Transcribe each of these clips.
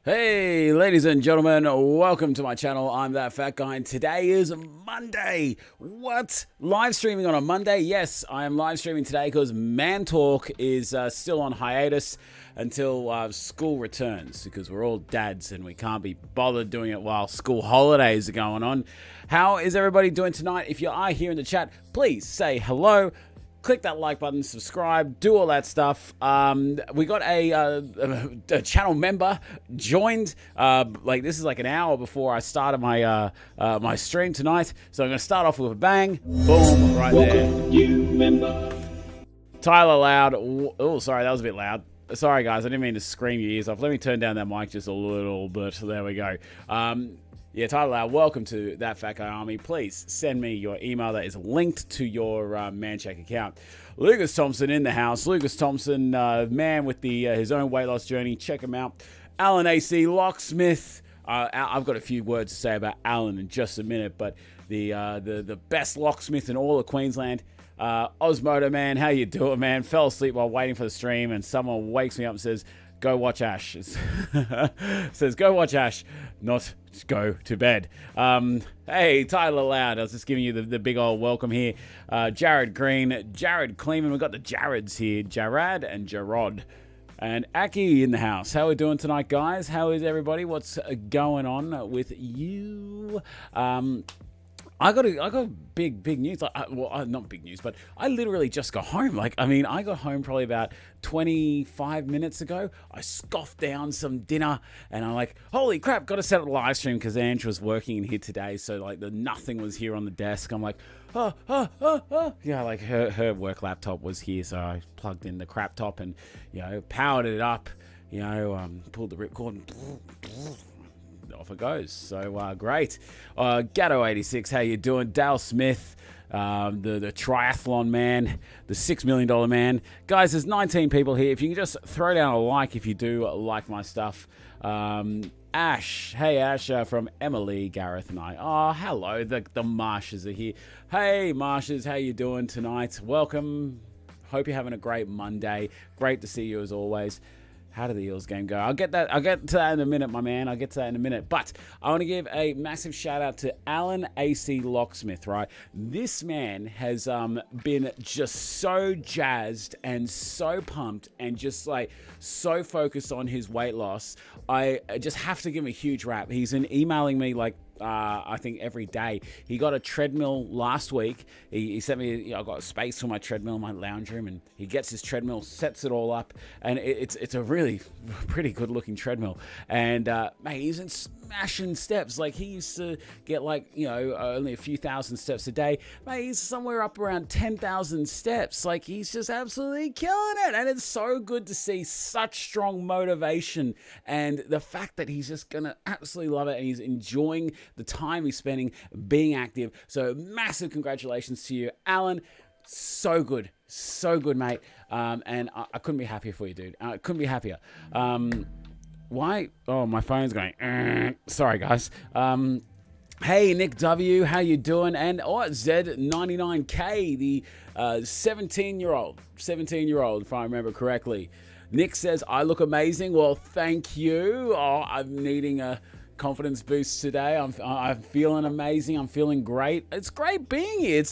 Hey, ladies and gentlemen, welcome to my channel. I'm That Fat Guy, and today is Monday. What? Live streaming on a Monday? Yes, I am live streaming today because Man Talk is still on hiatus until school returns, because we're all dads and we can't be bothered doing it while school holidays are going on. How is everybody doing tonight? If you are here in the chat, please say hello. Click that like button, subscribe, do all that stuff. We got a channel member joined. This is like an hour before I started my my stream tonight. So I'm going to start off with a bang. Boom, right there. Tyler Loud. Oh, sorry, that was a bit loud. Sorry, guys, I didn't mean to scream your ears off. Let me turn down that mic just a little bit. There we go. Yeah, Tyler Loud, welcome to That Fat Guy Army. Please send me your email that is linked to your ManCheck account. Lucas Thompson in the house. Lucas Thompson, man with his own weight loss journey. Check him out. Alan AC, Locksmith. I've got a few words to say about Alan in just a minute, but the best locksmith in all of Queensland. Osmodo, man, how you doing, man? Fell asleep while waiting for the stream, and someone wakes me up and says, go watch Ash. Says, go watch Ash, not go to bed. Hey, Tyler Loud, I was just giving you the big old welcome here. Jared Green, Jared Kleeman, we've got the Jareds here, Jarad and Jarod. And Aki in the house. How are we doing tonight, guys? How is everybody? What's going on with you? I got big news. Not big news, but I literally just got home. I got home probably about 25 minutes ago. I scoffed down some dinner, and I'm like, holy crap, got to set up a live stream because Ange was working in here today, so nothing was here on the desk. I'm like, yeah, like her work laptop was here, so I plugged in the crap top and powered it up. Pulled the ripcord. Off it goes. So great. Gatto86, how you doing? Dale Smith, the triathlon man, the $6 million man. Guys, there's 19 people here. If you can just throw down a like if you do like my stuff. Ash, hey Ash, from Emily, Gareth and I. Oh, hello, the Marshes are here. Hey Marshes, how you doing tonight? Welcome. Hope you're having a great Monday. Great to see you as always. How did the Eels game go? I'll get to that in a minute, my man. I'll get to that in a minute. But I want to give a massive shout out to Alan AC Locksmith, right? This man has been just so jazzed and so pumped and just so focused on his weight loss. I just have to give him a huge rap. He's been emailing me I think every day. He got a treadmill last week. He sent me, I got space for my treadmill in my lounge room, and he gets his treadmill, sets it all up, and it's a really pretty good looking treadmill. And mate, he's in smashing steps. He used to get only a few thousand steps a day. Mate, he's somewhere up around 10,000 steps. He's just absolutely killing it, and it's so good to see such strong motivation, and the fact that he's just gonna absolutely love it, and he's enjoying the time he's spending being active. So massive congratulations to you, Alan. So good, mate. And I couldn't be happier for you, dude. I couldn't be happier. Why? Oh, my phone's going. Sorry, guys. Hey, Nick W, how you doing? And Zed99K, the 17-year-old, if I remember correctly. Nick says, I look amazing. Well, thank you. Oh, I'm needing a confidence boost today. I'm feeling amazing. I'm feeling great. It's great being here.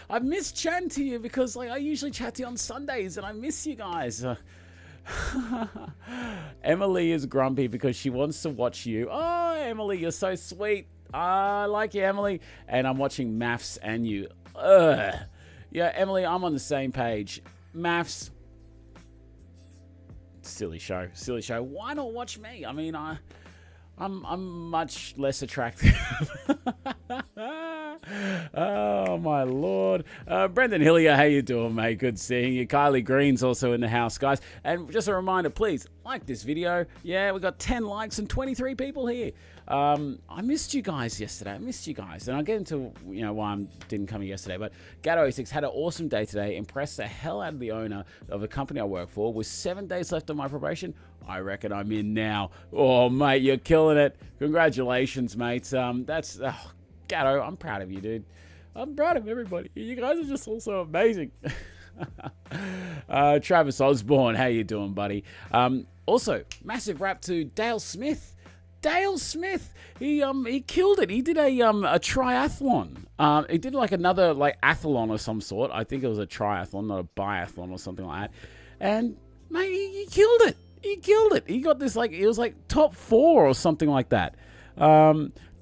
I've missed chatting to you because I usually chat to you on Sundays, and I miss you guys. Emily is grumpy because she wants to watch you. Oh, Emily, you're so sweet. I like you, Emily. And I'm watching Maths and you. Ugh. Yeah, Emily, I'm on the same page. Maths. Silly show. Why not watch me? I mean, I'm much less attractive. Oh my lord. Brendan Hillier, how you doing, mate? Good seeing you. Kylie Green's also in the house, guys. And just a reminder, please like this video. Yeah, we got 10 likes and 23 people here. I missed you guys yesterday. And I'll get into why I didn't come here yesterday. But Gatto86 had an awesome day today. Impressed the hell out of the owner of the company I work for. With 7 days left of my probation, I reckon I'm in now. Oh, mate, you're killing it. Congratulations, mate. Gatto, I'm proud of you, dude. I'm proud of everybody. You guys are just all so amazing. Travis Osborne, how you doing, buddy? Also, massive rap to Dale Smith. Dale Smith, he killed it. He did a triathlon. He did like another like athlon of some sort. I think it was a triathlon, not a biathlon or something like that. And mate, he killed it. He killed it. He got this like it was like top 4 or something like that.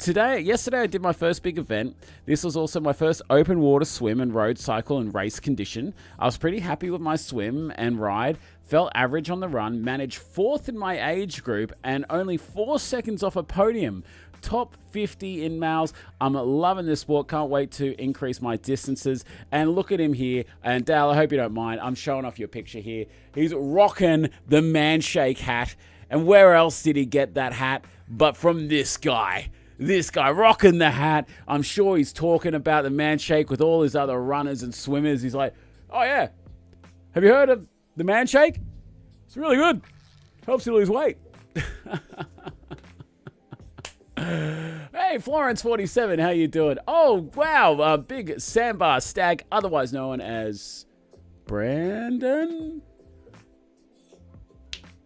Yesterday I did my first big event. This was also my first open water swim and road cycle and race condition. I was pretty happy with my swim and ride. Felt average on the run, managed 4th in my age group and only 4 seconds off a podium. Top 50 in males. I'm loving this sport. Can't wait to increase my distances. And look at him here. And Dale, I hope you don't mind. I'm showing off your picture here. He's rocking the Manshake hat. And where else did he get that hat but from this guy? This guy rocking the hat. I'm sure he's talking about the Manshake with all his other runners and swimmers. He's like, oh yeah, have you heard of the Manshake? It's really good. Helps you lose weight. Hey, Florence47, how you doing? Oh, wow, big sandbar stag, otherwise known as Brandon.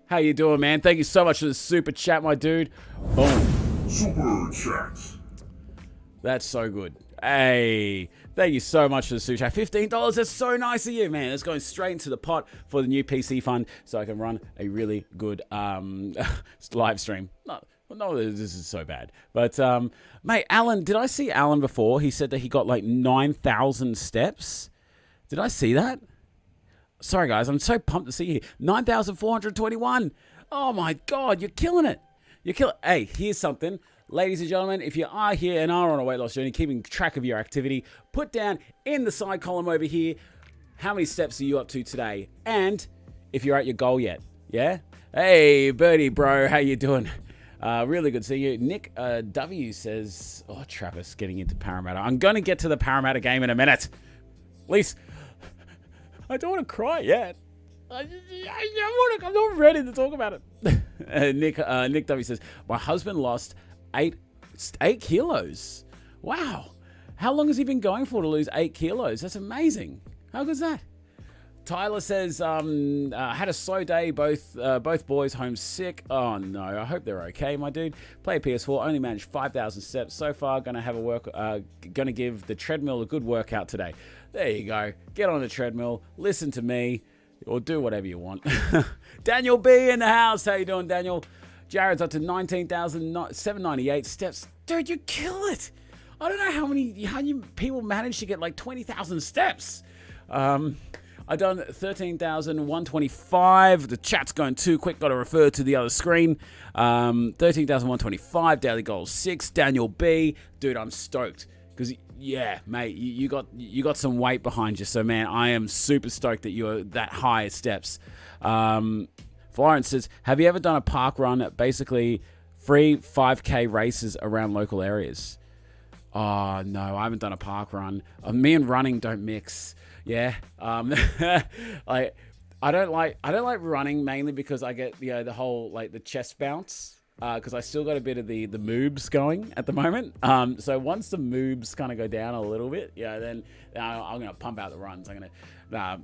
How you doing, man? Thank you so much for the super chat, my dude. Boom. Super chat. That's so good. Hey, thank you so much for the super chat. $15, that's so nice of you, man. It's going straight into the pot for the new PC fund so I can run a really good live stream. No, this is so bad. But, mate, Alan, did I see Alan before? He said that he got like 9,000 steps. Did I see that? Sorry, guys, I'm so pumped to see you. 9,421. Oh, my God, you're killing it. Hey, here's something. Ladies and gentlemen, if you are here and are on a weight loss journey, keeping track of your activity, put down in the side column over here, how many steps are you up to today? And if you're at your goal yet, yeah? Hey, Birdie, bro, how you doing? Really good to see you. Nick W says, oh, Travis getting into Parramatta. I'm going to get to the Parramatta game in a minute. At least, I don't want to cry yet. I'm not ready to talk about it. Nick W says, my husband lost 8 kilos. Wow. How long has he been going for to lose 8 kilos? That's amazing. How good is that? Tyler says, had a slow day, both boys home sick. Oh no, I hope they're okay, my dude. Play PS4, only managed 5,000 steps so far. Gonna give the treadmill a good workout today. There you go. Get on the treadmill, listen to me, or do whatever you want. Daniel B in the house. How you doing, Daniel? Jared's up to 19,798 steps. Dude, you kill it. I don't know how many people manage to get like 20,000 steps. I've done 13,125. The chat's going too quick. Got to refer to the other screen. 13,125. Daily goal 6. Daniel B. Dude, I'm stoked. Because, yeah, mate, you got some weight behind you. So, man, I am super stoked that you're that high steps. Florence says, have you ever done a park run? Basically, free 5K races around local areas. Oh, no, I haven't done a park run. Me and running don't mix. Yeah, I don't like running mainly because I get the whole like the chest bounce because I still got a bit of the moobs going at the moment. So once the moobs kind of go down a little bit, then I'm gonna pump out the runs. I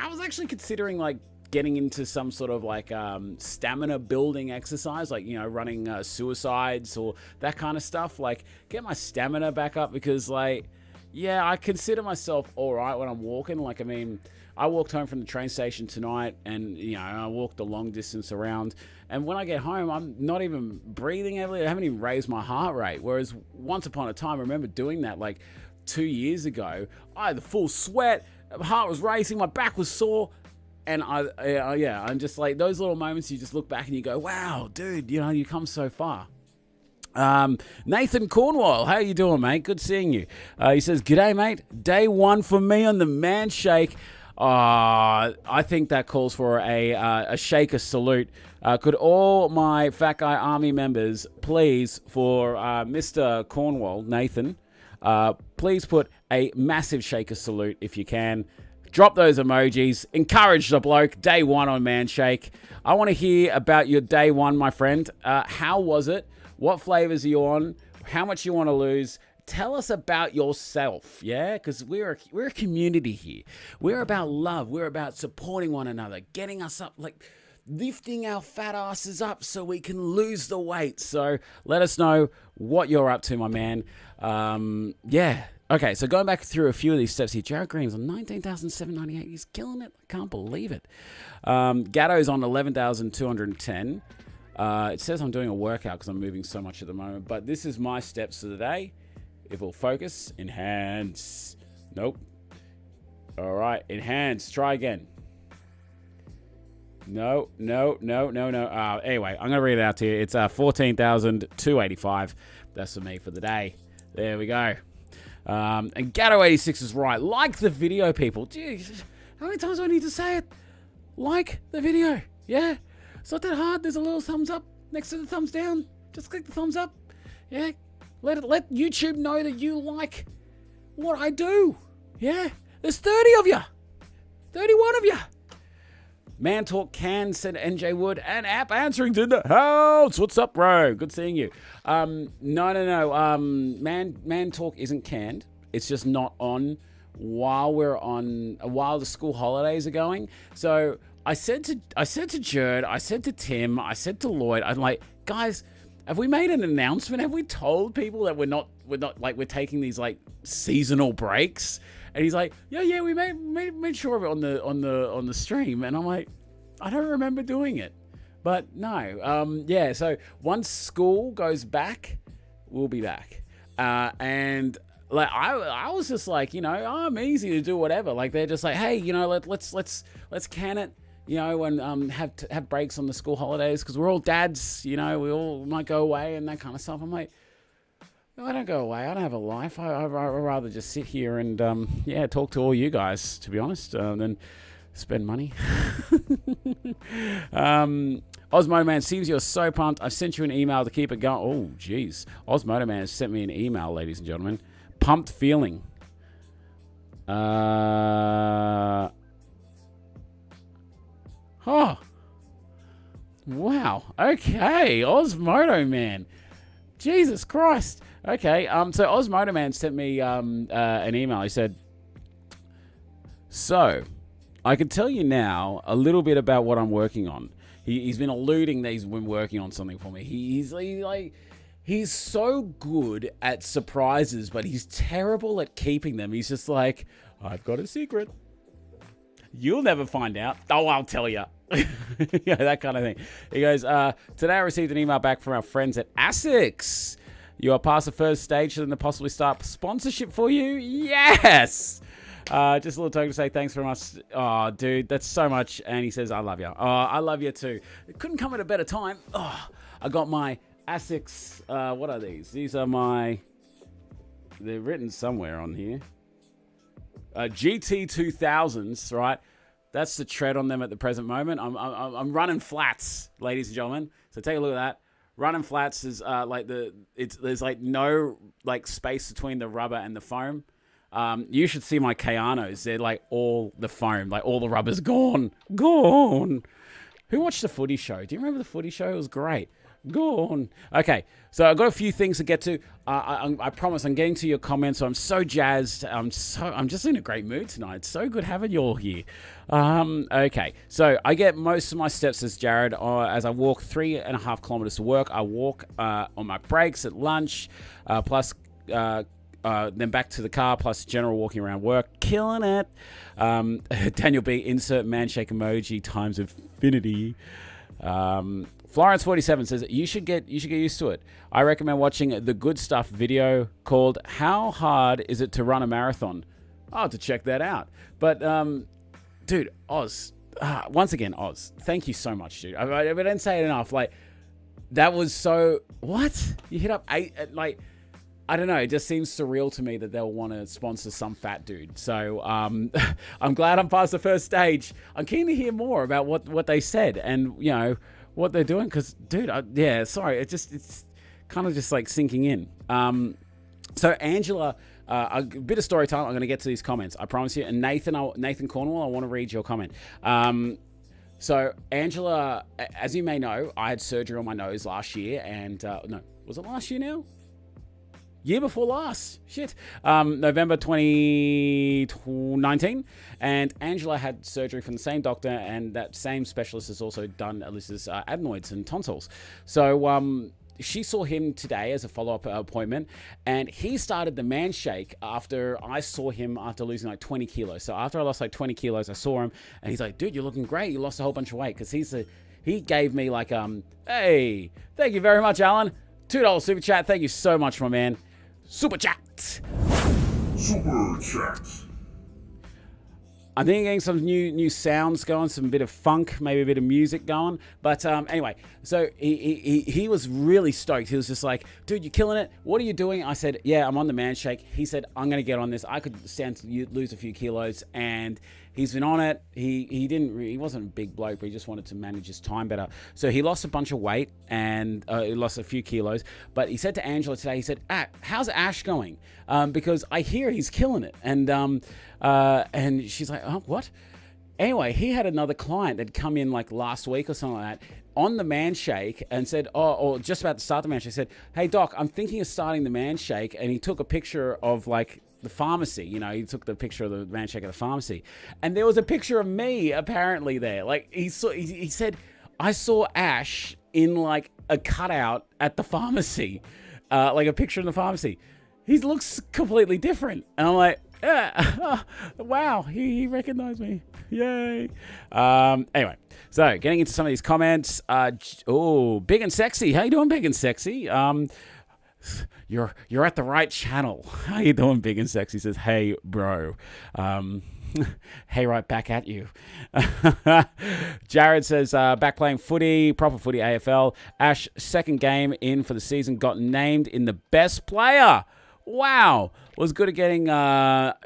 was actually considering like getting into some sort of like stamina building exercise, like running suicides or that kind of stuff. Like get my stamina back up because like. Yeah, I consider myself all right when I'm walking. Like, I mean, I walked home from the train station tonight and, I walked a long distance around. And when I get home, I'm not even breathing heavily. I haven't even raised my heart rate. Whereas once upon a time, I remember doing that like 2 years ago. I had the full sweat, my heart was racing, my back was sore. And I'm just like, those little moments you just look back and you go, wow, dude, you come so far. Nathan Cornwall, how you doing, mate? Good seeing you. He says, g'day, mate. Day 1 for me on the Manshake. I think that calls for a shaker salute. Could all my Fat Guy Army members, please, for Mr. Cornwall, Nathan, please put a massive shaker salute if you can. Drop those emojis. Encourage the bloke. Day 1 on Manshake. I want to hear about your day 1, my friend. How was it? What flavors are you on? How much you want to lose? Tell us about yourself, yeah? Because we're a community here. We're about love. We're about supporting one another, getting us up. Like, lifting our fat asses up so we can lose the weight. So let us know what you're up to, my man. Yeah. Okay, so going back through a few of these steps here, Jared Green's on 19,798. He's killing it. I can't believe it. Gatto's on 11,210. It says I'm doing a workout because I'm moving so much at the moment, but this is my steps of the day. If we'll focus, enhance. Nope. All right, enhance. Try again. No. Anyway, I'm going to read it out to you. It's 14,285. That's for me for the day. There we go. And Gatto86 is right. Like the video, people. Jeez, how many times do I need to say it? Like the video. Yeah. It's not that hard. There's a little thumbs up next to the thumbs down. Just click the thumbs up. Yeah. Let YouTube know that you like what I do. Yeah. There's 30 of you. 31 of you. Man Talk Can, said NJ Wood, and App Answering to the house. What's up, bro? Good seeing you. No. Man Talk isn't canned. It's just not on while the school holidays are going. So I said to Jared, I said to Tim, I said to Lloyd, I'm like, guys, have we made an announcement? Have we told people that we're not like we're taking these like seasonal breaks? And he's like, yeah, we made sure of it on the stream. And I'm like, I don't remember doing it, but no. Yeah. So once school goes back, we'll be back. And like I was just like, I'm easy to do whatever. Like they're just like, hey, let's can it, and have breaks on the school holidays because we're all dads. We all might go away and that kind of stuff. I'm like, I don't go away. I don't have a life. I'd rather just sit here and, talk to all you guys, to be honest, than spend money. Osmodo Man, seems you're so pumped. I've sent you an email to keep it going. Oh, jeez. Osmodo Man has sent me an email, ladies and gentlemen. Pumped feeling. Oh. Wow. Okay. Osmodo Man. Jesus Christ. Okay, so Osmodo Man sent me an email. He said, so, I can tell you now a little bit about what I'm working on. He's been alluding that he's been working on something for me. He's so good at surprises, but he's terrible at keeping them. He's just like, I've got a secret. You'll never find out. Oh, I'll tell you. Yeah, that kind of thing. He goes, today I received an email back from our friends at Asics. You are past the first stage to them to possibly start sponsorship for you? Yes! Just a little token to say thanks from us. Oh, dude, that's so much. And he says, I love you. Oh, I love you too. It couldn't come at a better time. Oh, I got my Asics. What are these? These are they're written somewhere on here. GT 2000s, right? That's the tread on them at the present moment. I'm running flats, ladies and gentlemen. So take a look at that. Running flats is there's like no like space between the rubber and the foam. You should see my Kayanos. They're like all the foam, like all the rubber's gone. Who watched the footy show? Do you remember the footy show? It was great. Gone. Okay, so I've got a few things to get to. I promise I'm getting to your comments. So I'm so jazzed. I'm just in a great mood tonight. It's so good having you all here. Okay, so I get most of my steps as Jared as I walk 3.5 kilometers to work. I walk on my breaks at lunch, plus then back to the car, plus general walking around work. Killing it. Daniel B, insert manshake emoji times infinity. Florence47 says you should get used to it. I recommend watching the Good Stuff video called "How Hard Is It to Run a Marathon?" I'll have to check that out. But dude, Oz, once again, Oz, thank you so much, dude. I didn't say it enough. Like that was so. What you hit up 8? Like I don't know. It just seems surreal to me that they'll want to sponsor some fat dude. So I'm glad I'm past the first stage. I'm keen to hear more about what they said and what they're doing, because dude, sorry, it's kind of just like sinking in. So Angela, a bit of story time. I'm going to get to these comments, I promise you. And Nathan Cornwall, I want to read your comment. So Angela, as you may know, I had surgery on my nose last year, and no, was it last year now? year before last. Shit. November 2019. And Angela had surgery from the same doctor, and that same specialist has also done Alyssa's adenoids and tonsils. So she saw him today as a follow-up appointment, and he started the man shake after I saw him after losing like 20 kilos. So after I lost like 20 kilos, I saw him, and he's like, dude, you're looking great. You lost a whole bunch of weight. Because he gave me like, hey, thank you very much, Alan. $2 super chat. Thank you so much, my man. Super chat. Super chat. I think getting some new sounds going, some bit of funk, maybe a bit of music going. But anyway, so he was really stoked. He was just like, dude, you're killing it. What are you doing? I said, yeah, I'm on the man shake. He said, I'm going to get on this. I could stand to lose a few kilos. And he's been on it. He wasn't a big bloke, but he just wanted to manage his time better. So he lost a bunch of weight and he lost a few kilos. But he said to Angela today, he said, how's Ash going? Because I hear he's killing it. And she's like, oh, what? Anyway, he had another client that come in like last week or something like that on the man shake and said, or just about to start the man shake, said, hey doc, I'm thinking of starting the man shake. And he took a picture of like the pharmacy, he took the picture of the man shake at the pharmacy. And there was a picture of me apparently there. Like he said, I saw Ash in like a cutout at the pharmacy, like a picture in the pharmacy. He looks completely different. And I'm like, yeah, wow, he recognized me. Yay. Anyway, so getting into some of these comments. Big and Sexy. How you doing, Big and Sexy? You're at the right channel. How you doing, Big and Sexy? Says, hey, bro. Hey, right back at you. Jared says, back playing footy, proper footy AFL. Ash, second game in for the season, got named in the best player. Wow, was good at getting out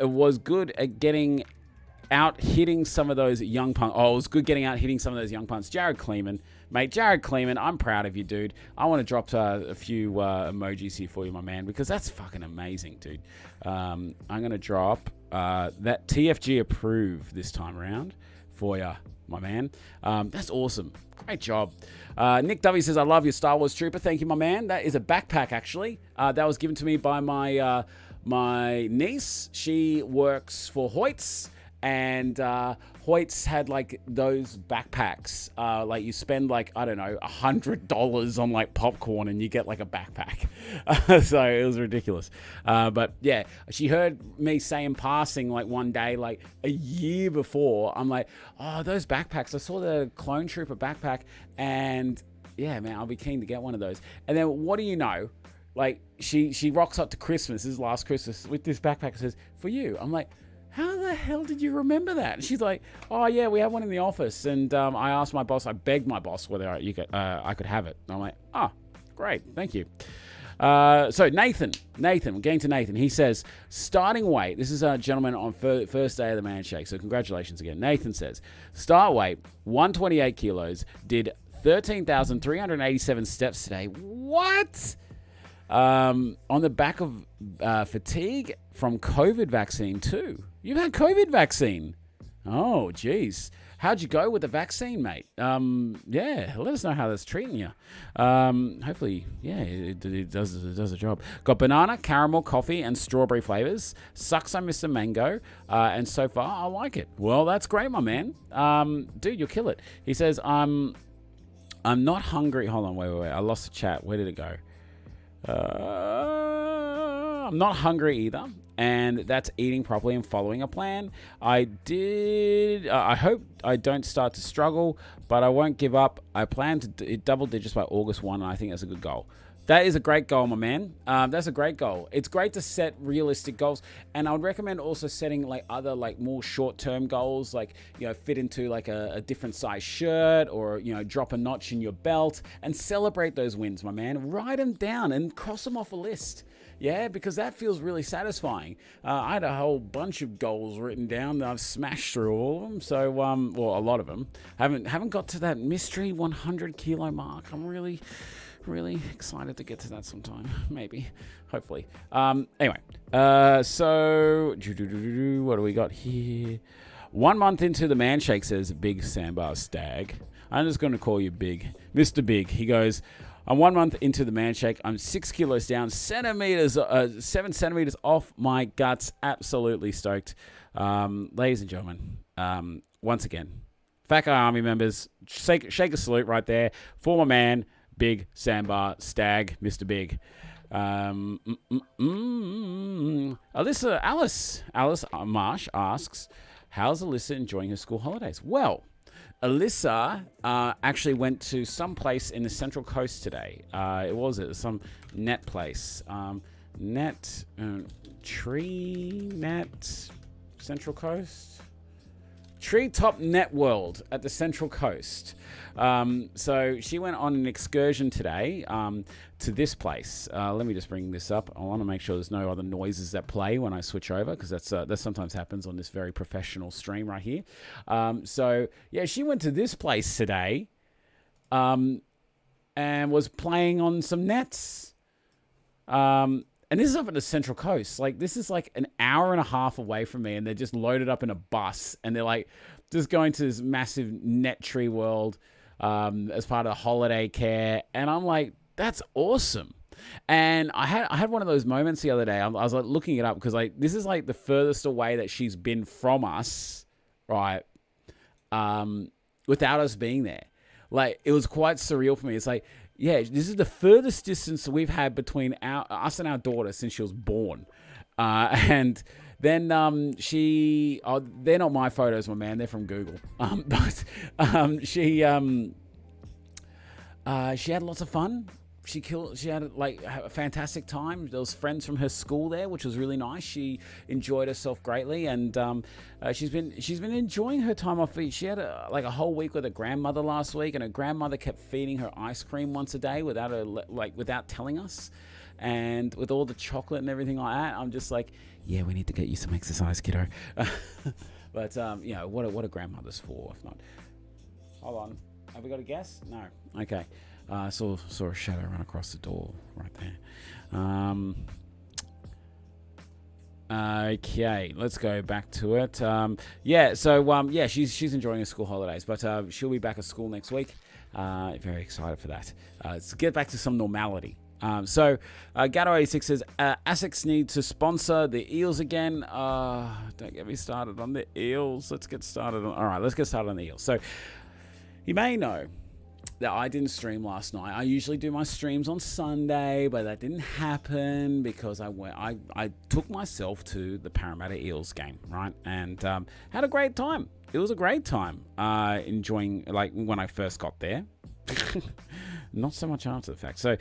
hitting some of those young punts. Oh, it was good getting out hitting some of those young punts. Jared Kleeman, mate, Jared Kleeman, I'm proud of you, dude. I want to drop a few emojis here for you, my man, because that's fucking amazing, dude. I'm gonna drop that TFG approve this time around for you, my man. That's awesome. Great job. Nick W says, I love your Star Wars Trooper. Thank you, my man. That is a backpack, actually. That was given to me by my niece. She works for Hoyts, and Hoyts had like those backpacks. Like you spend like, I don't know, $100 on like popcorn and you get like a backpack. So it was ridiculous. But yeah, she heard me say in passing like one day, like a year before, I'm like, oh, those backpacks. I saw the Clone Trooper backpack and yeah, man, I'll be keen to get one of those. And then what do you know? Like she rocks up to Christmas, this is last Christmas, with this backpack that says, for you. I'm like, how the hell did you remember that? And she's like, oh yeah, we have one in the office. And I asked my boss, I begged my boss whether I could have it. And I'm like, oh, great, thank you. So Nathan, we're getting to Nathan. He says, starting weight, this is a gentleman on first day of the man shake, so congratulations again. Nathan says, start weight, 128 kilos, did 13,387 steps today. What? On the back of fatigue from COVID vaccine too. You've had COVID vaccine. Oh, geez. How'd you go with the vaccine, mate? Yeah, let us know how that's treating you. Hopefully, yeah, it does a job. Got banana, caramel, coffee, and strawberry flavors. Sucks I missed a mango, and so far I like it. Well, that's great, my man. Dude, you'll kill it. He says, I'm not hungry. Hold on, wait. I lost the chat. Where did it go? I'm not hungry either, and that's eating properly and following a plan. I hope I don't start to struggle, but I won't give up. I plan to hit double digits by August 1, and I think that's a good goal. That is a great goal, my man. That's a great goal. It's great to set realistic goals, and I would recommend also setting like other like more short-term goals, like fit into like a different size shirt, or drop a notch in your belt, and celebrate those wins, my man. Write them down and cross them off a list. Yeah, because that feels really satisfying. I had a whole bunch of goals written down that I've smashed through all of them. So, well, a lot of them. Haven't got to that mystery 100 kilo mark. I'm really excited to get to that sometime. Maybe, hopefully. Anyway, so what do we got here? 1 month into the man shake, says Big Sandbar Stag. I'm just going to call you Big. Mr. Big. He goes, I'm 1 month into the man shake. I'm 6 kilos down, 7 centimeters off my guts. Absolutely stoked. Ladies and gentlemen, once again, Fat Guy Army members, shake a salute right there for my man, Big Sandbar Stag, Mr. Big. Alice Marsh asks, how's Alyssa enjoying her school holidays? Well, Alyssa actually went to some place in the Central Coast today. It was some net place. Central Coast? Treetop Net World at the Central Coast. So she went on an excursion today to this place. Let me just bring this up. I want to make sure there's no other noises that play when I switch over, because that sometimes happens on this very professional stream right here. So yeah, she went to this place today and was playing on some nets. And this is up at the Central Coast. Like, this is like an hour and a half away from me, and they're just loaded up in a bus, and they're like just going to this massive net tree world as part of the holiday care. And I'm like, that's awesome. And I had one of those moments the other day. I was like looking it up, because like this is like the furthest away that she's been from us, right? Without us being there. Like, it was quite surreal for me. It's like, yeah, this is the furthest distance we've had between us and our daughter since she was born. And then they're not my photos, my man. They're from Google. But she had lots of fun. She had like a fantastic time. There was friends from her school there, which was really nice. She enjoyed herself greatly, and she's been enjoying her time off. She had a whole week with her grandmother last week, and her grandmother kept feeding her ice cream once a day without telling us, and with all the chocolate and everything like that. I'm just like, yeah, we need to get you some exercise, kiddo. But what are grandmothers for if not? Hold on, have we got a guess? No. Okay. Saw a shadow run across the door right there. Okay, let's go back to it. She's enjoying her school holidays, but she'll be back at school next week. Very excited for that. Let's get back to some normality. Gato86 says, Asics need to sponsor the Eels again. Don't get me started on the Eels. Let's get started on the Eels. So, you may know that I didn't stream last night. I usually do my streams on Sunday, but that didn't happen because I took myself to the Parramatta Eels game, right? And had a great time. It was a great time enjoying, like, when I first got there. Not so much after the fact. So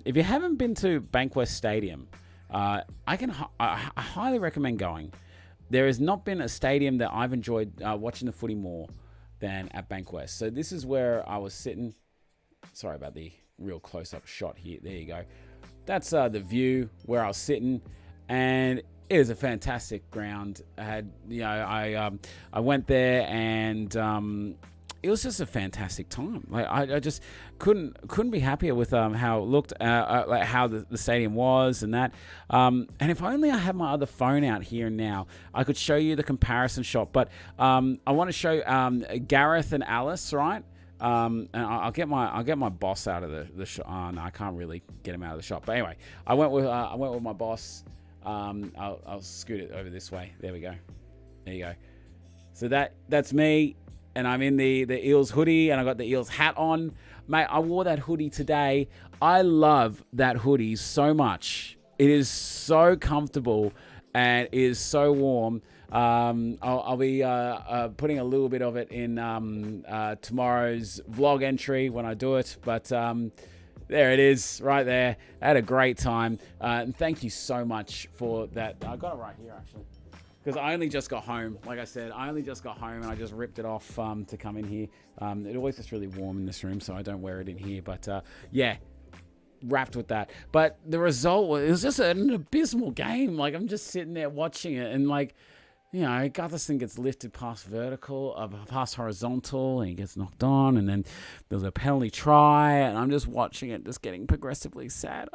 if you haven't been to Bankwest Stadium, I highly recommend going. There has not been a stadium that I've enjoyed watching the footy more than at Bankwest. So this is where I was sitting. Sorry about the real close-up shot here. There you go. That's the view where I was sitting, and it was a fantastic ground. I went there, and it was just a fantastic time. Like, I just couldn't be happier with how it looked, like how the stadium was and that. And if only I had my other phone out here and now, I could show you the comparison shot. But I want to show Gareth and Alice, right? And I'll get my boss out of the shot. Oh, no, I can't really get him out of the shot. But anyway, I went with my boss. I'll scoot it over this way. There we go. There you go. So that's me. And I'm in the Eels hoodie, and I got the Eels hat on. Mate, I wore that hoodie today. I love that hoodie so much. It is so comfortable, and it is so warm. I'll be putting a little bit of it in tomorrow's vlog entry when I do it. But there it is, right there. I had a great time. And thank you so much for that. I got it right here, actually. Because I only just got home. Like I said, I only just got home, and I just ripped it off to come in here. It always gets really warm in this room, so I don't wear it in here. But yeah, wrapped with that. But the result was just an abysmal game. Like, I'm just sitting there watching it, and like, you know, Gutherson gets lifted past horizontal, and he gets knocked on, and then there's a penalty try, and I'm just watching it, just getting progressively sad.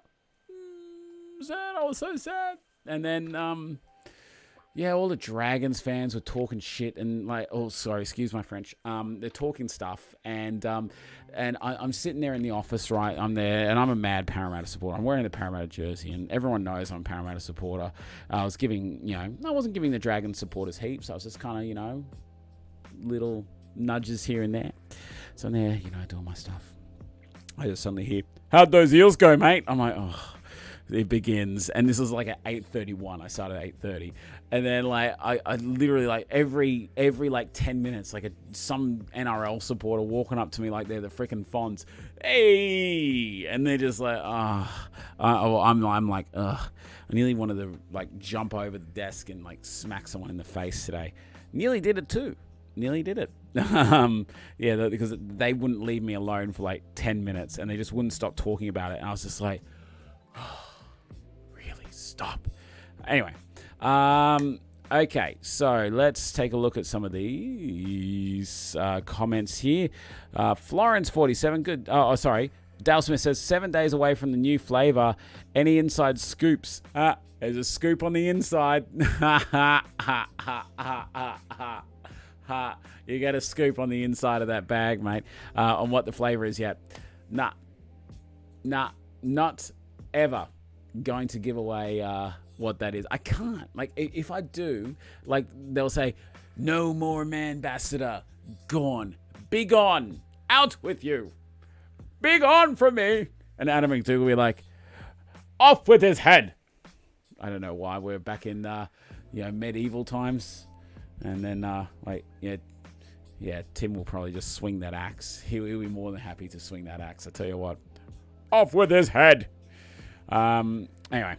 I was so sad. And then yeah, all the Dragons fans were talking shit and like, oh, sorry, excuse my French. They're talking stuff, and I'm sitting there in the office, right? I'm there, and I'm a mad Parramatta supporter. I'm wearing the Parramatta jersey, and everyone knows I'm a Parramatta supporter. I was giving, I wasn't giving the Dragons supporters heaps. I was just kind of, little nudges here and there. So I'm there, doing my stuff. I just suddenly hear, "How'd those Eels go, mate?" I'm like, oh. It begins, and this was like at 8:31. I started at 8:30, and then like I literally like every like 10 minutes, like some NRL supporter walking up to me like they're the freaking Fonz, hey, and they're just like, I'm like, ugh. I nearly wanted to like jump over the desk and like smack someone in the face today. Nearly did it too. Nearly did it. Yeah, because they wouldn't leave me alone for like 10 minutes, and they just wouldn't stop talking about it, and I was just like, stop. Anyway, okay, so let's take a look at some of these comments here. Florence47, good. Oh, sorry. Dale Smith says 7 days away from the new flavor. Any inside scoops? There's a scoop on the inside. You get a scoop on the inside of that bag, mate. On what the flavor is yet? Nah, not ever going to give away what that is. I can't. Like, if I do, like, they'll say, "No more Manbassador. Gone. Be gone. Out with you. Be gone from me." And Adam McDougall will be like, "Off with his head." I don't know why. We're back in, medieval times. And then, Tim will probably just swing that axe. He'll be more than happy to swing that axe. I tell you what. Off with his head. Anyway,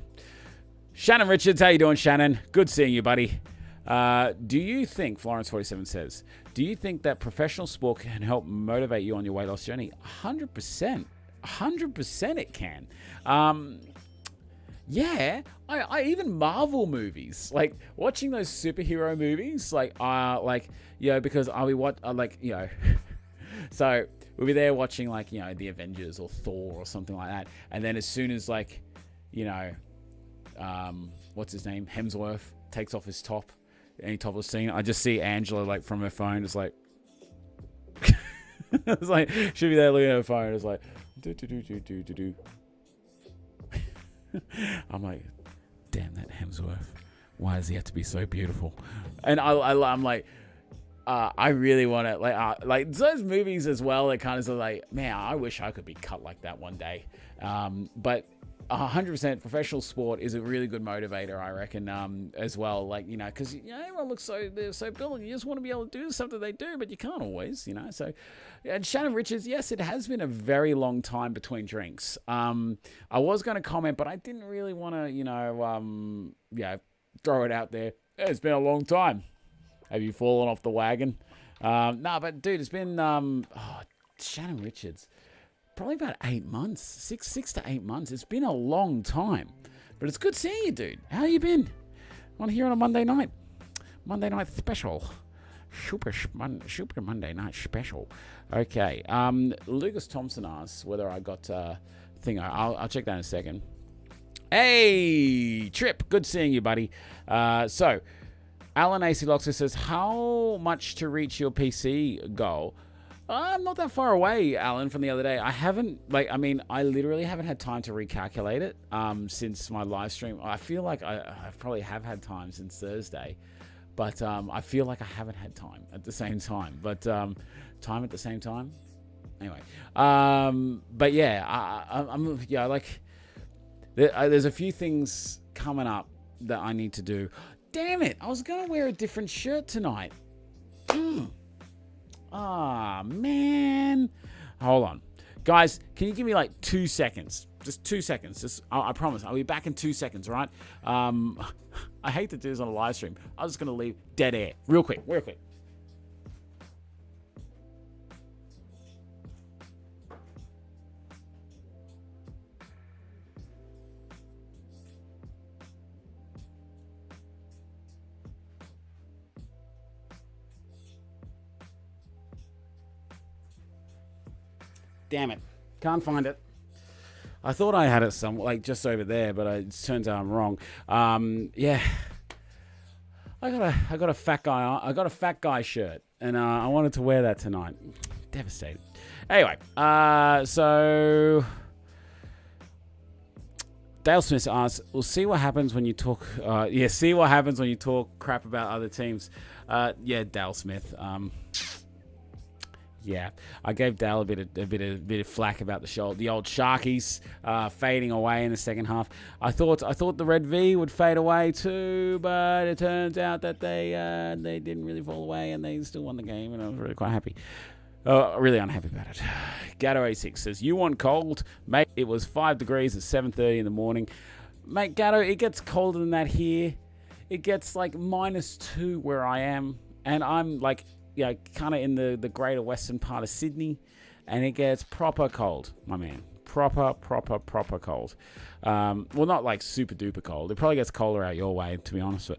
Shannon Richards, how you doing, Shannon? Good seeing you, buddy. Do you think, Florence47 says, do you think that professional sport can help motivate you on your weight loss journey? 100%. 100% it can. Yeah, I even Marvel movies, like watching those superhero movies, because I'll be so we'll be there watching the Avengers or Thor or something like that, and then as soon as what's his name, Hemsworth takes off his top, any topless scene, I just see Angela from her phone, it's like, it's like she'll be there looking at her phone, it's like, do. I'm like, damn that Hemsworth. Why does he have to be so beautiful? And I'm like, I really want to like those movies as well. It kind of like, man, I wish I could be cut like that one day. But 100% professional sport is a really good motivator, I reckon, as well. Because everyone looks they're so built, and you just want to be able to do something they do, but you can't always, So, and Shannon Richards, yes, it has been a very long time between drinks. I was going to comment, but I didn't really want to, throw it out there. It's been a long time. Have you fallen off the wagon? But dude, it's been Shannon Richards. Probably about 8 months, six to 8 months. It's been a long time, but it's good seeing you, dude. How you been? I want to hear on a Monday night special, super Monday night special. Okay. Lucas Thompson asks whether I got thing. I'll check that in a second. Hey, Trip, good seeing you, buddy. So, Alan AC Locksmith says, how much to reach your PC goal? I'm not that far away, Alan, from the other day. I literally haven't had time to recalculate it since my live stream. I feel like I probably have had time since Thursday, but I feel like I haven't had time at the same time. But time at the same time? Anyway. But yeah, there's a few things coming up that I need to do. Damn it, I was going to wear a different shirt tonight. Man. Hold on. Guys, can you give me 2 seconds? Just 2 seconds. I promise. I'll be back in 2 seconds, all right? I hate to do this on a live stream. I'm just going to leave dead air. Real quick. Damn it. Can't find it. I thought I had it somewhere, just over there, but it turns out I'm wrong. Yeah. I got a fat guy. I got a fat guy shirt, and I wanted to wear that tonight. Devastated. Anyway, so Dale Smith asks, "We'll see what happens when you talk." See what happens when you talk crap about other teams. Yeah, Dale Smith. Yeah, I gave Dale a bit of flack about the old Sharkies fading away in the second half. I thought the Red V would fade away too, but it turns out that they didn't really fall away and they still won the game, and I was really quite happy. Really unhappy about it. Gatto Asics says, "You want cold, mate? It was 5 degrees at 7:30 in the morning, mate. Gatto, it gets colder than that here. It gets like -2 where I am, and I'm like." Yeah, kind of in the greater western part of Sydney, and it gets proper cold, my man. Proper cold. Well, not like super duper cold. It probably gets colder out your way, to be honest with.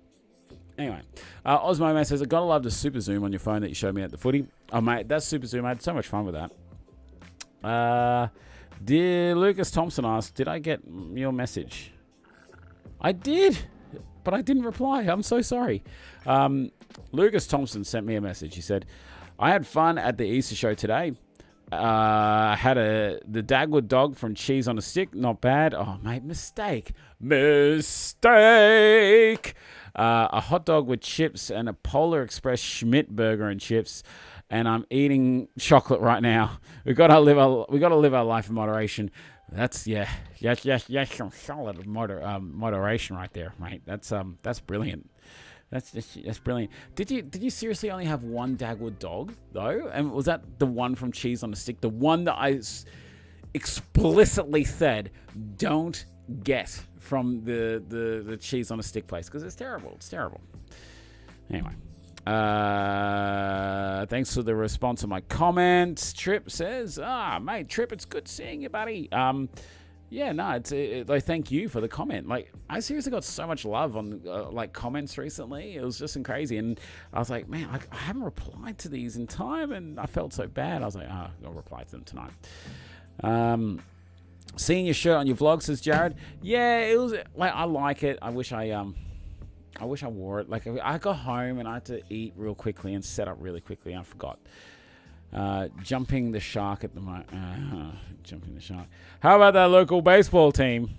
Anyway, Osmo Man says, "I gotta love the super zoom on your phone that you showed me at the footy." Oh mate, that super zoom, I had so much fun with that. Dear Lucas Thompson asked, "Did I get your message?" I did, but I didn't reply. I'm so sorry. Lucas Thompson sent me a message. He said, "I had fun at the Easter show today. Had the Dagwood dog from Cheese on a Stick. Not bad." Oh, mate, mistake. A hot dog with chips and a Polar Express Schmidt burger and chips. And I'm eating chocolate right now. We gotta live our life in moderation. That's yes, some solid moderation right there, mate. That's brilliant. That's brilliant. Did you seriously only have one Dagwood dog though? And was that the one from Cheese on a Stick? The one that I explicitly said don't get from the Cheese on a Stick place because it's terrible. It's terrible. Anyway, thanks for the response to my comments. Trip says, mate, Trip, it's good seeing you, buddy. Yeah, no, like, thank you for the comment. Like, I seriously got so much love on like comments recently. It was just crazy, and I was like, man, I haven't replied to these in time, and I felt so bad. I was like, I'll reply to them tonight. Seeing your shirt on your vlog, says Jared. Yeah, it was like, I like it. I wish I wore it. Like, I got home and I had to eat real quickly and set up really quickly. I forgot. Jumping the shark at the moment. Jumping the shark. How about that local baseball team?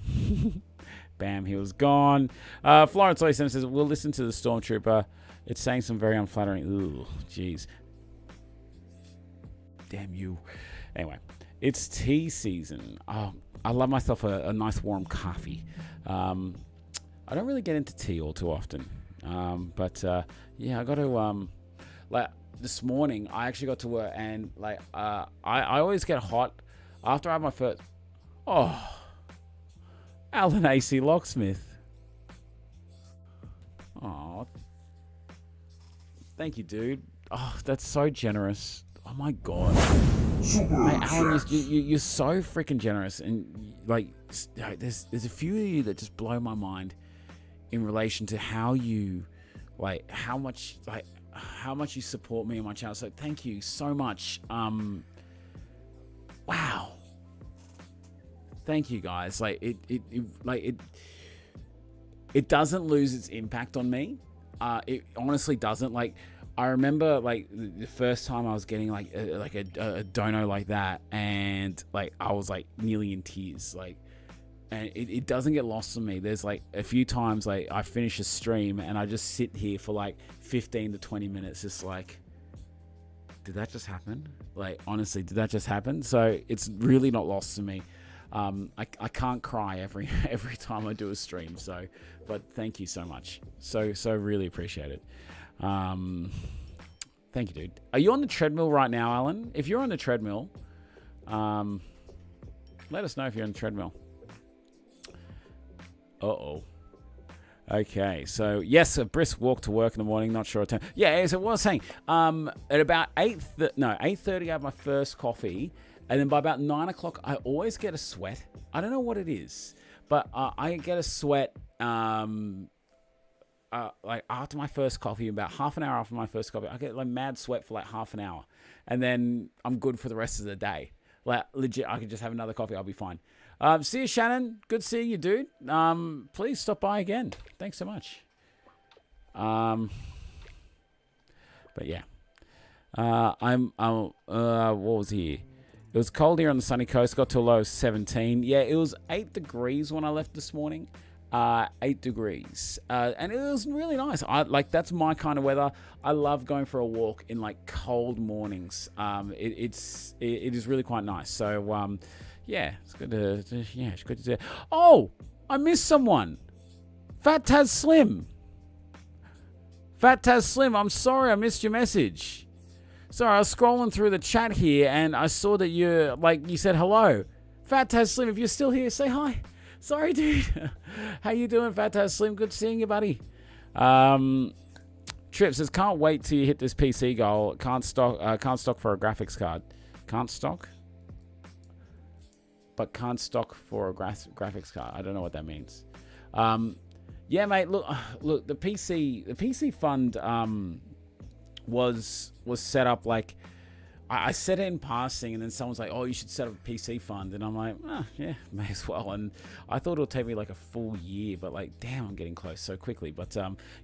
Bam, he was gone. Florence Lawson says, "We'll listen to the Stormtrooper. It's saying some very unflattering." Ooh, jeez. Damn you. Anyway, it's tea season. Oh, I love myself a nice warm coffee. I don't really get into tea all too often. But yeah, I got to like. This morning, I actually got to work, and like I always get hot after I have my first. Oh, Alan AC Locksmith. Oh, thank you, dude. Oh, that's so generous. Oh my god, mate, Alan, you're so freaking generous, and like there's a few of you that just blow my mind in relation to how you like how much you support me and my channel. So thank you so much. Wow. Thank you guys. Like it doesn't lose its impact on me. It honestly doesn't. Like, I remember like the first time I was getting like a dono like that, and like I was like nearly in tears. Like, and it doesn't get lost on me. There's like a few times like I finish a stream and I just sit here for like 15 to 20 minutes just like, did that just happen? Like, honestly, did that just happen? So it's really not lost to me. I can't cry every time I do a stream. So, but thank you so much. So really appreciate it. Thank you, dude. Are you on the treadmill right now, Alan? If you're on the treadmill, let us know if you're on the treadmill. Okay, so yes, a brisk walk to work in the morning. Not sure what time. Yeah, as I was saying, at about 8:30, I have my first coffee, and then by about 9 o'clock, I always get a sweat. I don't know what it is, but I get a sweat. Like after my first coffee, about half an hour after my first coffee, I get like mad sweat for like half an hour, and then I'm good for the rest of the day. Like legit, I could just have another coffee. I'll be fine. See you, Shannon. Good seeing you, dude. Please stop by again. Thanks so much. But yeah. What was here? It was cold here on the sunny coast. Got to a low of 17. Yeah, it was 8 degrees when I left this morning. 8 degrees. And it was really nice. That's my kind of weather. I love going for a walk in like cold mornings. It is really quite nice. So, yeah, it's good to do. Oh, I missed someone. Fat Taz Slim. I'm sorry I missed your message. Sorry, I was scrolling through the chat here and I saw that you said hello. Fat Taz Slim, if you're still here, say hi. Sorry, dude. How you doing, Fat Taz Slim? Good seeing you, buddy. Trip says, can't wait till you hit this PC goal. Can't stock for a graphics card. Can't stock? But can't stock for a graphics card. I don't know what that means. Yeah, mate. Look. The PC fund was set up like I said it in passing, and then someone's like, "Oh, you should set up a PC fund," and I'm like, "Yeah, may as well." And I thought it'll take me like a full year, but like, damn, I'm getting close so quickly. But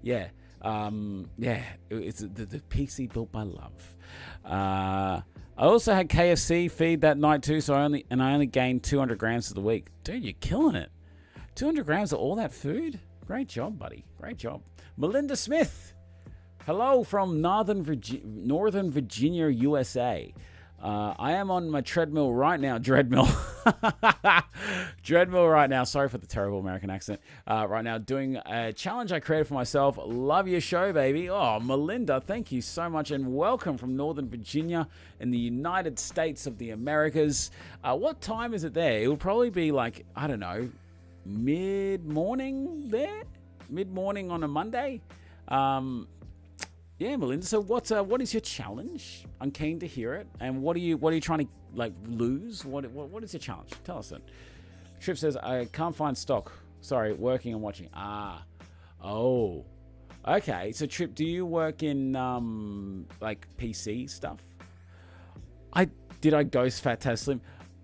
yeah, it's the PC built by love. I also had KFC feed that night too, so I only gained 200 grams for the week. Dude, you're killing it. 200 grams of all that food? Great job, buddy. Great job. Melinda Smith. Hello from Northern Virginia, USA. I am on my treadmill right now. Dreadmill right now. Sorry for the terrible American accent. Right now, doing a challenge I created for myself. Love your show, baby. Oh, Melinda, thank you so much, and welcome from Northern Virginia in the United States of the Americas. What time is it there? It will probably be like, I don't know, mid-morning there? Mid-morning on a Monday? Yeah, Melinda. So what is your challenge? I'm keen to hear it. And what are you trying to like lose? What is your challenge? Tell us that. Trip says I can't find stock. Sorry, working and watching. Oh, okay. So Trip, do you work in like PC stuff? Did I ghost Fat Taz Slim?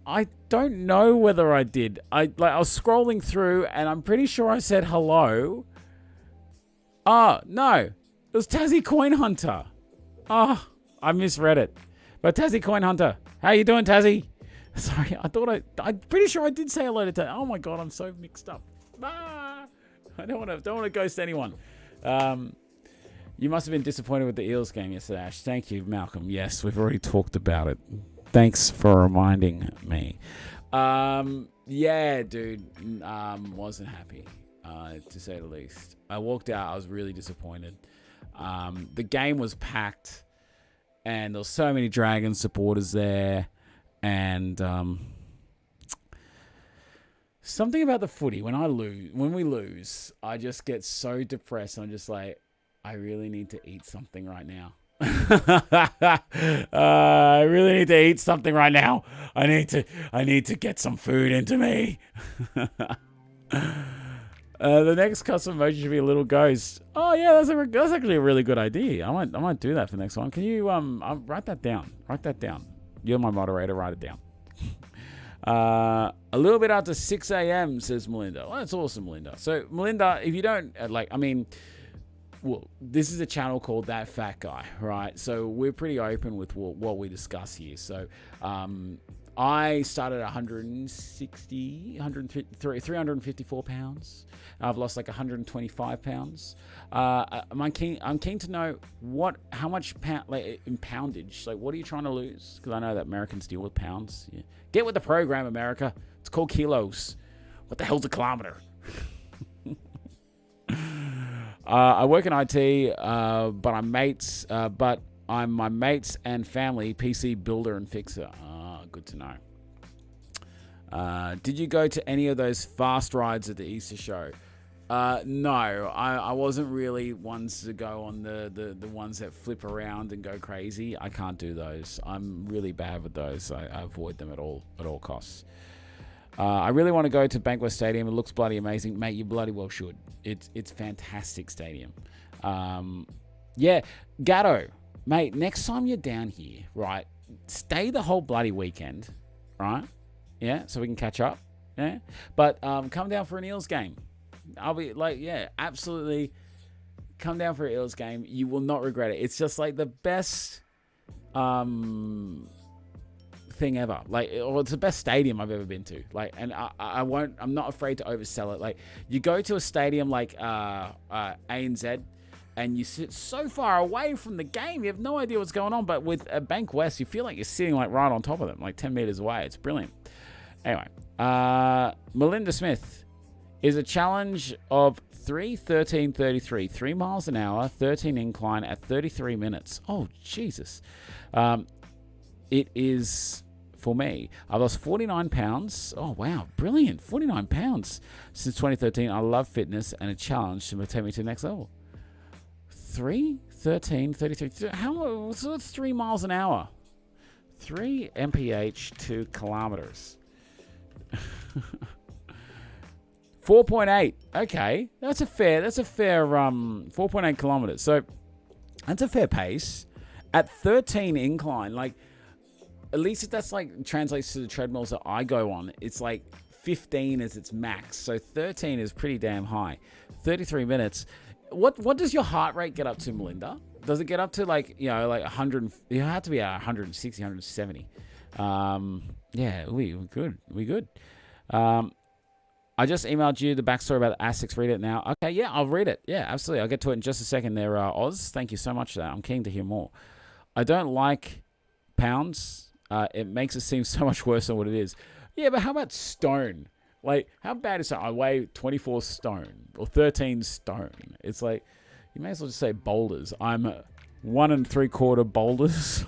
I don't know whether I did. I was scrolling through and I'm pretty sure I said hello. Oh no. It was Tassie Coin Hunter. Oh, I misread it. But Tassie Coin Hunter, how you doing, Tassie? Sorry, I'm pretty sure I did say hello to Tassie. Oh my god, I'm so mixed up. I don't want to ghost anyone. You must have been disappointed with the Eels game yesterday, Ash. Thank you, Malcolm. Yes, we've already talked about it. Thanks for reminding me. Yeah, dude, wasn't happy, to say the least. I walked out. I was really disappointed. The game was packed and there were so many Dragon supporters there, and something about the footy, when we lose, I just get so depressed. I'm just like, I really need to eat something right now. I really need to eat something right now. I need to get some food into me. The next custom emoji should be a little ghost. Oh yeah, that's actually a really good idea. I might do that for the next one. Can you I'll write that down? Write that down. You're my moderator. Write it down. A little bit after 6 a.m. says Melinda. Well, that's awesome, Melinda. So Melinda, if you don't well, this is a channel called That Fat Guy, right? So we're pretty open with what we discuss here. So I started at 354 pounds. I've lost like 125 pounds. I'm keen to know how much in poundage. Like, what are you trying to lose? Because I know that Americans deal with pounds. Yeah. Get with the program, America. It's called kilos. What the hell's a kilometer? I work in IT, but I'm my mates and family PC builder and fixer. Good to know. Did you go to any of those fast rides at the Easter show? No, I wasn't really ones to go on the ones that flip around and go crazy. I can't do those. I'm really bad with those. I avoid them at all costs. I really want to go to Bankwest Stadium. It looks bloody amazing. Mate, you bloody well should. It's fantastic stadium. Yeah, Gatto, mate, next time you're down here, right, stay the whole bloody weekend, right? Yeah, so we can catch up. Yeah, but come down for an Eels game. I'll be like, yeah, absolutely come down for an Eels game. You will not regret it. It's just like the best thing ever. Like, or it's the best stadium I've ever been to. Like, and I'm not afraid to oversell it. Like, you go to a stadium like ANZ, and you sit so far away from the game, you have no idea what's going on. But with Bankwest, you feel like you're sitting like right on top of them, like 10 meters away. It's brilliant. Anyway, Melinda Smith is a challenge of 3:13:33, 3 miles an hour, 13 incline at 33 minutes. Oh, Jesus. It is for me. I lost 49 pounds. Oh, wow. Brilliant. 49 pounds since 2013. I love fitness and a challenge to take me to the next level. 3:13:33. How? So it's 3 miles an hour. 3 mph, 2 kilometers. 4.8. Okay, that's a fair 4.8 kilometers. So that's a fair pace at 13 incline. Like, at least if that's like translates to the treadmills that I go on, it's like 15 is its max. So 13 is pretty damn high. 33 minutes. What does your heart rate get up to, Melinda? Does it get up to like, you know, like 100? You have to be at 160, 170. Yeah, we're good. We're good. I just emailed you the backstory about the Asics. Read it now. Okay, yeah, I'll read it. Yeah, absolutely. I'll get to it in just a second there, Oz. Thank you so much for that. I'm keen to hear more. I don't like pounds. It makes it seem so much worse than what it is. Yeah, but how about stone? Like, how bad is that? I weigh 24 stone or 13 stone. It's like, you may as well just say boulders. I'm 1 3/4 boulders.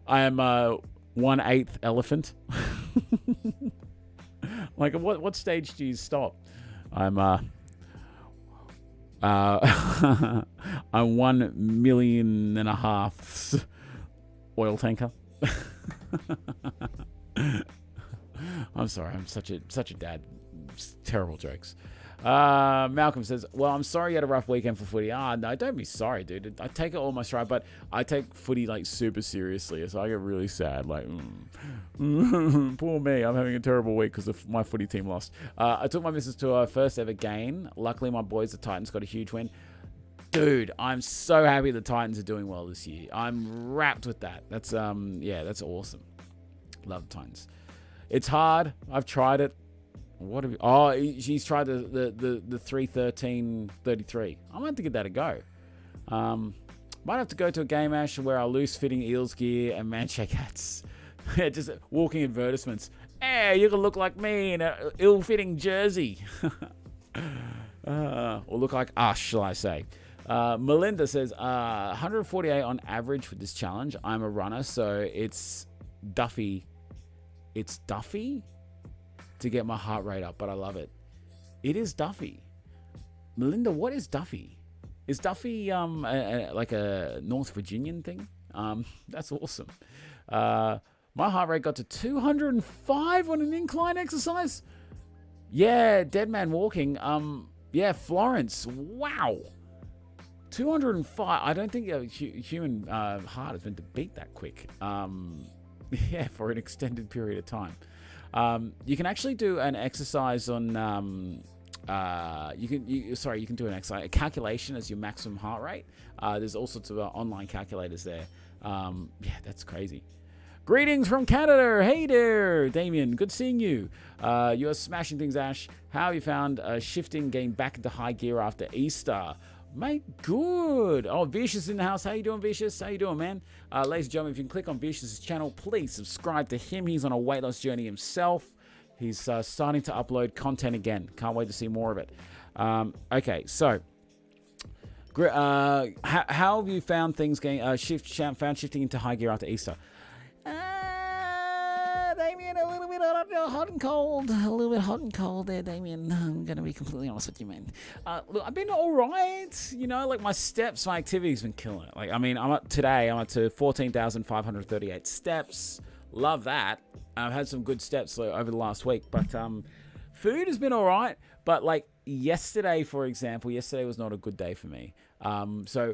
I am 1/8 elephant. Like, what stage do you stop? I'm I'm 1.5 million oil tanker. I'm sorry, I'm such a dad. Terrible jokes. Malcolm says, well, I'm sorry you had a rough weekend for footy. No, don't be sorry, dude. I take it all my stride, but I take footy like super seriously, so I get really sad. Like, poor me, I'm having a terrible week because my footy team lost. I took my missus to her first ever game. Luckily, my boys, the Titans, got a huge win. Dude, I'm so happy the Titans are doing well this year. I'm wrapped with that. That's that's awesome. Love the Titans. It's hard. I've tried it. What have you? Oh, she's tried the 3:13:33. I might have to give that a go. Might have to go to a game, Ash, where our loose-fitting Eels gear and manshake hats. Just walking advertisements. Hey, you can look like me in an ill-fitting jersey. Or look like us, shall I say. Melinda says, 148 on average for this challenge. I'm a runner, so it's DUFFY. It's DUFFY to get my heart rate up, but I love it. It is DUFFY. Melinda, what is DUFFY? Is DUFFY like a North Virginian thing? That's awesome. My heart rate got to 205 on an incline exercise. Yeah, dead man walking. Yeah, Florence. Wow. 205. I don't think a human heart has been to beat that quick. Yeah, for an extended period of time. You can actually do an exercise on. You can do an exercise, a calculation as your maximum heart rate. There's all sorts of online calculators there. Yeah, that's crazy. Greetings from Canada. Hey there, Damien. Good seeing you. You're smashing things, Ash. How have you found shifting, getting back into high gear after Easter? Mate, good. Oh, Vicious in the house. How you doing, Vicious? How you doing, man? Ladies and gentlemen, if you can click on Vicious's channel, please subscribe to him. He's on a weight loss journey himself. He's starting to upload content again. Can't wait to see more of it. Okay, so how have you found things getting shifting into high gear after Easter? Damien, a little bit hot and cold. A little bit hot and cold there, Damien. I'm going to be completely honest with you, man. Look, I've been all right. You know, like my steps, my activity's been killing it. Like, I mean, I'm up to 14,538 steps. Love that. I've had some good steps over the last week, but food has been all right. But like yesterday, for example, yesterday was not a good day for me. So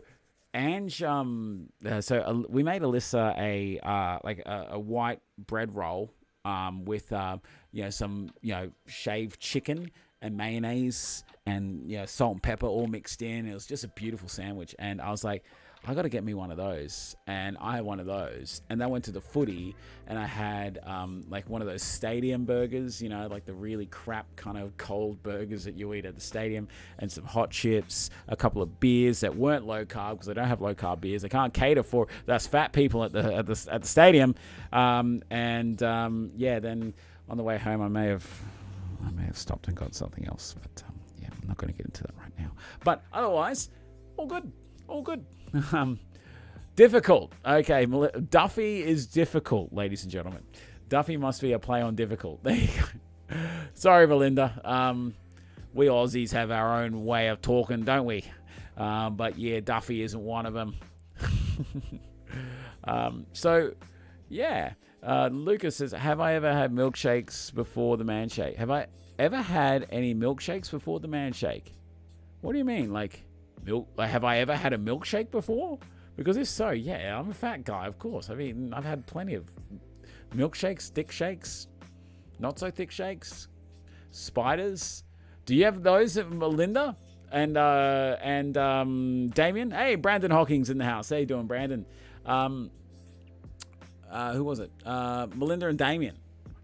Ange, we made Alyssa a white bread roll with some shaved chicken and mayonnaise and salt and pepper all mixed in. It was just a beautiful sandwich, and I was like, I got to get me one of those. And I had one of those, and then I went to the footy, and I had like one of those stadium burgers, like the really crap kind of cold burgers that you eat at the stadium, and some hot chips, a couple of beers that weren't low carb, because they don't have low carb beers. They can't cater for us fat people at the stadium. Then on the way home, I may have stopped and got something else, but I'm not going to get into that right now. But otherwise, all good. Difficult. Okay, Duffy is difficult, ladies and gentlemen. Duffy must be a play on difficult. There you go. Sorry, Melinda. We Aussies have our own way of talking, don't we? But yeah, Duffy isn't one of them. Lucas says, have I ever had milkshakes before the man shake? Have I ever had any milkshakes before the man shake? What do you mean? Like have I ever had a milkshake before? Because if so, yeah, I'm a fat guy, of course. I mean, I've had plenty of milkshakes, thick shakes, not so thick shakes, spiders. Do you have those, Melinda and Damien? Hey, Brandon Hawkins in the house. How you doing, Brandon? Who was it? Melinda and Damien.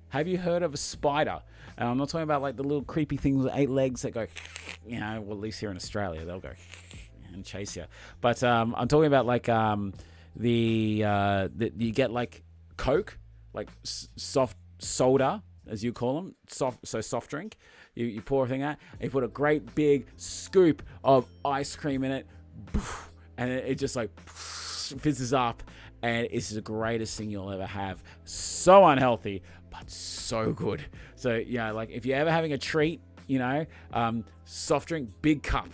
Have you heard of a spider? And I'm not talking about like the little creepy things with 8 legs that go, well, at least here in Australia, they'll go and chase you. But I'm talking about like you get like Coke, like soft soda, as you call them, soft drink. You pour a thing out, and you put a great big scoop of ice cream in it, and it just like fizzes up, and it's the greatest thing you'll ever have. So unhealthy, but so good. So like if you're ever having a treat, soft drink, big cup,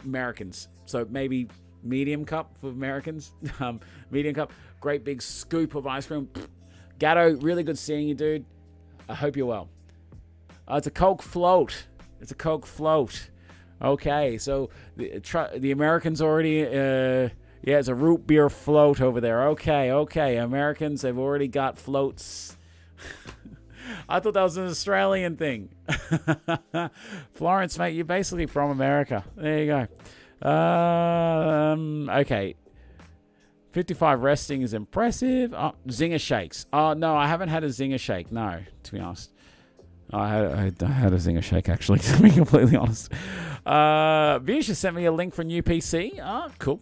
Americans. So maybe medium cup for Americans, medium cup, great big scoop of ice cream. Gatto, really good seeing you, dude. I hope you're well. It's a Coke float. Okay, so the Americans already, it's a root beer float over there. Okay, Americans, they've already got floats. I thought that was an Australian thing. Florence, mate, you're basically from America. There you go. Okay. 55 resting is impressive. Oh, Zinger shakes. Oh, no, I haven't had a Zinger shake. No, to be honest. I had a Zinger shake, actually, to be completely honest. Visha sent me a link for a new PC. Cool.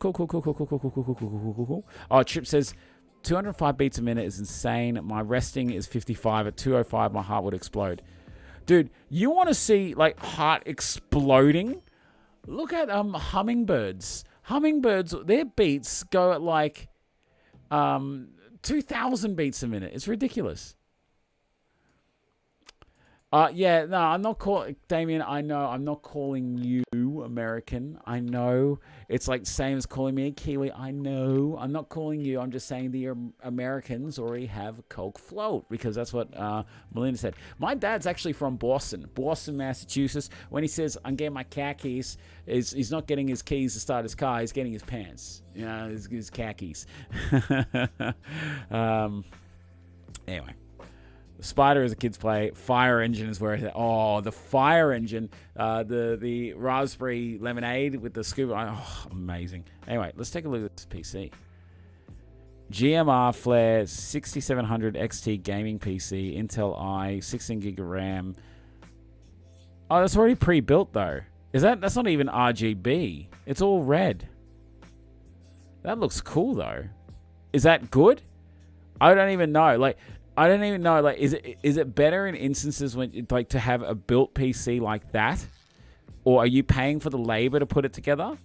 Oh, Chip says, 205 beats a minute is insane. My resting is 55. At 205, my heart would explode. Dude, you want to see, like, heart exploding? Look at hummingbirds. Hummingbirds, their beats go at, like, 2,000 beats a minute. It's ridiculous. No, I'm not calling Damien. I know I'm not calling you American. I know it's like same as calling me a Kiwi. I know I'm not calling you. I'm just saying the Americans already have a Coke float because that's what Melinda said. My dad's actually from Boston, Massachusetts. When he says I'm getting my car keys, he's not getting his keys to start his car. He's getting his pants. His car keys. Anyway. Spider is a kid's play. Fire engine is where it's at. Oh, the fire engine. The raspberry lemonade with the scuba. Oh, amazing. Anyway, let's take a look at this PC. GMR Flare 6700 XT gaming PC. Intel i, 16 gig of RAM. Oh, that's already pre-built though. That's not even RGB. It's all red. That looks cool though. Is that good? I don't even know. Is it better in instances when to have a built PC like that, or are you paying for the labor to put it together,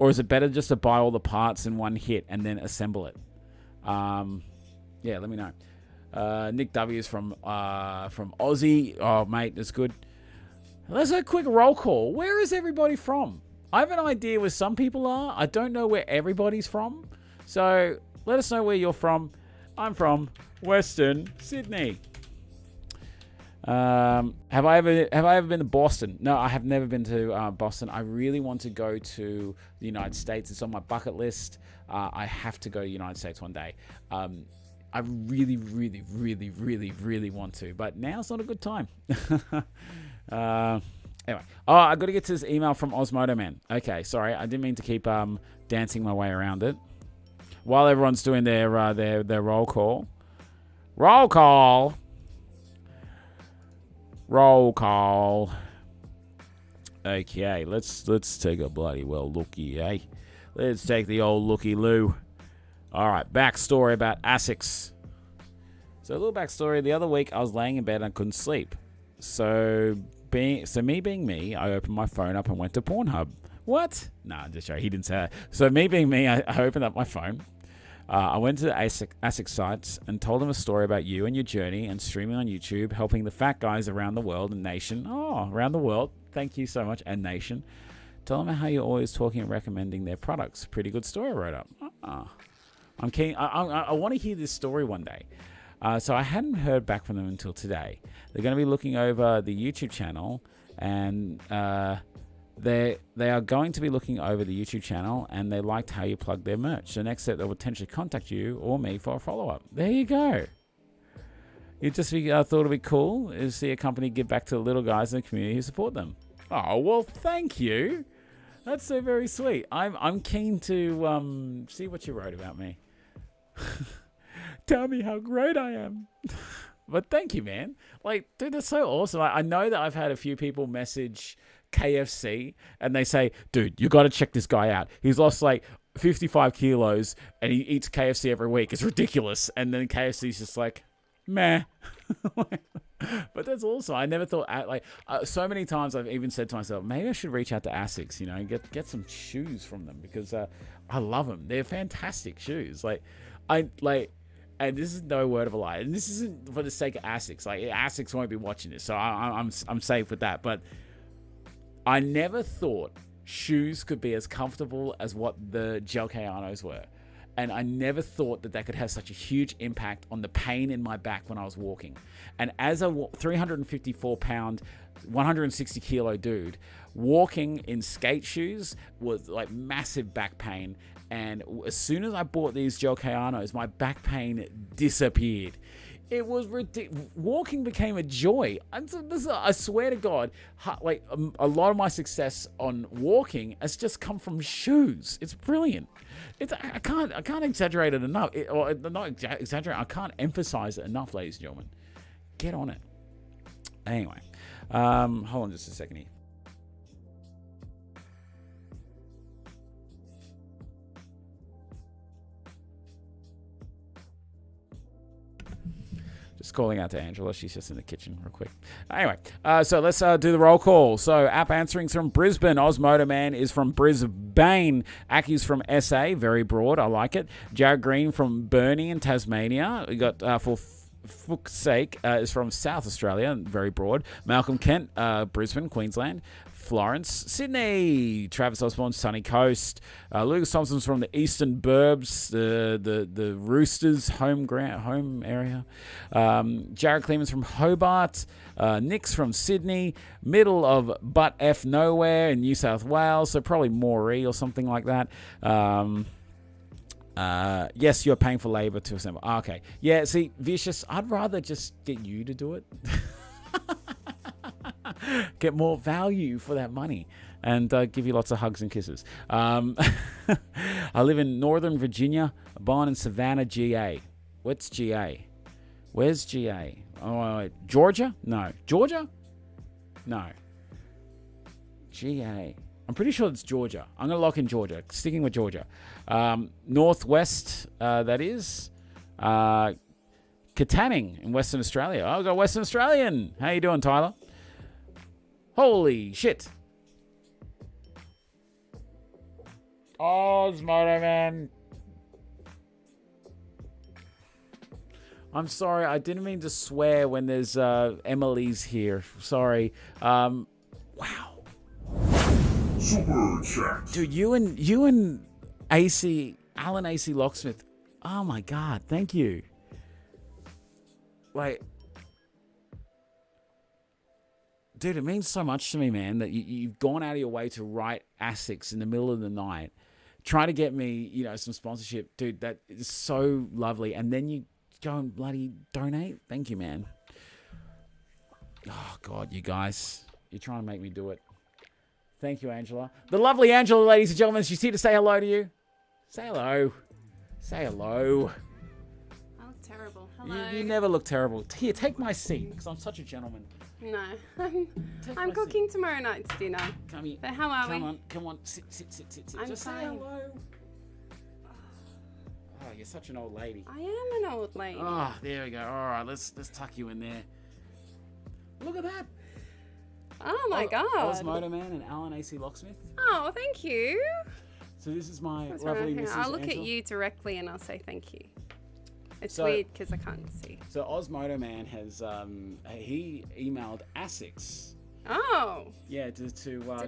or is it better just to buy all the parts in one hit and then assemble it? Let me know. Nick W is from Aussie. Oh mate, that's good. Let's do a quick roll call. Where is everybody from? I have an idea where some people are. I don't know where everybody's from. So let us know where you're from. I'm from Western Sydney. Have I ever been to Boston? No, I have never been to Boston. I really want to go to the United States. It's on my bucket list. I have to go to the United States one day. I really, really, really, really, really want to, but now's not a good time. Anyway. Oh, I got to get to this email from Osmodo Man. Okay, sorry. I didn't mean to keep dancing my way around it. While everyone's doing their roll call. Roll call. Roll call. Okay, let's take a bloody well looky, eh? Let's take the old looky-loo. All right, backstory about Asics. So a little backstory. The other week, I was laying in bed and I couldn't sleep. So me being me, I opened my phone up and went to Pornhub. What? Nah, just joking. He didn't say that. So me being me, I opened up my phone. I went to the Asics sites and told them a story about you and your journey and streaming on YouTube, helping the fat guys around the world and nation. Oh, around the world. Thank you so much. And nation. Tell them how you're always talking and recommending their products. Pretty good story I wrote up. I'm keen. I want to hear this story one day. So I hadn't heard back from them until today. They're going to be looking over the YouTube channel, and they are going to be looking over the YouTube channel, and they liked how you plug their merch. So next step, they'll potentially contact you or me for a follow-up. There you go. You just thought it'd be cool to see a company give back to the little guys in the community who support them. Oh, well, thank you. That's so very sweet. I'm keen to see what you wrote about me. Tell me how great I am. But thank you, man. Like, dude, that's so awesome. I know that I've had a few people message KFC and they say, dude, you got to check this guy out. He's lost like 55 kilos and he eats KFC every week. It's ridiculous. And then KFC's just like, meh. But that's awesome. I never thought, so many times I've even said to myself, maybe I should reach out to Asics, and get some shoes from them because I love them. They're fantastic shoes. And this is no word of a lie. And this isn't for the sake of Asics. Like, Asics won't be watching this, so I'm safe with that. But I never thought shoes could be as comfortable as what the Gel Kayanos were. And I never thought that could have such a huge impact on the pain in my back when I was walking. And as a 354-pound, 160-kilo dude, walking in skate shoes was like massive back pain. And as soon as I bought these Gel Kayanos, my back pain disappeared. It was ridiculous. Walking became a joy. I swear to God, like a lot of my success on walking has just come from shoes. It's brilliant. I can't exaggerate it enough. Not exaggerate. I can't emphasize it enough, ladies and gentlemen. Get on it. Anyway, hold on just a second here. Just calling out to Angela. She's just in the kitchen real quick. Anyway, so let's do the roll call. So app answering's from Brisbane. Osmodo Man is from Brisbane. Aki's from SA. Very broad. I like it. Jared Green from Burnie in Tasmania. We got for fuck's sake is from South Australia. Very broad. Malcolm Kent, Brisbane, Queensland. Florence, Sydney. Travis Osborne, Sunny Coast. Lucas Thompson's from the Eastern Burbs, the Roosters home area. Jared Clemens from Hobart. Nick's from Sydney. Middle of butt F nowhere in New South Wales, so probably Moree or something like that. Yes, you're paying for labour to assemble. Okay. Yeah, see, Vicious, I'd rather just get you to do it. Get more value for that money and give you lots of hugs and kisses. I live in Northern Virginia, born in Savannah, GA. What's GA? Where's GA? Oh, Georgia? No. Georgia? No. GA. I'm pretty sure it's Georgia. I'm going to lock in Georgia. Sticking with Georgia. Northwest, that is. Katanning in Western Australia. Oh, I got Western Australian. How you doing, Tyler? Holy shit. Osmodo Man. I'm sorry. I didn't mean to swear when there's Emily's here. Sorry. Wow. Super chat. Dude, you and Alan AC Locksmith. Oh my God. Thank you. Like, dude, it means so much to me, man, that you've gone out of your way to write Asics in the middle of the night, try to get me, some sponsorship. Dude, that is so lovely. And then you go and bloody donate. Thank you, man. Oh, God, you guys. You're trying to make me do it. Thank you, Angela. The lovely Angela, ladies and gentlemen. She's here to say hello to you. Say hello. Say hello. I look terrible. Hello. You never look terrible. Here, take my seat, because I'm such a gentleman. No. I'm cooking tomorrow night's dinner. Come here. But how are we? Come on. Sit. I'm Just fine. say hello. Oh, you're such an old lady. I am an old lady. Oh, there we go. All right, let's tuck you in there. Look at that. Oh my God. Oz Motorman and Alan AC Locksmith. Oh, thank you. So this is my That's lovely right. Mrs. I'll look Angela. at you directly and I'll say thank you. It's So- weird because I can't see. So Oz Motorman has he emailed Asics. Oh, Yeah, to did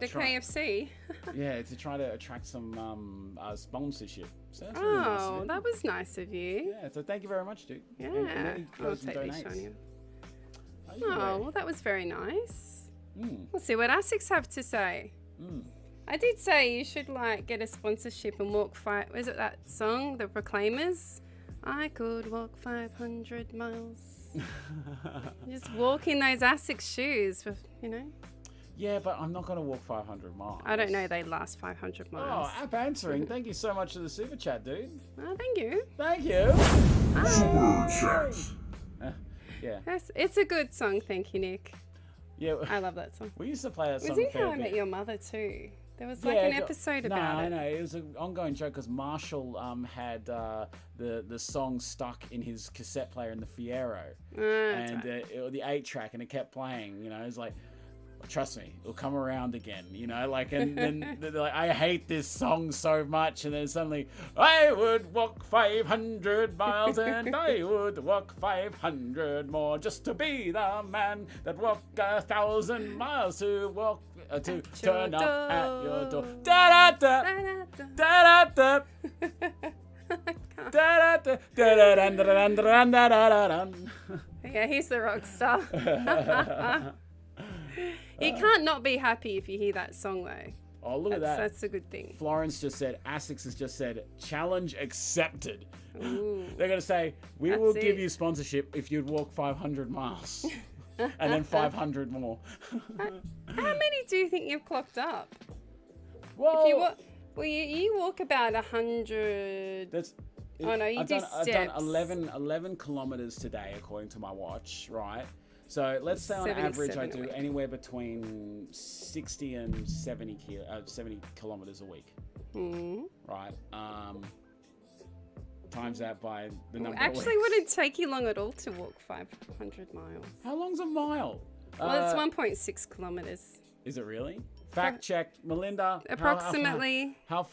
a try, KFC? yeah, to try to attract some sponsorship. So that's really nice of Oh, him. that was nice of you. Yeah, so thank you very much, dude. Yeah. And then he I'll goes and take these donates. on you. Oh, you can Oh, do well, that was very nice. it. We'll see what Asics have to say. I did say you should like get a sponsorship and walk was it that song, The Proclaimers? I could walk 500 miles. Just walk in those Asics shoes, Yeah, but I'm not going to walk 500 miles. I don't know they last 500 miles. Oh, app answering. Thank you so much for the super chat, dude. Oh, thank you. Thank you. Super chat. Yeah. It's a good song, thank you, Nick. Yeah. I love that song. We used to play that song Was it a fair How I bit. Met Your Mother too? There was like Yeah, an episode about it. No, it was an ongoing joke because Marshall had the song stuck in his cassette player in the Fiero, and the 8-track, and it kept playing. You know, it's like, trust me, it'll come around again. You know, like, and then they're like, I hate this song so much, and then suddenly, I would walk 500 miles, and I would walk 500 more just to be the man that walked 1,000 miles to walk. To turn up at your door. Da da da da da da da da da da da da. Yeah, he's the rock star. You can't not be happy if you hear that song though. Oh, look at that. That's a good thing. Florence just said, Asics has just said, challenge accepted. Ooh. They're going to say, we That's will give it. you sponsorship if you'd walk 500 miles. And then 500 more. How many do you think you've clocked up? Well, You walk about 100. that's... Oh, no, you do I've done steps. 11 kilometers today, according to my watch, right? So let's say on average I 77 a do week. anywhere between 60 and 70 kilometers a week, right? Times that by the number of Actually, weeks. wouldn't take you long at all to walk 500 miles. How long's a mile? Well, it's 1.6 kilometers. Is it really? Fact check, Melinda. Approximately. How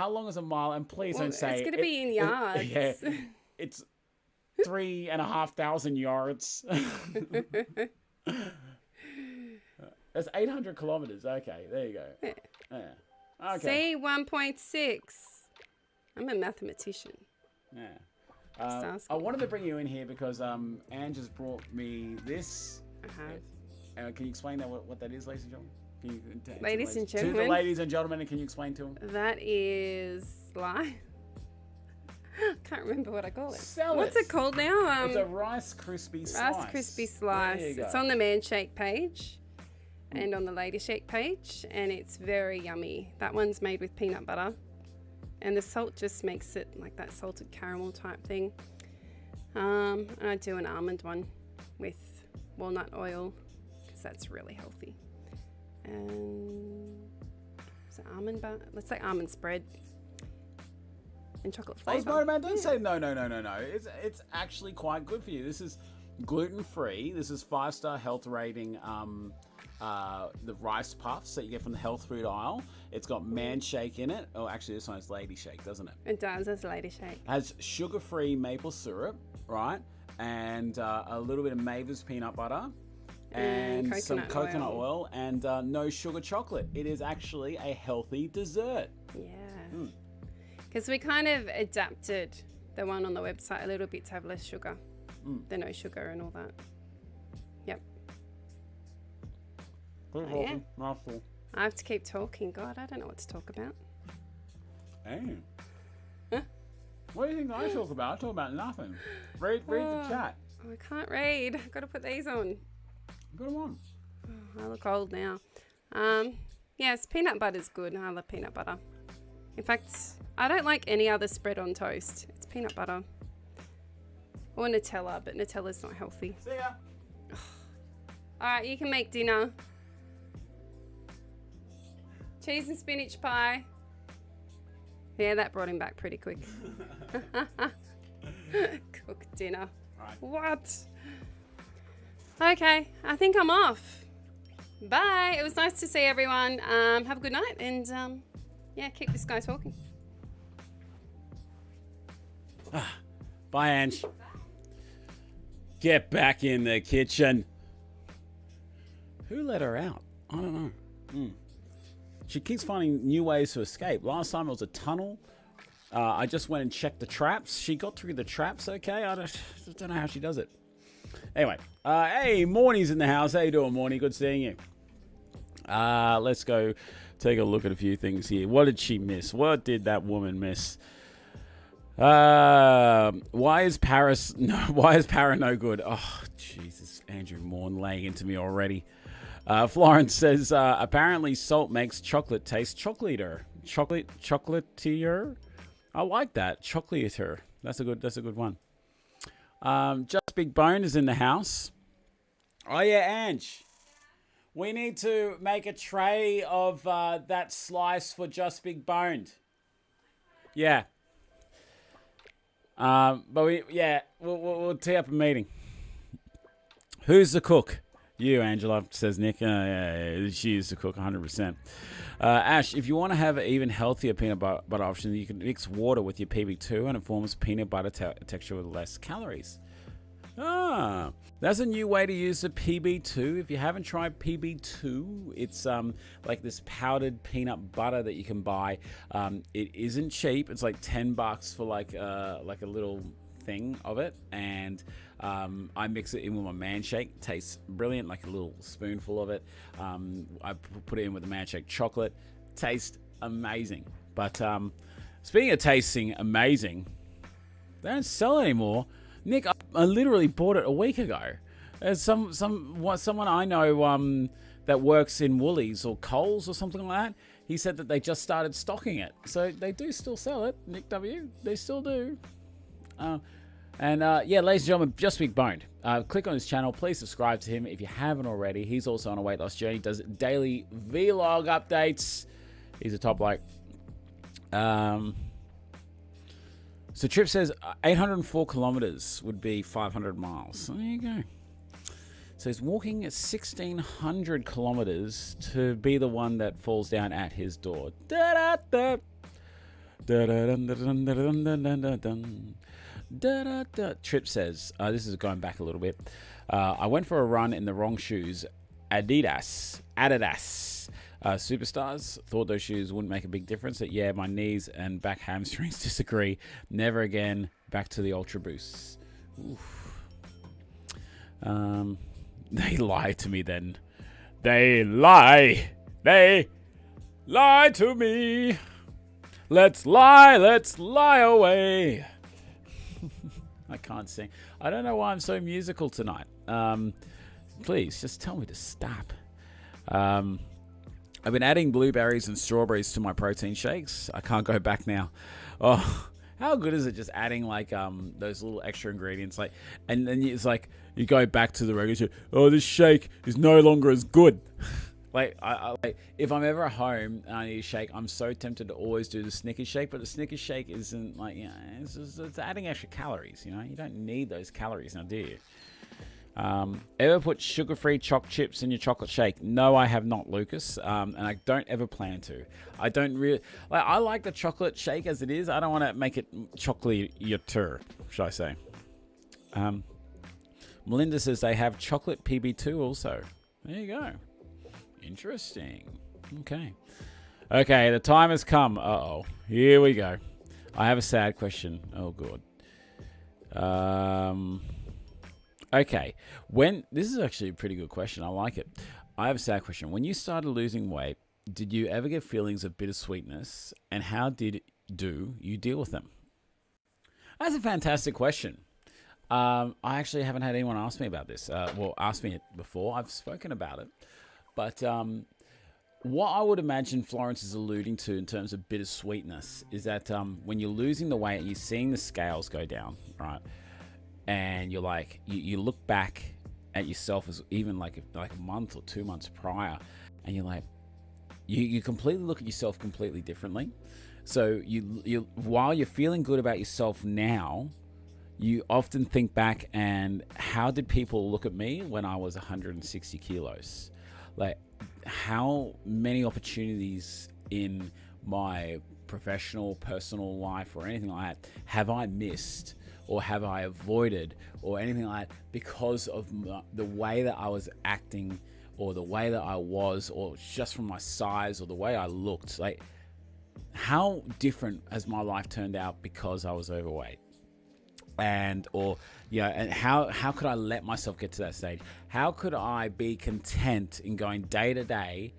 long is a mile? And please Well, don't say it's going to be in yards. Yeah, it's 3,500 yards. That's 800 kilometers. Okay, there you go. Yeah. Okay. See, 1.6. I'm a mathematician. Yeah. Stars. I wanted to bring you in here because Anne just brought me this. Can you explain that what that is, ladies and gentlemen? Can you, Ladies and To the gentlemen. ladies and gentlemen, can you explain to them? That is slime. Can't remember what I call it. Sell What's it. it called now? It's a Rice Krispie slice. Rice Krispie slice. There you It's go. on the Man Shake page and on the Lady Shake page, and it's very yummy. That one's made with peanut butter, and the salt just makes it like that salted caramel type thing. And I do an almond one with walnut oil because that's really healthy. And is it almond butter? Let's say almond spread and chocolate flavor. Osmo, man, don't say no. It's actually quite good for you. This is gluten-free. This is 5-star health rating. The rice puffs that you get from the health food aisle. It's got Man Shake in it. Oh, actually, this one is Lady Shake, doesn't it? It does, it's Lady Shake. Has sugar-free maple syrup, right? And a little bit of Mavis peanut butter. And some coconut oil and no sugar chocolate. It is actually a healthy dessert. Yeah. Because we kind of adapted the one on the website a little bit to have less sugar. The no sugar and all that. Yep. Yeah. Mouthful. I have to keep talking. God, I don't know what to talk about. Hey. What do you think I talk about? I talk about nothing. Read the chat. I can't read. I've got to put these on. Go on. I look old now. Yes, peanut butter's good. I love peanut butter. In fact, I don't like any other spread on toast. It's peanut butter. Or Nutella, but Nutella's not healthy. See ya. Alright, you can make dinner. Cheese and spinach pie. Yeah, that brought him back pretty quick. Cook dinner. Right. What? Okay, I think I'm off. Bye. It was nice to see everyone. Have a good night and yeah, keep this guy talking. Bye, Ange. Get back in the kitchen. Who let her out? I don't know. She keeps finding new ways to escape. Last time it was a tunnel. I just went and checked the traps. She got through the traps okay. I don't know how she does it. Anyway, hey, Morney's in the house. How you doing, Morney? Good seeing you. Let's go take a look at a few things here. What did she miss? What did that woman miss? Why is Para no good? Oh, Jesus. Andrew Morn laying into me already. Florence says, apparently salt makes chocolate taste chocolatier. Chocolatier? I like that. Chocolatier. That's a good one. Just Big Bone is in the house. Oh yeah, Ange. We need to make a tray of that slice for Just Big Boned. Yeah. But we'll tee up a meeting. Who's the cook? You, Angela, says Nick. Yeah, she is the cook, 100%. Ash, if you want to have an even healthier peanut butter option, you can mix water with your PB2 and it forms peanut butter texture with less calories. That's a new way to use the PB2. If you haven't tried PB2, it's like this powdered peanut butter that you can buy. It isn't cheap. It's like $10 for like a little thing of it, and I mix it in with my man shake. Tastes brilliant, like a little spoonful of it. I put it in with the man shake chocolate. Tastes amazing. But speaking of tasting amazing, they don't sell it anymore. Nick, I literally bought it a week ago. There's someone I know that works in Woolies or Coles or something like that. He said that they just started stocking it, so they do still sell it. Nick W, they still do. Yeah, ladies and gentlemen, Just Big Boned. Click on his channel. Please subscribe to him if you haven't already. He's also on a weight loss journey. Does daily vlog updates. He's a top bloke. So Trip says 804 kilometers would be 500 miles. So there you go. So he's walking 1,600 kilometers to be the one that falls down at his door. Da-da-da. Da-da-da. Trip says, this is going back a little bit. I went for a run in the wrong shoes. Adidas. Superstars. Thought those shoes wouldn't make a big difference. But yeah, my knees and back hamstrings disagree. Never again. Back to the Ultra Boosts. Oof. They lie to me then. They lie to me. Let's lie away. I can't sing. I don't know why I'm so musical tonight. Please, just tell me to stop. I've been adding blueberries and strawberries to my protein shakes. I can't go back now. Oh, how good is it just adding like those little extra ingredients, like, and then it's like you go back to the regular shake. Oh, this shake is no longer as good. Like, like, if I'm ever at home and I need a shake, I'm so tempted to always do the Snickers shake, but the Snickers shake isn't like, you know, it's adding extra calories. You know, you don't need those calories now, do you? Ever put sugar-free choc chips in your chocolate shake? No, I have not, Lucas. And I don't ever plan to. I don't really like. I like the chocolate shake as it is. I don't want to make it chocolatier, should I say? Melinda says they have chocolate PB2 also. There you go. Interesting. Okay. The time has come. Uh-oh. Here we go. I have a sad question. Oh, God. Okay. This is actually a pretty good question. I like it. I have a sad question. When you started losing weight, did you ever get feelings of bittersweetness, and how did you deal with them? That's a fantastic question. I actually haven't had anyone ask me about this. Ask me it before. I've spoken about it. But what I would imagine Florence is alluding to in terms of bittersweetness is that when you're losing the weight and you're seeing the scales go down, right? And you're like, you look back at yourself as even like a month or 2 months prior, and you're like, you completely look at yourself completely differently. So you while you're feeling good about yourself now, you often think back and how did people look at me when I was 160 kilos? Like, how many opportunities in my professional, personal life or anything like that have I missed or have I avoided or anything like that because of the way that I was acting or the way that I was, or just from my size or the way I looked? Like, how different has my life turned out because I was overweight? And how could I let myself get to that stage? How could I be content in going day to day,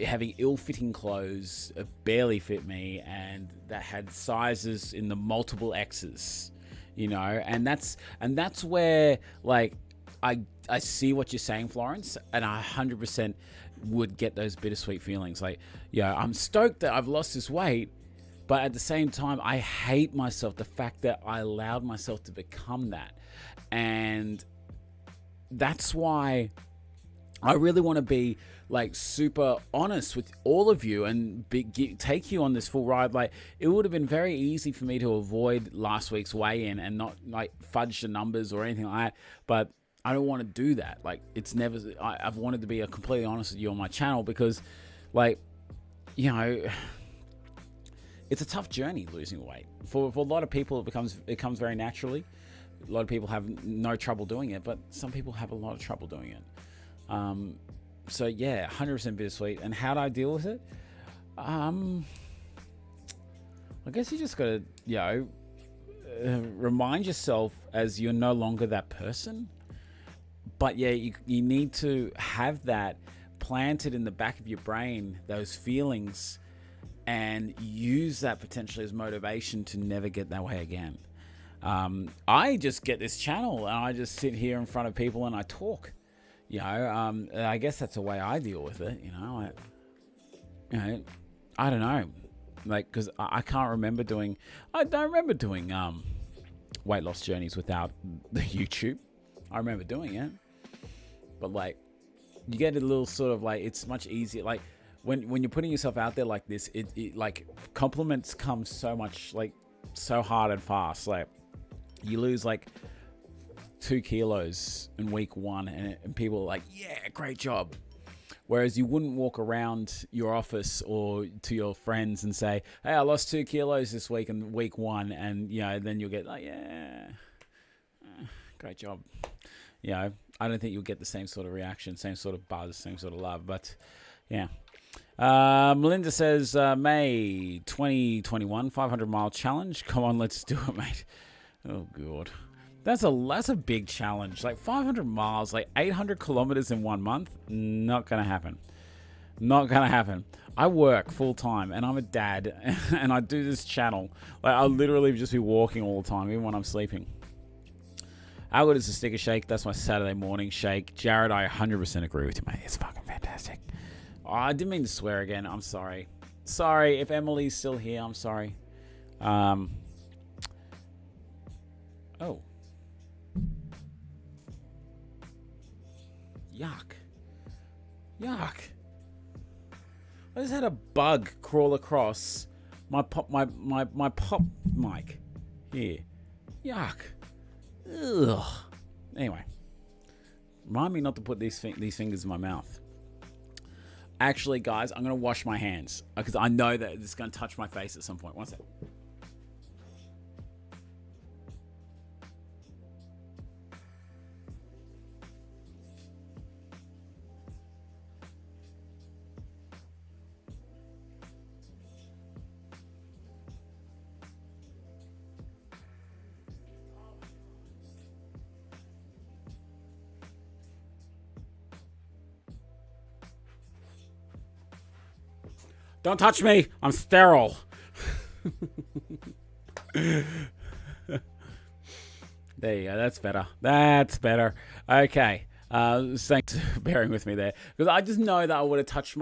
having ill-fitting clothes that barely fit me and that had sizes in the multiple X's, and that's where, like, I see what you're saying, Florence, and I 100% would get those bittersweet feelings. Like, I'm stoked that I've lost this weight, but at the same time, I hate myself, the fact that I allowed myself to become that. And that's why I really want to be like super honest with all of you and take you on this full ride. Like, it would have been very easy for me to avoid last week's weigh-in and not like fudge the numbers or anything like that, but I don't want to do that. Like, I've wanted to be completely honest with you on my channel because, like, it's a tough journey losing weight. For a lot of people, it comes very naturally. A lot of people have no trouble doing it, but some people have a lot of trouble doing it. So yeah, 100% bittersweet. And how do I deal with it? I guess you just got to, remind yourself as you're no longer that person. But yeah, you need to have that planted in the back of your brain, those feelings, and use that potentially as motivation to never get that way again. I just get this channel and I just sit here in front of people and I talk. I guess that's the way I deal with it. I don't know, like, because I don't remember doing weight loss journeys without the YouTube. I remember doing it, but like, you get a little sort of like, it's much easier. Like, when you're putting yourself out there like this, it like, compliments come so much, like, so hard and fast. Like, you lose like 2 kilos in week 1 and people are like, yeah, great job. Whereas you wouldn't walk around your office or to your friends and say, hey, I lost 2 kilos this week in week 1. And, then you'll get like, yeah, great job. I don't think you'll get the same sort of reaction, same sort of buzz, same sort of love. But yeah. Melinda says, May 2021, 500-mile challenge. Come on, let's do it, mate. Oh, God. That's a big challenge. Like 500 miles, like 800 kilometers in 1 month. Not going to happen. Not going to happen. I work full time and I'm a dad and I do this channel. Like, I'll literally just be walking all the time, even when I'm sleeping. How good is the sticker shake? That's my Saturday morning shake. Jared, I 100% agree with you, mate. It's fucking fantastic. Oh, I didn't mean to swear again. I'm sorry. Sorry. If Emily's still here, I'm sorry. Oh. Yuck. I just had a bug crawl across my pop mic here. Yuck. Ugh. Anyway, remind me not to put these fingers in my mouth. Actually, guys, I'm gonna wash my hands because I know that it's gonna touch my face at some point. One sec. Don't touch me. I'm sterile. There you go. That's better. Okay. Thanks for bearing with me there, because I just know that I would have touched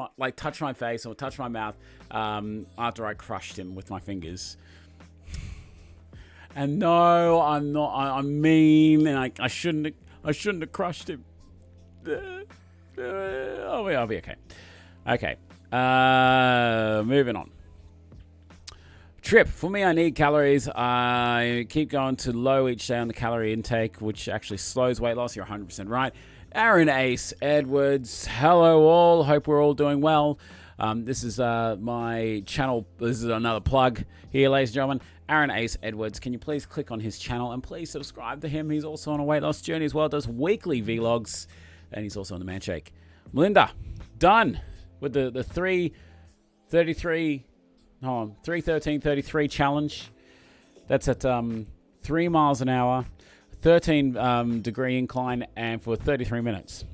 my face or touched my mouth after I crushed him with my fingers. And no, I'm not. I'm mean, and I shouldn't have crushed him. I'll be okay. Okay. Moving on. Trip. For me, I need calories. I keep going to low each day on the calorie intake, which actually slows weight loss. You're 100% right. Aaron Ace Edwards. Hello all. Hope we're all doing well. This is my channel. This is another plug here, ladies and gentlemen. Aaron Ace Edwards. Can you please click on his channel and please subscribe to him? He's also on a weight loss journey as well. Does weekly vlogs, and he's also on the Man Shake. Melinda, done with the 3:13:33 challenge. That's at 3 miles an hour, 13 degree incline, and for 33 minutes.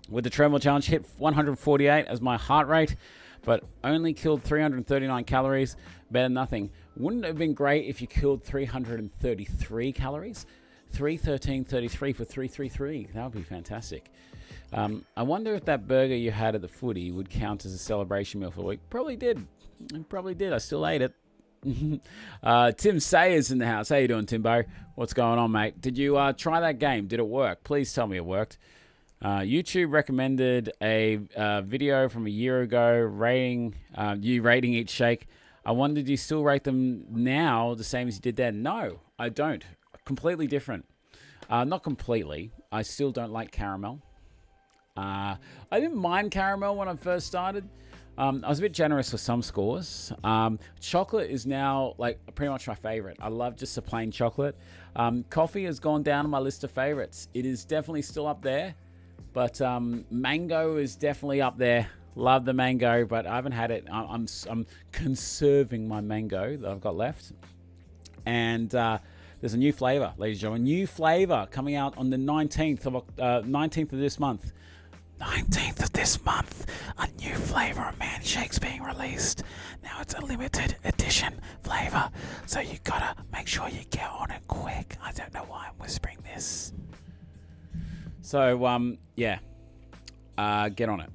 With the treadmill challenge, hit 148 as my heart rate, but only killed 339 calories. Better than nothing. Wouldn't it have been great if you killed 333 calories? 313.33 for 333. That would be fantastic. I wonder if that burger you had at the footy would count as a celebration meal for the week. Probably did. I still ate it. Tim Sayers in the house. How you doing, Timbo? What's going on, mate? Did you try that game? Did it work? Please tell me it worked. YouTube recommended a video from a year ago rating each shake. I wonder, do you still rate them now the same as you did then? No, I don't. Completely different. Not completely. I still don't like caramel. I didn't mind caramel when I first started. I was a bit generous with some scores. Chocolate is now like pretty much my favorite. I love just a plain chocolate. Coffee has gone down on my list of favorites. It is definitely still up there, but mango is definitely up there. Love the mango, but I haven't had it. I'm conserving my mango that I've got left. And there's a new flavor, ladies and gentlemen. New flavor coming out on the 19th of this month. 19th of this month, a new flavor of Man Shakes being released. Now it's a limited edition flavor, so you gotta make sure you get on it quick. I don't know why I'm whispering this. So, yeah, get on it.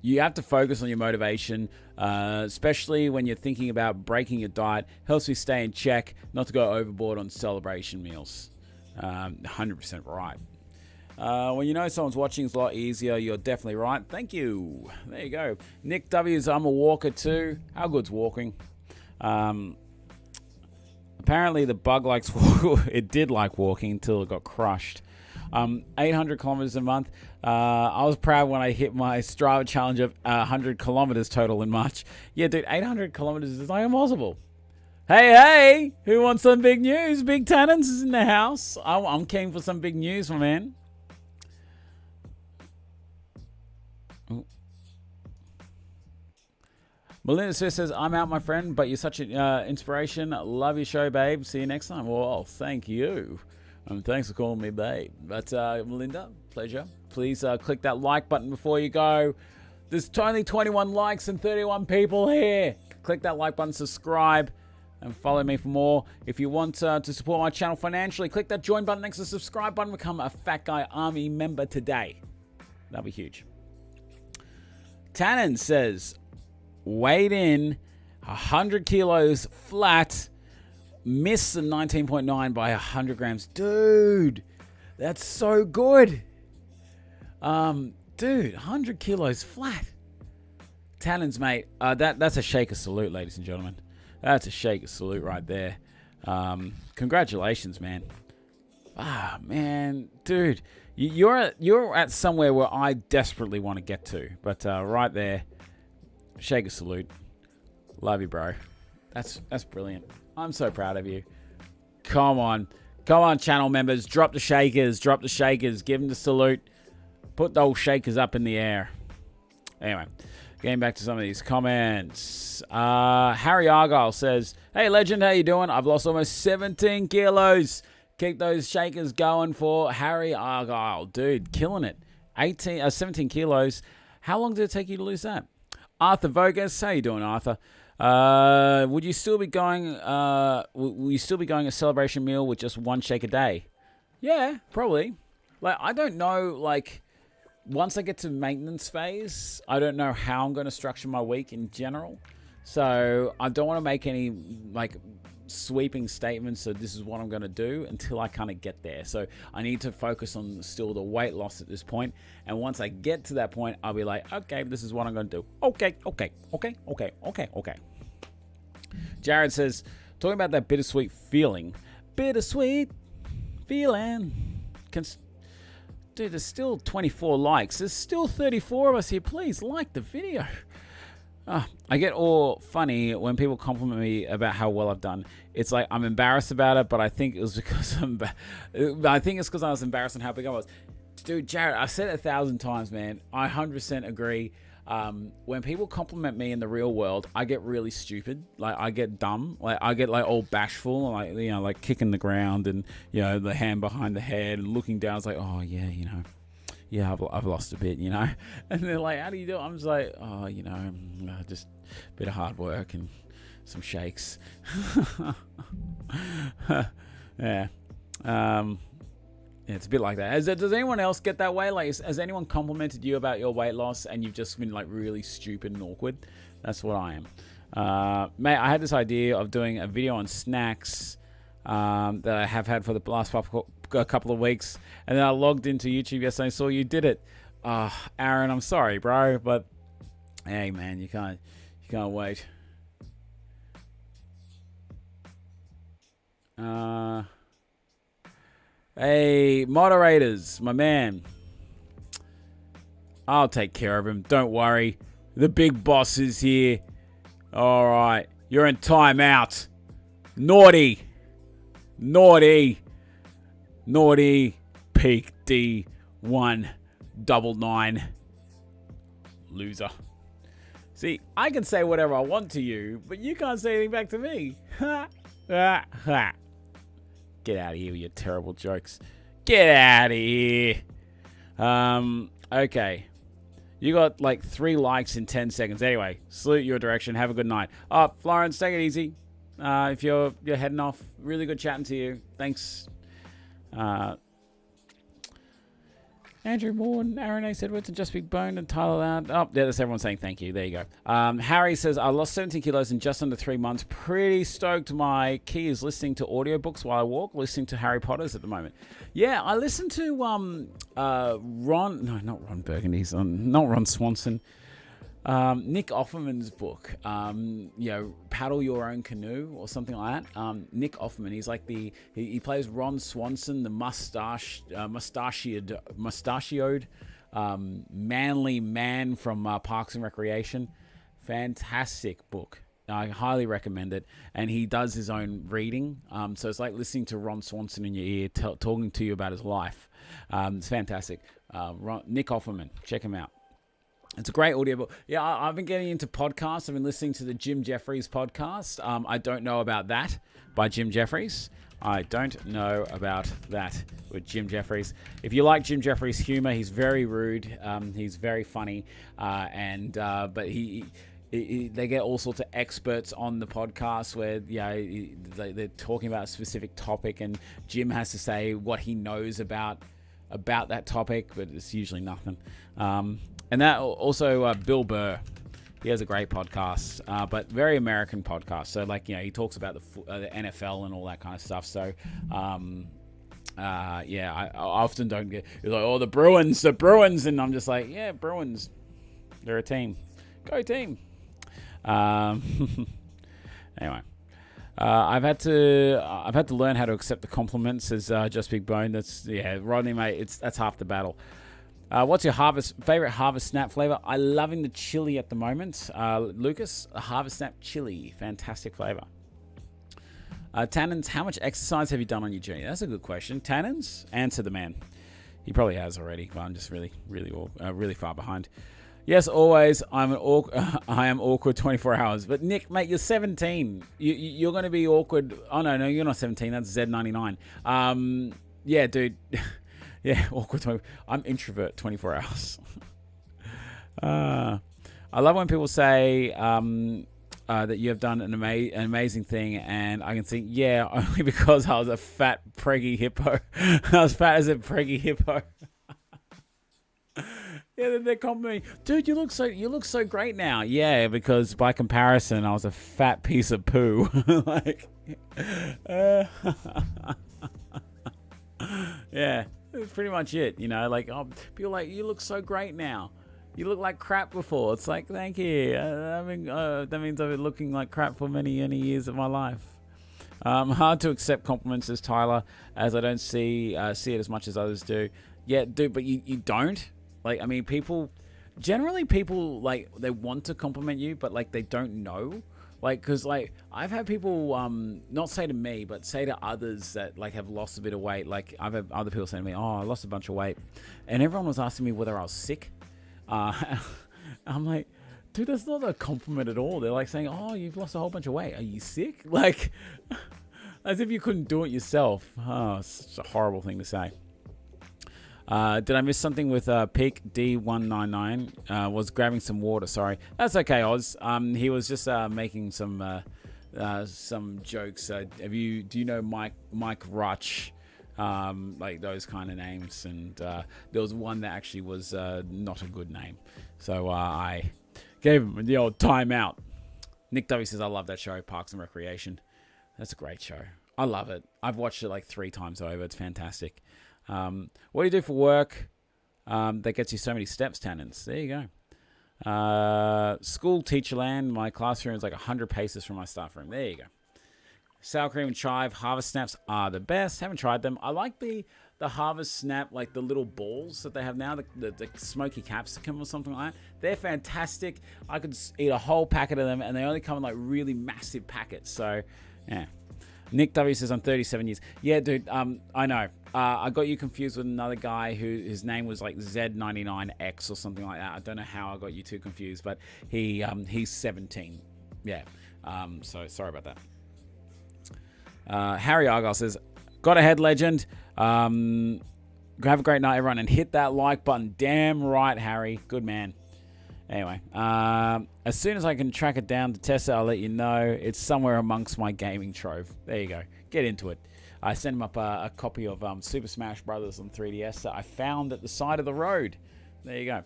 You have to focus on your motivation, especially when you're thinking about breaking your diet. Helps me stay in check, not to go overboard on celebration meals. 100% right. When you know someone's watching, it's a lot easier. You're definitely right. Thank you. There you go. Nick W's, I'm a walker too. How good's walking? Apparently the bug likes it did like walking until it got crushed. 800 kilometers a month. I was proud when I hit my Strava challenge of 100 kilometers total in March. Yeah, dude, 800 kilometers is like impossible. Hey, who wants some big news? Big Tannins is in the house. I'm keen for some big news, my man. Melinda says, I'm out, my friend, but you're such an inspiration. Love your show, babe. See you next time. Well, thank you. Thanks for calling me babe. But Melinda, pleasure. Please click that like button before you go. There's only 21 likes and 31 people here. Click that like button, subscribe, and follow me for more. If you want to support my channel financially, click that join button next to the subscribe button. Become a Fat Guy Army member today. That'll be huge. Tannen says, weighed in 100 kilos flat, missed the 19.9 by 100 grams. Dude, that's so good. Dude, 100 kilos flat. Tannins, mate, that's a shaker salute, ladies and gentlemen. That's a shaker salute right there. Congratulations, man. Ah, man, dude, you're at somewhere where I desperately want to get to, but right there, shaker salute. Love you, bro. That's brilliant. I'm so proud of you. Come on, channel members, drop the shakers, give them the salute. Put those shakers up in the air. Anyway, getting back to some of these comments. Harry Argyle says, hey, legend, how you doing? I've lost almost 17 kilos. Keep those shakers going for Harry Argyle. Dude, killing it. 17 kilos. How long did it take you to lose that? Arthur Vogus, how you doing, Arthur? Will you still be going a celebration meal with just one shake a day? Yeah, probably. Like, I don't know, like, once I get to maintenance phase, I don't know how I'm going to structure my week in general. So I don't want to make any, like, sweeping statements, so this is what I'm going to do until I kind of get there. So I need to focus on still the weight loss at this point. And once I get to that point, I'll be like, okay, this is what I'm going to do. Okay. Jared says, talking about that bittersweet feeling. Bittersweet feeling. Dude, there's still 24 likes. There's still 34 of us here. Please like the video. I get all funny when people compliment me about how well I've done. It's like I'm embarrassed about it, but I think it was because I was embarrassed on how big I was. Dude, Jared, I've said it 1,000 times, man. I 100% agree. When people compliment me in the real world, I get really stupid. Like, I get dumb. Like, I get like all bashful, like, you know, like kicking the ground and, you know, the hand behind the head and looking down. It's like, oh yeah, you know. Yeah, I've lost a bit, you know. And they're like, how do you do it? I'm just like, oh, you know, just a bit of hard work and some shakes. Yeah. Yeah, it's a bit like that. Does anyone else get that way? Like, has anyone complimented you about your weight loss and you've just been like really stupid and awkward? That's what I am. Mate, I had this idea of doing a video on snacks that I have had for the last couple of weeks, and then I logged into YouTube yesterday and saw you did it. Aaron, I'm sorry, bro, but hey, man, you can't wait. Hey, moderators, my man. I'll take care of him. Don't worry. The big boss is here. All right, you're in timeout. Naughty. Peak D199. Loser. See, I can say whatever I want to you, but you can't say anything back to me. Get out of here with your terrible jokes. Get out of here. Okay. You got like 3 likes in 10 seconds. Anyway, salute your direction. Have a good night. Florence, take it easy. If you're heading off, really good chatting to you. Thanks. Andrew Bourne, Aaron A. Edwards, and Just Big Bone, and Tyler Loud. Oh, yeah, that's everyone saying thank you. There you go. Harry says, I lost 17 kilos in just under 3 months. Pretty stoked. My key is listening to audiobooks while I walk, listening to Harry Potter's at the moment. Yeah, I listened to not Ron Burgundy's, not Ron Swanson. Nick Offerman's book, Paddle Your Own Canoe or something like that. Nick Offerman, he's like he plays Ron Swanson, the mustachioed, manly man from Parks and Recreation. Fantastic book. I highly recommend it. And he does his own reading. So it's like listening to Ron Swanson in your ear, talking to you about his life. It's fantastic. Nick Offerman, check him out. It's a great audiobook. Yeah, I've been getting into podcasts. I've been listening to the Jim Jeffries podcast. I don't know about that by Jim Jeffries. I don't know about that with Jim Jeffries. If you like Jim Jeffries' humor, he's very rude. He's very funny. But they get all sorts of experts on the podcast where they're talking about a specific topic, and Jim has to say what he knows about that topic, but it's usually nothing. And that also Bill Burr, he has a great podcast, but very American podcast. So he talks about the NFL and all that kind of stuff. So I often don't get, he's like, oh, the Bruins, and I'm just like, yeah, Bruins, they're a team, go team. Anyway, I've had to learn how to accept the compliments, as Just Big Bone. That's Rodney, mate. That's half the battle. What's your favorite Harvest Snap flavor? I'm loving the chili at the moment. Lucas, a Harvest Snap chili, fantastic flavor. Tannins, how much exercise have you done on your journey? That's a good question. Tannins, answer the man. He probably has already, but I'm just really far behind. Yes, always. I am awkward 24 hours. But Nick, mate, you're 17. You're going to be awkward. Oh no, you're not 17. That's Z99. Yeah, dude. Yeah, awkward. I'm introvert 24 hours. I love when people say, that you have done an amazing thing, and I can think, yeah, only because I was a fat, preggy hippo. I was fat as a preggy hippo. Yeah, they're complimenting, dude. You look so great now. Yeah, because by comparison, I was a fat piece of poo. Like, yeah, that's pretty much it. You know, like, oh, people are like, you look so great now. You look like crap before. It's like, thank you. That means I've been looking like crap for many years of my life. Hard to accept compliments as Tyler, as I don't see it as much as others do. Yeah, dude, but you don't. Like, I mean, generally people, like, they want to compliment you, but, like, they don't know. Like, because, like, I've had people, not say to me, but say to others that, like, have lost a bit of weight. Like, I've had other people say to me, oh, I lost a bunch of weight. And everyone was asking me whether I was sick. I'm like, dude, that's not a compliment at all. They're, like, saying, oh, you've lost a whole bunch of weight. Are you sick? Like, as if you couldn't do it yourself. Oh, it's such a horrible thing to say. Did I miss something with Peak D199? Was grabbing some water. Sorry, that's okay, Oz. He was just making some jokes. Do you know Mike Rutch? Like those kind of names, and there was one that actually was not a good name, so I gave him the old timeout. Nick W says, I love that show, Parks and Recreation. That's a great show. I love it. I've watched it like 3 times over. It's fantastic. What do you do for work that gets you so many steps, Tannins? There you go. School teacher land. My classroom is like 100 paces from my staff room. There you go. Sour cream and chive. Harvest snaps are the best. Haven't tried them. I like the Harvest Snap, like the little balls that they have now, the smoky capsicum or something like that. They're fantastic. I could eat a whole packet of them, and they only come in like really massive packets. So, yeah. Nick W says, I'm 37 years. Yeah, dude, I know. I got you confused with another guy his name was like Z99X or something like that. I don't know how I got you too confused, but he's 17. Yeah. So sorry about that. Harry Argyle says, got a head, legend. Have a great night, everyone, and hit that like button. Damn right, Harry. Good man. Anyway, as soon as I can track it down to test it, I'll let you know. It's somewhere amongst my gaming trove. There you go. Get into it. I sent him up a copy of Super Smash Brothers on 3DS that I found at the side of the road. There you go.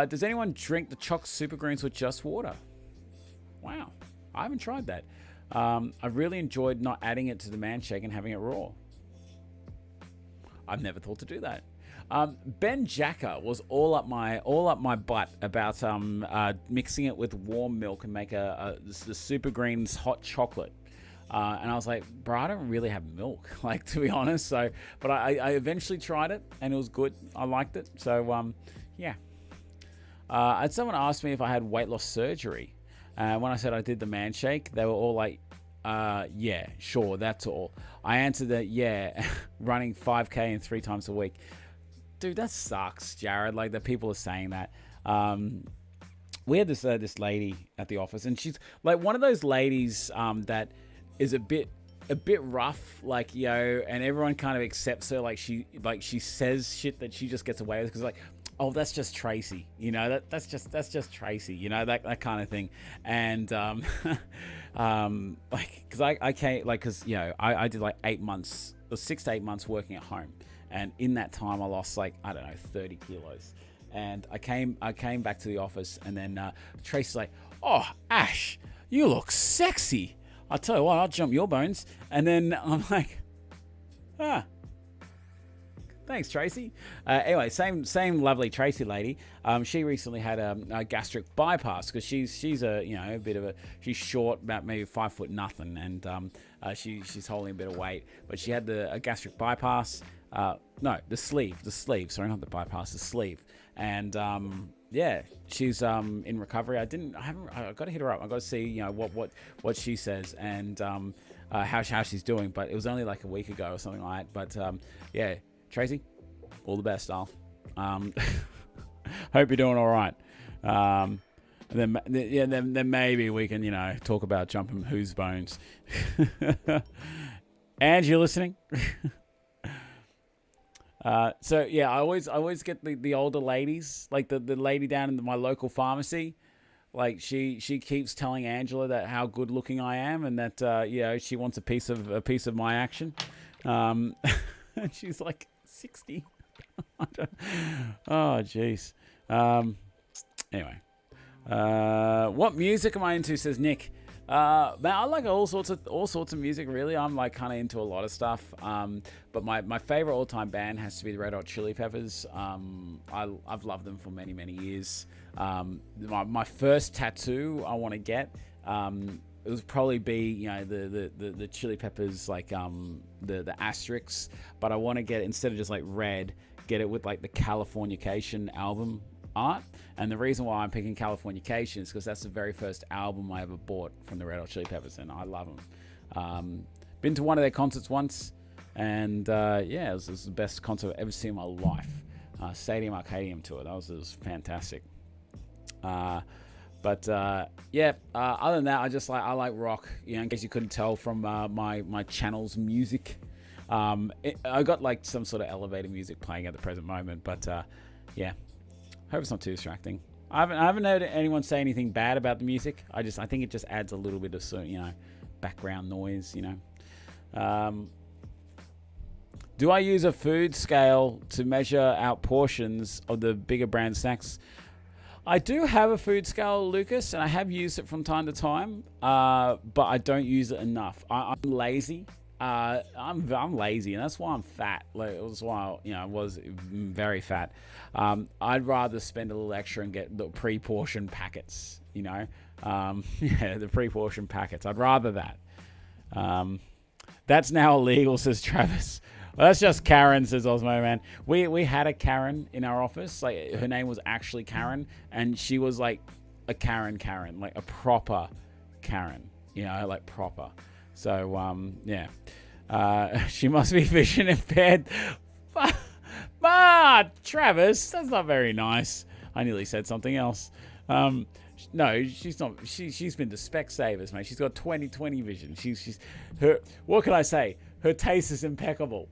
Does anyone drink the Choc Super Greens with just water? Wow. I haven't tried that. I really enjoyed not adding it to the man shake and having it raw. I've never thought to do that. Ben Jacker was all up my butt about mixing it with warm milk and make the Super Greens hot chocolate. And I was like, bro, I don't really have milk, like, to be honest. So, but I eventually tried it and it was good. I liked it. So, yeah. And someone asked me if I had weight loss surgery. When I said I did the man shake, they were all like, yeah, sure, that's all. I answered that, yeah, running 5K and 3 times a week. Dude, that sucks, Jared. Like, that people are saying that. We had this lady at the office, and she's like one of those ladies that is a bit rough, like, and everyone kind of accepts her. Like she says shit that she just gets away with because, like, oh, that's just Tracy, that's just Tracy, that kind of thing. And like, because I came, like, because I did like 8 months or 6 to 8 months working at home. And in that time, I lost, like, I don't know, 30 kilos. And I came back to the office, and then Tracy's like, oh, Ash, you look sexy. I'll tell you what, I'll jump your bones. And then I'm like, thanks, Tracy. Anyway, same lovely Tracy lady. She recently had a gastric bypass because she's a bit of she's short, about maybe 5 foot nothing, and she's holding a bit of weight. But she had a gastric bypass. No, the sleeve. Sorry, not the bypass, the sleeve. And yeah, she's in recovery. I got to hit her up. I got to see what she says and how she's doing. But it was only like a week ago or something like that. But yeah, Tracy, all the best, Al. Hope you're doing all right. Then maybe we can talk about jumping whose bones. And you're listening. So yeah, I always get the older ladies, like the lady down in my local pharmacy. Like she keeps telling Angela that how good looking I am, and that she wants a piece of my action. And she's like 60. Oh jeez. Anyway, what music am I into? Says Nick. Man, I like all sorts of music. Really, I'm like kind of into a lot of stuff. But my favorite all-time band has to be the Red Hot Chili Peppers. I've loved them for many years. My first tattoo I want to get. It would probably be the Chili Peppers, like the Asics. But I want to get it, instead of just like red, get it with like the Californication album art. And the reason why I'm picking Californication is because that's the very first album I ever bought from the Red Hot Chili Peppers, and I love them. Been to one of their concerts once, and it was the best concert I've ever seen in my life. Stadium Arcadium tour. That was fantastic. Other than that, I like rock. In case you couldn't tell from my channel's music, I got like some sort of elevator music playing at the present moment. But hope it's not too distracting. I haven't heard anyone say anything bad about the music. I think it just adds a little bit of background noise. Do I use a food scale to measure out portions of the bigger brand snacks? I do have a food scale, Lucas, and I have used it from time to time, but I don't use it enough. I'm lazy. I'm lazy, and that's why I'm fat. Like, it was why I was very fat. I'd rather spend a little extra and get the pre-portioned packets. The pre-portioned packets. I'd rather that. That's now illegal, says Travis. Well, that's just Karen, says Osmo, man. We had a Karen in our office. Like, her name was actually Karen, and she was like a Karen, like a proper Karen. Like proper. So, she must be vision impaired. Travis, that's not very nice. I nearly said something else. No, she's not. She's been to Specsavers, mate. She's got 20/20 vision. She's her. What can I say? Her taste is impeccable.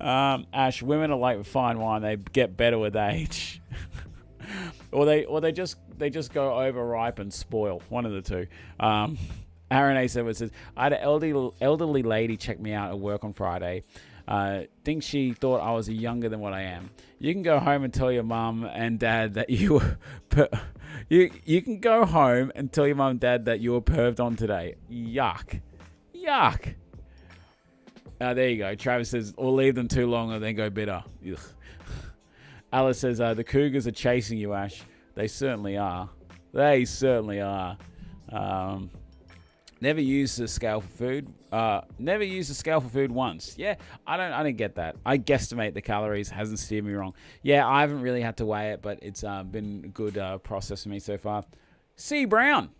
Ash, women are like fine wine; they get better with age, or they just go overripe and spoil. One of the two. Aaron A7 says, I had an elderly lady check me out at work on Friday. Think she thought I was younger than what I am. You can go home and tell your mum and dad that you were you can go home and tell your mum and dad that you were perved on today. Yuck. There you go. Travis says, or leave them too long and then go bitter. Ugh. Alice says, the Cougars are chasing you, Ash. They certainly are. Never used the scale for food. Never used the scale for food once. Yeah, I don't get that. I guesstimate the calories. Hasn't steered me wrong. Yeah, I haven't really had to weigh it, but it's been a good process for me so far. C Brown.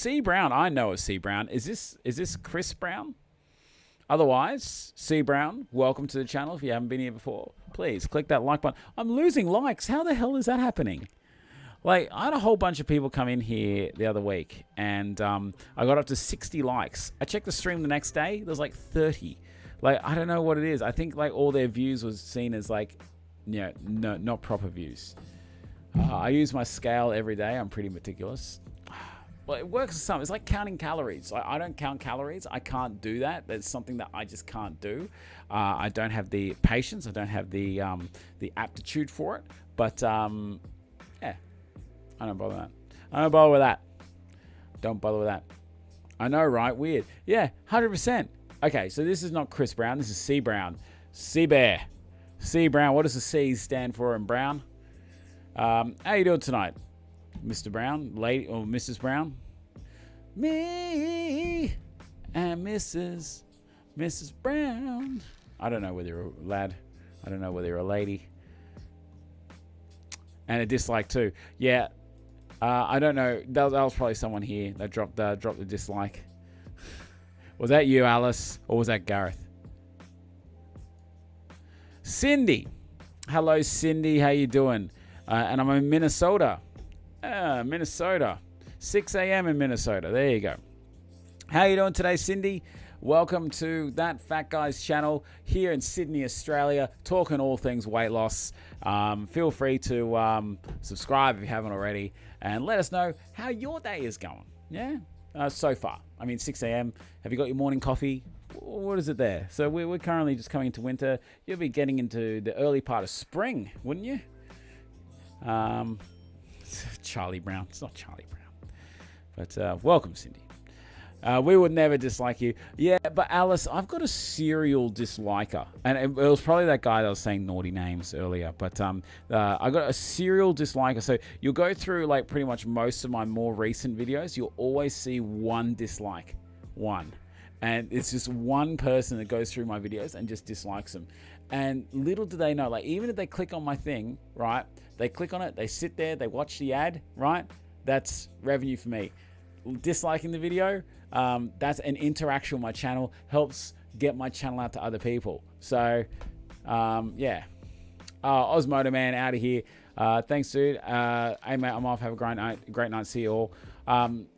I know a C Brown. Is this Chris Brown? Otherwise, C Brown, welcome to the channel. If you haven't been here before, please click that like button. I'm losing likes. How the hell is that happening? Like, I had a whole bunch of people come in here the other week, and I got up to 60 likes. I checked the stream the next day. There's like 30. Like, I don't know what it is. I think like all their views was seen as like, no, not proper views. I use my scale every day. I'm pretty meticulous. Well, it works for some. It's like counting calories. I don't count calories. I can't do that. That's something that I just can't do. I don't have the patience. I don't have the aptitude for it. But yeah, I don't bother that. Don't bother with that. I know, right? Weird. Yeah, 100%. Okay, so this is not Chris Brown. This is C Brown. C Bear. C Brown. What does the C stand for in Brown? How you doing tonight, Mr. Brown, lady or Mrs. Brown? Me and Mrs. Brown. I don't know whether you're a lad. I don't know whether you're a lady. And a dislike too. Yeah. I don't know. That was probably someone here that dropped the dislike. Was that you, Alice, or was that Gareth? Cindy. Hello, Cindy. How you doing? And I'm in Minnesota. Minnesota. 6 a.m. in Minnesota. There you go. How you doing today, Cindy? Welcome to That Fat Guy's channel here in Sydney, Australia, talking all things weight loss. Feel free to subscribe if you haven't already, and let us know how your day is going. Yeah, so far. I mean, 6 a.m. Have you got your morning coffee? What is it there? So we're currently just coming into winter. You'll be getting into the early part of spring, wouldn't you? Charlie Brown. It's not Charlie Brown. But welcome, Cindy. We would never dislike you. Yeah, but Alice, I've got a serial disliker. And it was probably that guy that was saying naughty names earlier. But I got a serial disliker. So you'll go through like pretty much most of my more recent videos. You'll always see one dislike. One. And it's just one person that goes through my videos and just dislikes them. And little do they know, like even if they click on my thing, right? They click on it, they sit there, they watch the ad, right? That's revenue for me. Disliking the video, that's an interaction with my channel, helps get my channel out to other people. So, yeah. Osmoto Man out of here. Thanks, dude. Hey, mate, I'm off. Have a great night. See you all.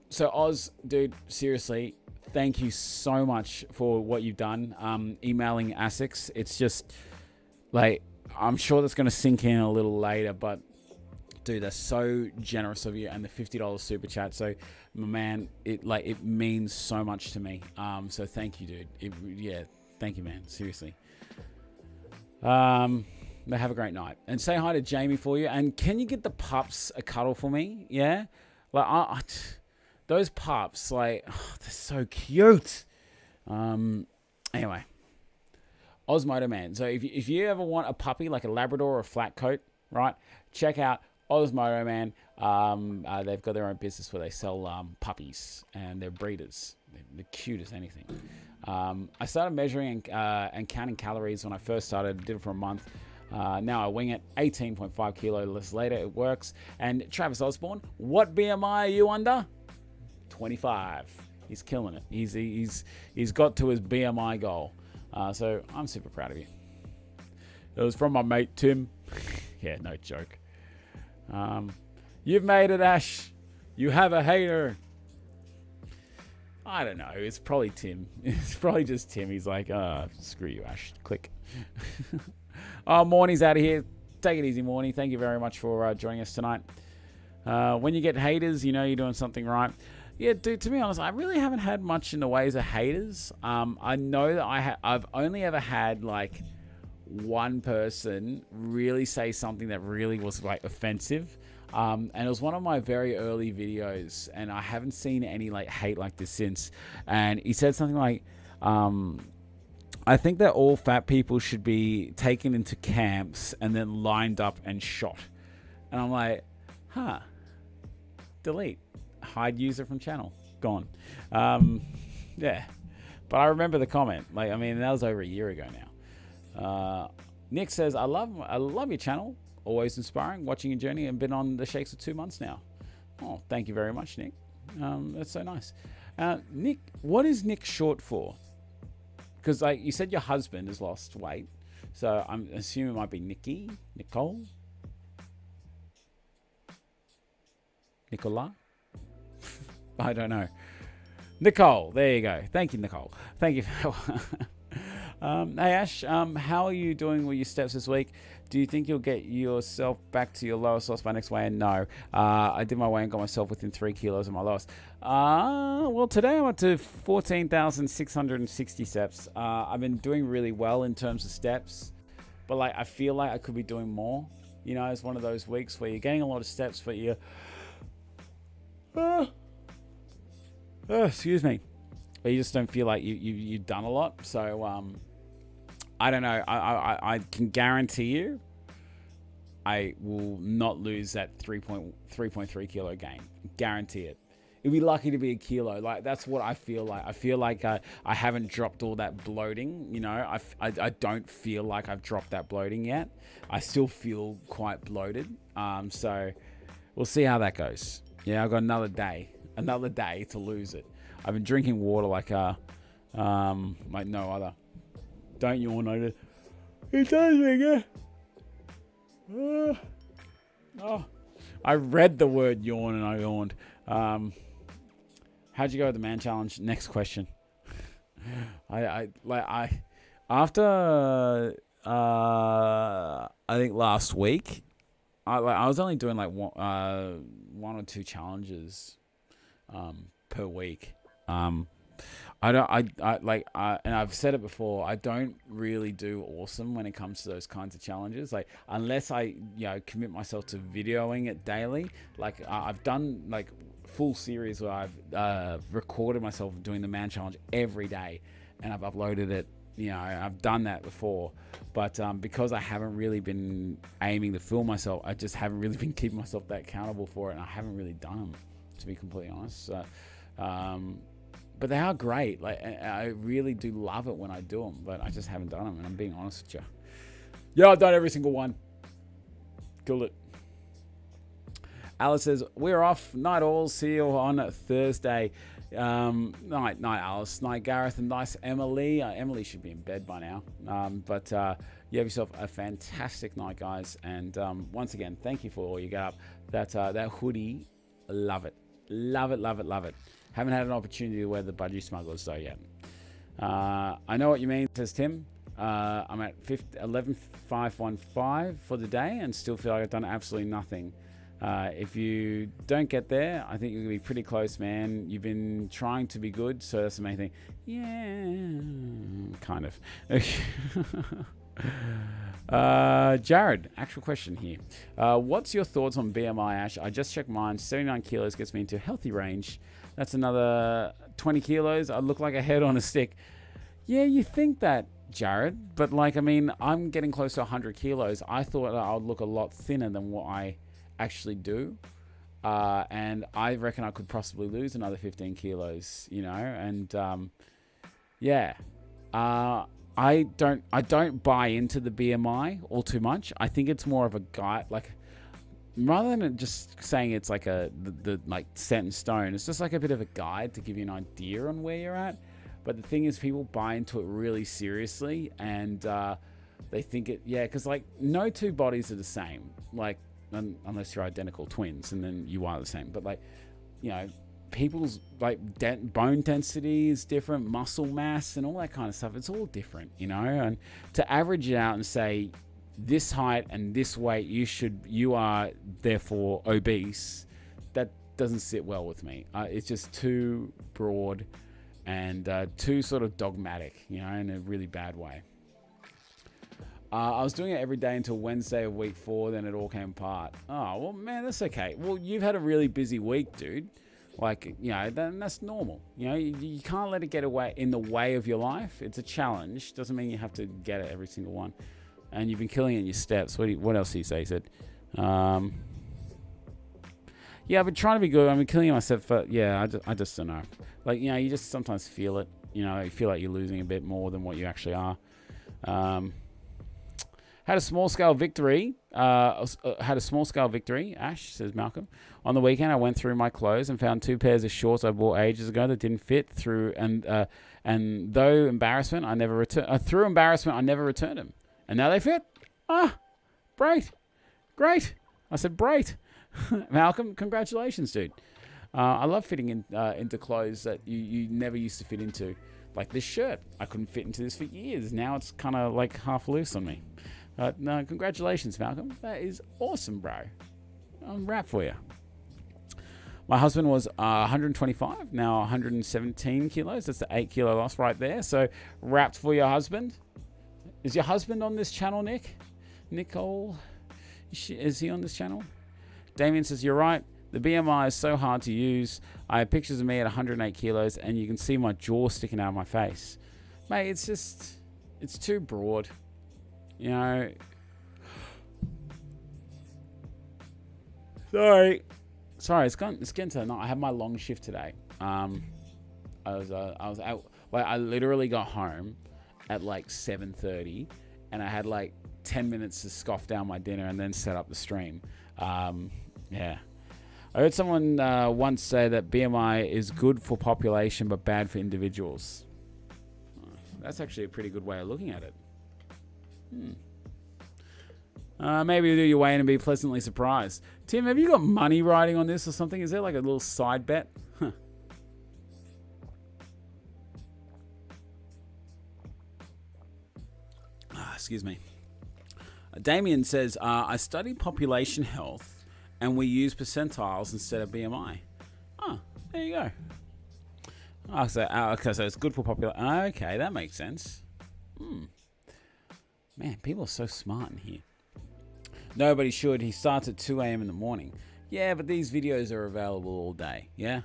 So, Oz, dude, seriously, thank you so much for what you've done. Emailing Asics. It's just like, I'm sure that's going to sink in a little later, but dude, that's so generous of you, and the $50 super chat. So, my man, it means so much to me. So thank you, dude. Yeah, thank you, man. Seriously. Have a great night, and say hi to Jamie for you. And can you get the pups a cuddle for me? Yeah, like those pups, like they're so cute. Anyway. Osmoto Man. So if you ever want a puppy, like a Labrador or a flat coat, right? Check out Osmoto Man. They've got their own business where they sell puppies, and they're breeders. They're cute as anything. I started measuring and counting calories when I first started. Did it for a month. Now I wing it. 18.5 kilos later, it works. And Travis Osborne, what BMI are you under? 25. He's killing it. He's got to his BMI goal. So I'm super proud of you. It was from my mate Tim. Yeah, no joke. You've made it, Ash. You have a hater. I don't know. It's probably Tim. It's probably just Tim. He's like, screw you, Ash. Click. Morning's out of here. Take it easy, Morning. Thank you very much for joining us tonight. When you get haters, you know you're doing something right. Yeah, dude, to be honest, I really haven't had much in the ways of haters. I know that I've only ever had like one person really say something that really was like offensive. And it was one of my very early videos, and I haven't seen any like hate like this since. And he said something like, I think that all fat people should be taken into camps and then lined up and shot. And I'm like, delete. Hide user from channel. Gone. Yeah. But I remember the comment. Like, I mean, that was over a year ago now. Nick says, I love your channel. Always inspiring. Watching your journey, and been on the shakes for 2 months now. Oh, thank you very much, Nick. That's so nice. Nick, what is Nick short for? Because like you said, your husband has lost weight. So I'm assuming it might be Nikki, Nicole, Nicola. I don't know. Nicole, there you go. Thank you, Nicole. Thank you. Hey, Ash, how are you doing with your steps this week? Do you think you'll get yourself back to your lowest loss by next weigh-in? No. I did my weigh and got myself within 3 kilos of my lowest. Well, today I went to 14,660 steps. I've been doing really well in terms of steps, but like I feel like I could be doing more. You know, it's one of those weeks where you're getting a lot of steps, but you're... excuse me. But you just don't feel like you've done a lot. So I don't know. I can guarantee you I will not lose that 3.3 kilo gain. Guarantee it. You'd be lucky to be a kilo. Like, that's what I feel like. I feel like I haven't dropped all that bloating. You know, I don't feel like I've dropped that bloating yet. I still feel quite bloated. So we'll see how that goes. Yeah, I've got another day to lose it. I've been drinking water like no other. Don't yawn over it. It does me, oh, I read the word yawn and I yawned. How'd you go with the man challenge? Next question. After I think last week, I was only doing like one or two challenges per week. And I've said it before, I don't really do awesome when it comes to those kinds of challenges. Like, unless I, commit myself to videoing it daily. Like, I've done like full series where I've recorded myself doing the man challenge every day, and I've uploaded it. I've done that before, but because I haven't really been aiming to film myself, I just haven't really been keeping myself that accountable for it, and I haven't really done them, to be completely honest. So, but they are great. Like, I really do love it when I do them, but I just haven't done them, and I'm being honest with you. Yeah, I've done every single one. Killed it. Alice says, we're off. Night all. See you on Thursday. Night Alice. Night Gareth, and nice Emily. Emily should be in bed by now. But you have yourself a fantastic night, guys. And once again, thank you for all you got up. That hoodie, love it. Love it, love it, love it. Haven't had an opportunity to wear the Budgie Smugglers though yet. I know what you mean, says Tim. I'm at 11,515 for the day and still feel like I've done absolutely nothing. If you don't get there, I think you're going to be pretty close, man. You've been trying to be good, so that's the main thing. Yeah, kind of. Jared, actual question here. What's your thoughts on BMI, Ash? I just checked mine. 79 kilos gets me into healthy range. That's another 20 kilos. I look like a head on a stick. Yeah, you think that, Jared. But, I'm getting close to 100 kilos. I thought I would look a lot thinner than what I actually do. And I reckon I could possibly lose another 15 kilos, and I don't buy into the BMI all too much. I think it's more of a guide, rather than just saying it's like the set in stone, it's just like a bit of a guide to give you an idea on where you're at. But the thing is, people buy into it really seriously, and they think it, because no two bodies are the same, unless you're identical twins, and then you are the same. But people's bone density is different, muscle mass and all that kind of stuff. It's all different, and to average it out and say this height and this weight, you are therefore obese, that doesn't sit well with me. It's just too broad and too sort of dogmatic, in a really bad way. I was doing it every day until Wednesday of week 4, then it all came apart. Oh, well, man, that's okay. Well, you've had a really busy week, dude. That's normal. You can't let it get in the way of your life. It's a challenge. Doesn't mean you have to get it every single one. And you've been killing it in your steps. What else do you say? He said, I've been trying to be good. I've been killing myself, but I just don't know. You just sometimes feel it. You feel like you're losing a bit more than what you actually are. Had a small scale victory. Ash, says Malcolm. On the weekend, I went through my clothes and found 2 pairs of shorts I bought ages ago that didn't fit through. And through embarrassment, I never returned them. And now they fit. Great. I said, great. Malcolm, congratulations, dude. I love fitting into clothes that you never used to fit into. Like this shirt. I couldn't fit into this for years. Now it's kind of half loose on me. No, congratulations, Malcolm. That is awesome, bro. I'm wrapped for you. My husband was 125, now 117 kilos. That's the 8 kilo loss right there. So wrapped for your husband. Is your husband on this channel, Nick? Nicole? Is he on this channel? Damien says, you're right. The BMI is so hard to use. I have pictures of me at 108 kilos and you can see my jaw sticking out of my face. Mate, it's too broad. Sorry, it's getting to the night. I had my long shift today. I was out. I literally got home at 7:30, and I had 10 minutes to scoff down my dinner and then set up the stream. I heard someone once say that BMI is good for population but bad for individuals. That's actually a pretty good way of looking at it. Maybe do your way in and be pleasantly surprised. Tim, have you got money riding on this or something? Is there a little side bet? Excuse me. Damien says, I study population health and we use percentiles instead of BMI. Oh, there you go. Oh, okay, so it's good for population. Okay, that makes sense. Man, people are so smart in here. Nobody should. He starts at 2 a.m. in the morning. Yeah, but these videos are available all day. Yeah.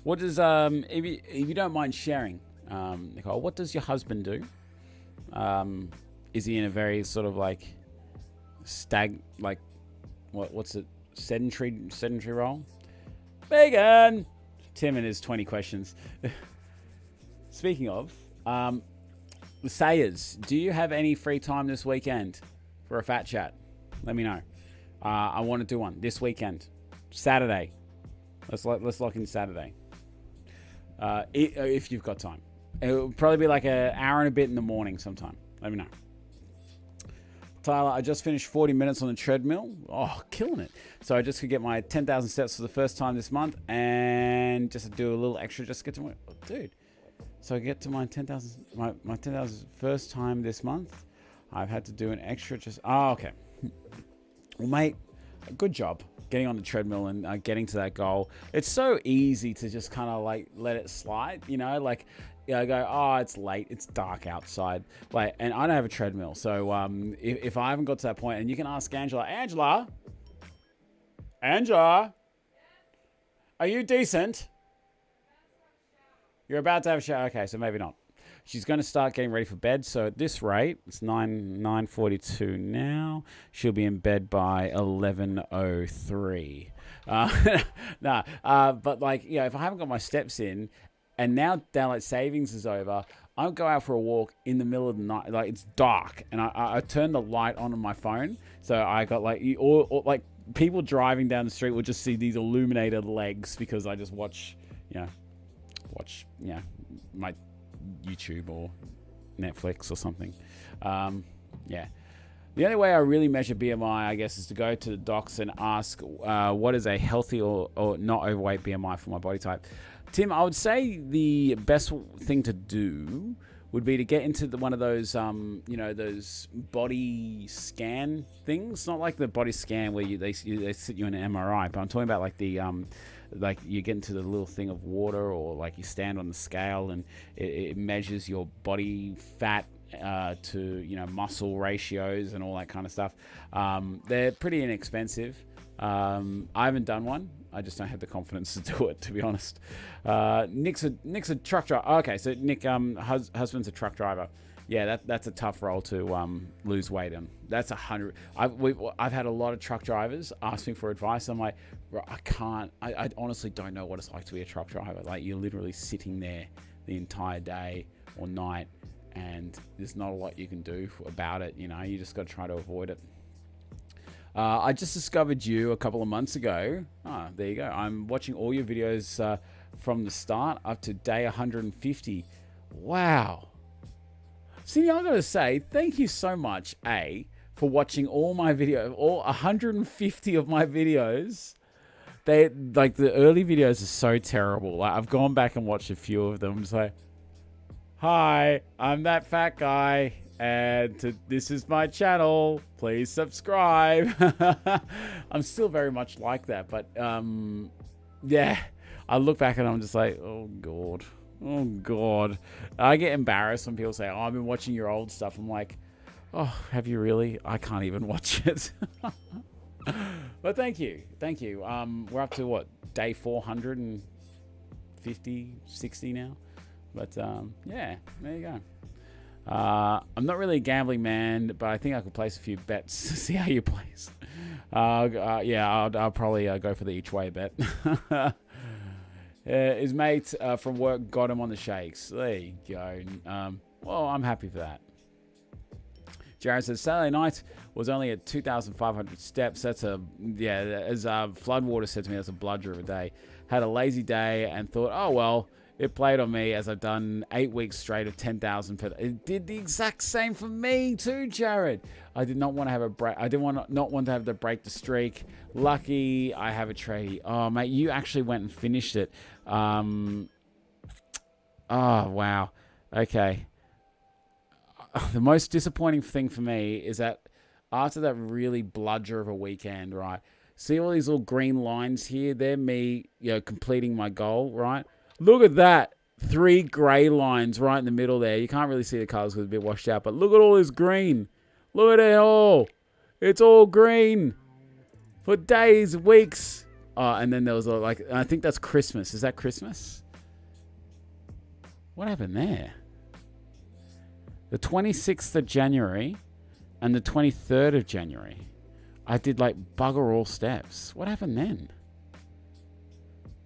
What does if you don't mind sharing, Nicole, what does your husband do? Is he in a very sort of like what's it, sedentary role? Megan, Tim and his 20 questions. Speaking of, the Sayers, do you have any free time this weekend for a fat chat? Let me know. I want to do one this weekend, Saturday. Let's lock in Saturday. If you've got time, it'll probably be like an hour and a bit in the morning sometime. Let me know. Tyler, I just finished 40 minutes on the treadmill. Oh, killing it. So I just could get my 10,000 steps for the first time this month and just do a little extra just to get to my... Oh, dude. So I get to my 10,000... My 10,000 first time this month. I've had to do an extra just... Oh, okay. Well, mate, good job getting on the treadmill and getting to that goal. It's so easy to just kind of like let it slide, you know, like... I go, oh, it's late, it's dark outside, like, and I don't have a treadmill, so if I haven't got to that point, and you can ask Angela, are you decent? You're about to have a shower. Okay, so maybe not. She's going to start getting ready for bed, so at this rate, it's 9:42 now. She'll be in bed by 11:03. But like, you know, if I haven't got my steps in. And now daylight savings is over, I'll go out for a walk in the middle of the night. Like, it's dark, and I turn the light on my phone. So I got like, or like people driving down the street will just see these illuminated legs because I just watch my YouTube or Netflix or something. Yeah. The only way I really measure BMI, I guess, is to go to the docs and ask what is a healthy or not overweight BMI for my body type. Tim, I would say the best thing to do would be to get into one of those, those body scan things. Not like the body scan where they sit you in an MRI, but I'm talking about like the, like you get into the little thing of water, or like you stand on the scale and it measures your body fat to, muscle ratios and all that kind of stuff. They're pretty inexpensive. I haven't done one. I just don't have the confidence to do it, to be honest. Nick's a truck driver. Okay, so Nick, husband's a truck driver. Yeah, that's a tough role to lose weight in. That's 100. I've had a lot of truck drivers ask me for advice. I'm like, I can't. I honestly don't know what it's like to be a truck driver. Like, you're literally sitting there the entire day or night, and there's not a lot you can do about it. You just got to try to avoid it. I just discovered you a couple of months ago. There you go. I'm watching all your videos from the start up to day 150. Wow. See, I gotta say, thank you so much, for watching all my videos, all 150 of my videos. They, like, the early videos are so terrible. Like, I've gone back and watched a few of them. It's like, hi, I'm that fat guy. And this is my channel. Please subscribe. I'm still very much like that. But, yeah, I look back and I'm just like, oh, God. Oh, God. I get embarrassed when people say, oh, I've been watching your old stuff. I'm like, oh, have you really? I can't even watch it. But thank you. Thank you. We're up to, what, day 450, 60 now? But, yeah, there you go. I'm not really a gambling man, but I think I could place a few bets to see how you place. Yeah, I'll probably go for the each way bet. His mate from work got him on the shakes. There you go. Well, I'm happy for that. Jared says Saturday night was only at 2,500 steps. That's as Floodwater said to me, that's a bludger of a day. Had a lazy day and thought, oh well. It played on me as I've done 8 weeks straight of 10,000 per day. It did the exact same for me too, Jared. I did not want to have a break. I didn't want to have to break the streak. Lucky I have a tradie. Oh, mate, you actually went and finished it. Oh, wow. Okay. the most disappointing thing for me is that after that really bludger of a weekend, right? See all these little green lines here? They're me, completing my goal, right? Look at that. 3 grey lines right in the middle there. You can't really see the colours because it's a bit washed out, but look at all this green. Look at it all. It's all green for days, weeks. Oh, and then there was I think that's Christmas. Is that Christmas? What happened there? The 26th of January and the 23rd of January. I did bugger all steps. What happened then?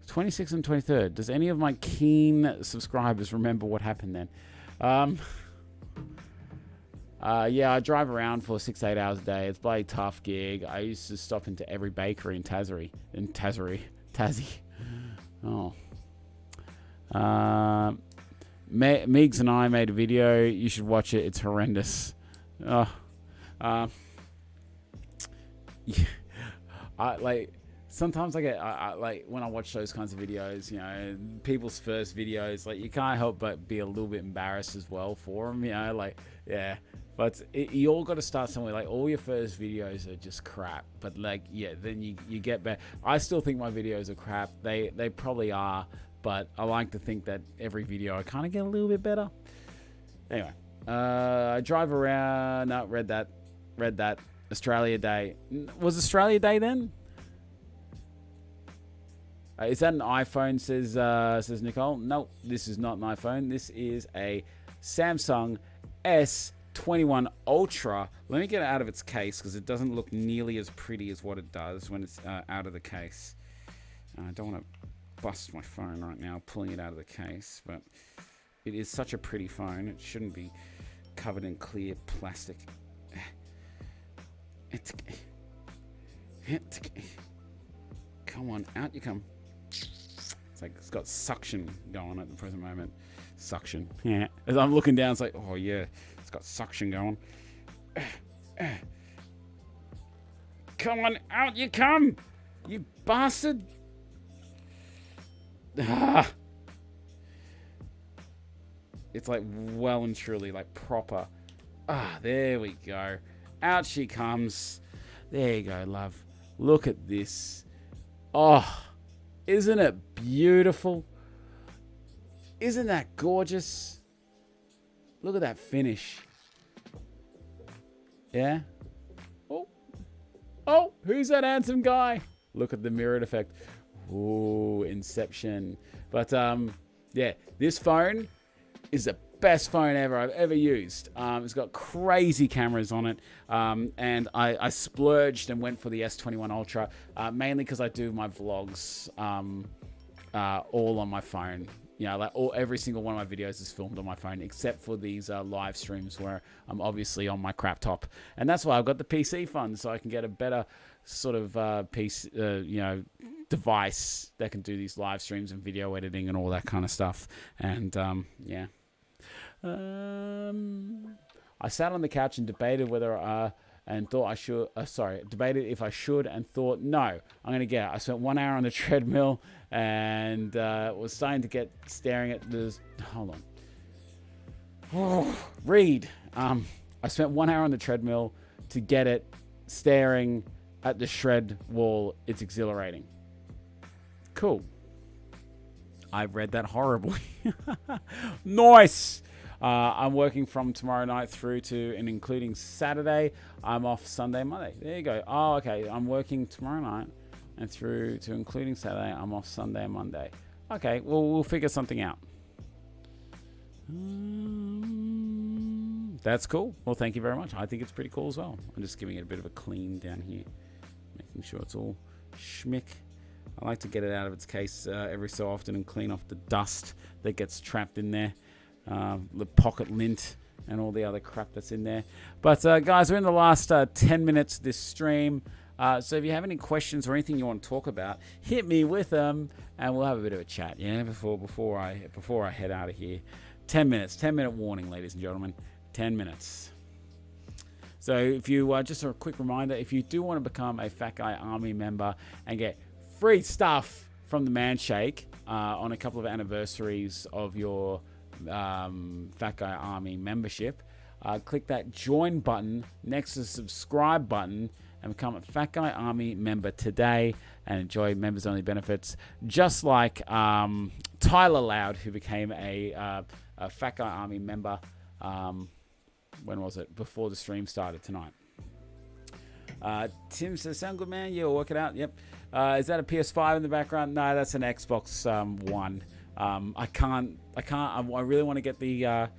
26th and 23rd. Does any of my keen subscribers remember what happened then? Yeah, I drive around for 6-8 hours a day. It's a bloody tough gig. I used to stop into every bakery in Tassie. Oh. Meeks and I made a video. You should watch it. It's horrendous. Yeah. Sometimes I get when I watch those kinds of videos, people's first videos, you can't help but be a little bit embarrassed as well for them, yeah. But you all got to start somewhere. All your first videos are just crap, but then you get better. I still think my videos are crap. They probably are, but I like to think that every video I kind of get a little bit better. Anyway, I drive around. No, read that. Australia Day. Was Australia Day then? Is that an iPhone, says Nicole? No, this is not an iPhone. This is a Samsung S21 Ultra. Let me get it out of its case because it doesn't look nearly as pretty as what it does when it's out of the case. I don't want to bust my phone right now pulling it out of the case, but it is such a pretty phone. It shouldn't be covered in clear plastic. Come on, out you come. It's got suction going on at the present moment. Suction. Yeah. As I'm looking down, it's oh yeah, it's got suction going. Come on, out you come, you bastard. It's well and truly proper. There we go. Out she comes. There you go, love. Look at this. Oh, isn't it beautiful? Isn't that gorgeous? Look at that finish. Yeah? Oh, who's that handsome guy? Look at the mirrored effect. Ooh, Inception. But, yeah, this phone is the best phone ever I've ever used. It's got crazy cameras on it, and I splurged and went for the S21 Ultra, mainly because I do my vlogs all on my phone. Every single one of my videos is filmed on my phone, except for these live streams where I'm obviously on my crap top, and that's why I've got the PC fund, so I can get a better sort of device that can do these live streams and video editing and all that kind of stuff. And yeah. I sat on the couch and debated whether debated if I should and thought, no, I'm going to get it. I spent 1 hour on the treadmill and was starting to get staring at the, hold on. Oh, read. I spent 1 hour on the treadmill to get it staring at the shred wall. It's exhilarating. Cool. I read that horribly. Nice. I'm working from tomorrow night through to and including Saturday. I'm off Sunday, Monday. There you go. Oh, okay. I'm working tomorrow night and through to including Saturday. I'm off Sunday and Monday. Okay. Well, we'll figure something out. That's cool. Well, thank you very much. I think it's pretty cool as well. I'm just giving it a bit of a clean down here, making sure it's all schmick. I like to get it out of its case every so often and clean off the dust that gets trapped in there. The pocket lint and all the other crap that's in there. But guys, we're in the last 10 minutes of this stream. So if you have any questions or anything you want to talk about, hit me with them and we'll have a bit of a chat. Yeah, before I head out of here. 10 minutes, 10-minute warning, ladies and gentlemen. 10 minutes. So if you just a quick reminder, if you do want to become a Fat Guy Army member and get free stuff from the Manshake on a couple of anniversaries of your Fat Guy Army membership, click that join button next to the subscribe button and become a Fat Guy Army member today and enjoy members only benefits, just like Tyler Loud, who became a Fat Guy Army member. When was it? Before the stream started tonight. Tim says, sound good, man? Yeah, we'll work it out. Yep. Is that a PS5 in the background? No, that's an Xbox One. I really want to get the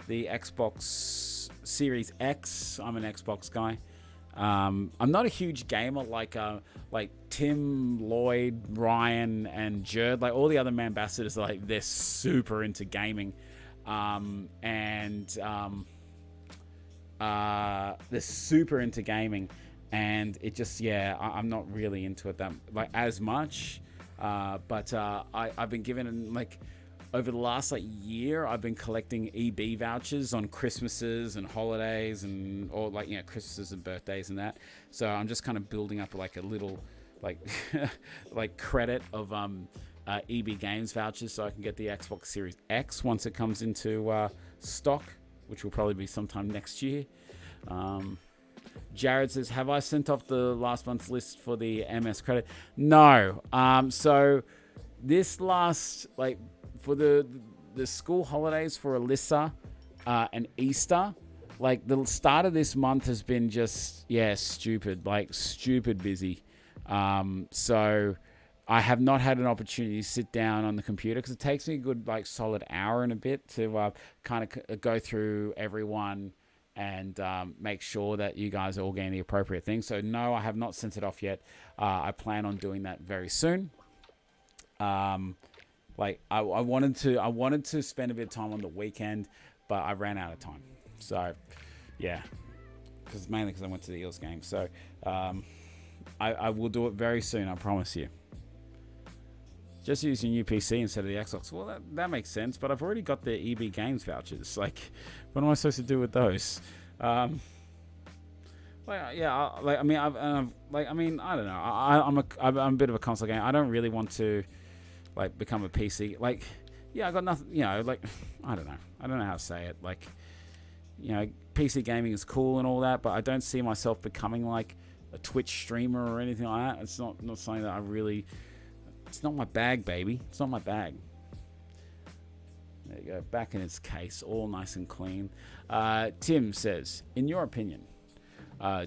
Xbox Series X. I'm an Xbox guy. I'm not a huge gamer like Tim, Lloyd, Ryan, and Jerd. Like all the other ambassadors, like they're super into gaming, they're super into gaming, and it just I'm not really into it that like as much. But I've been given like over the last like year, I've been collecting EB vouchers on Christmases and holidays or like, you know, Christmases and birthdays and that. So I'm just kind of building up like a little like like credit of EB Games vouchers so I can get the Xbox Series X once it comes into stock, which will probably be sometime next year. Jared says, have I sent off the last month's list for the MS credit? No. So this last, like, for the school holidays for Alyssa and Easter, like, the start of this month has been just, stupid busy. So I have not had an opportunity to sit down on the computer because it takes me a good, like, solid hour and a bit to kind of go through everyone and make sure that you guys are all getting the appropriate things. So no, I have not sent it off yet. I plan on doing that very soon. Like I wanted to spend a bit of time on the weekend, but I ran out of time. So yeah, mainly because I went to the Eels game. So I will do it very soon. I promise you. Just use your new PC instead of the Xbox. Well, that makes sense, but I've already got the EB Games vouchers. Like, what am I supposed to do with those? I don't know. I'm a bit of a console gamer. I don't really want to, like, become a PC. Like, I got nothing. You know, like, I don't know. I don't know how to say it. Like, you know, PC gaming is cool and all that, but I don't see myself becoming like a Twitch streamer or anything like that. It's not something that I really. It's not my bag, baby. It's not my bag. There you go. Back in its case. All nice and clean. Tim says, in your opinion,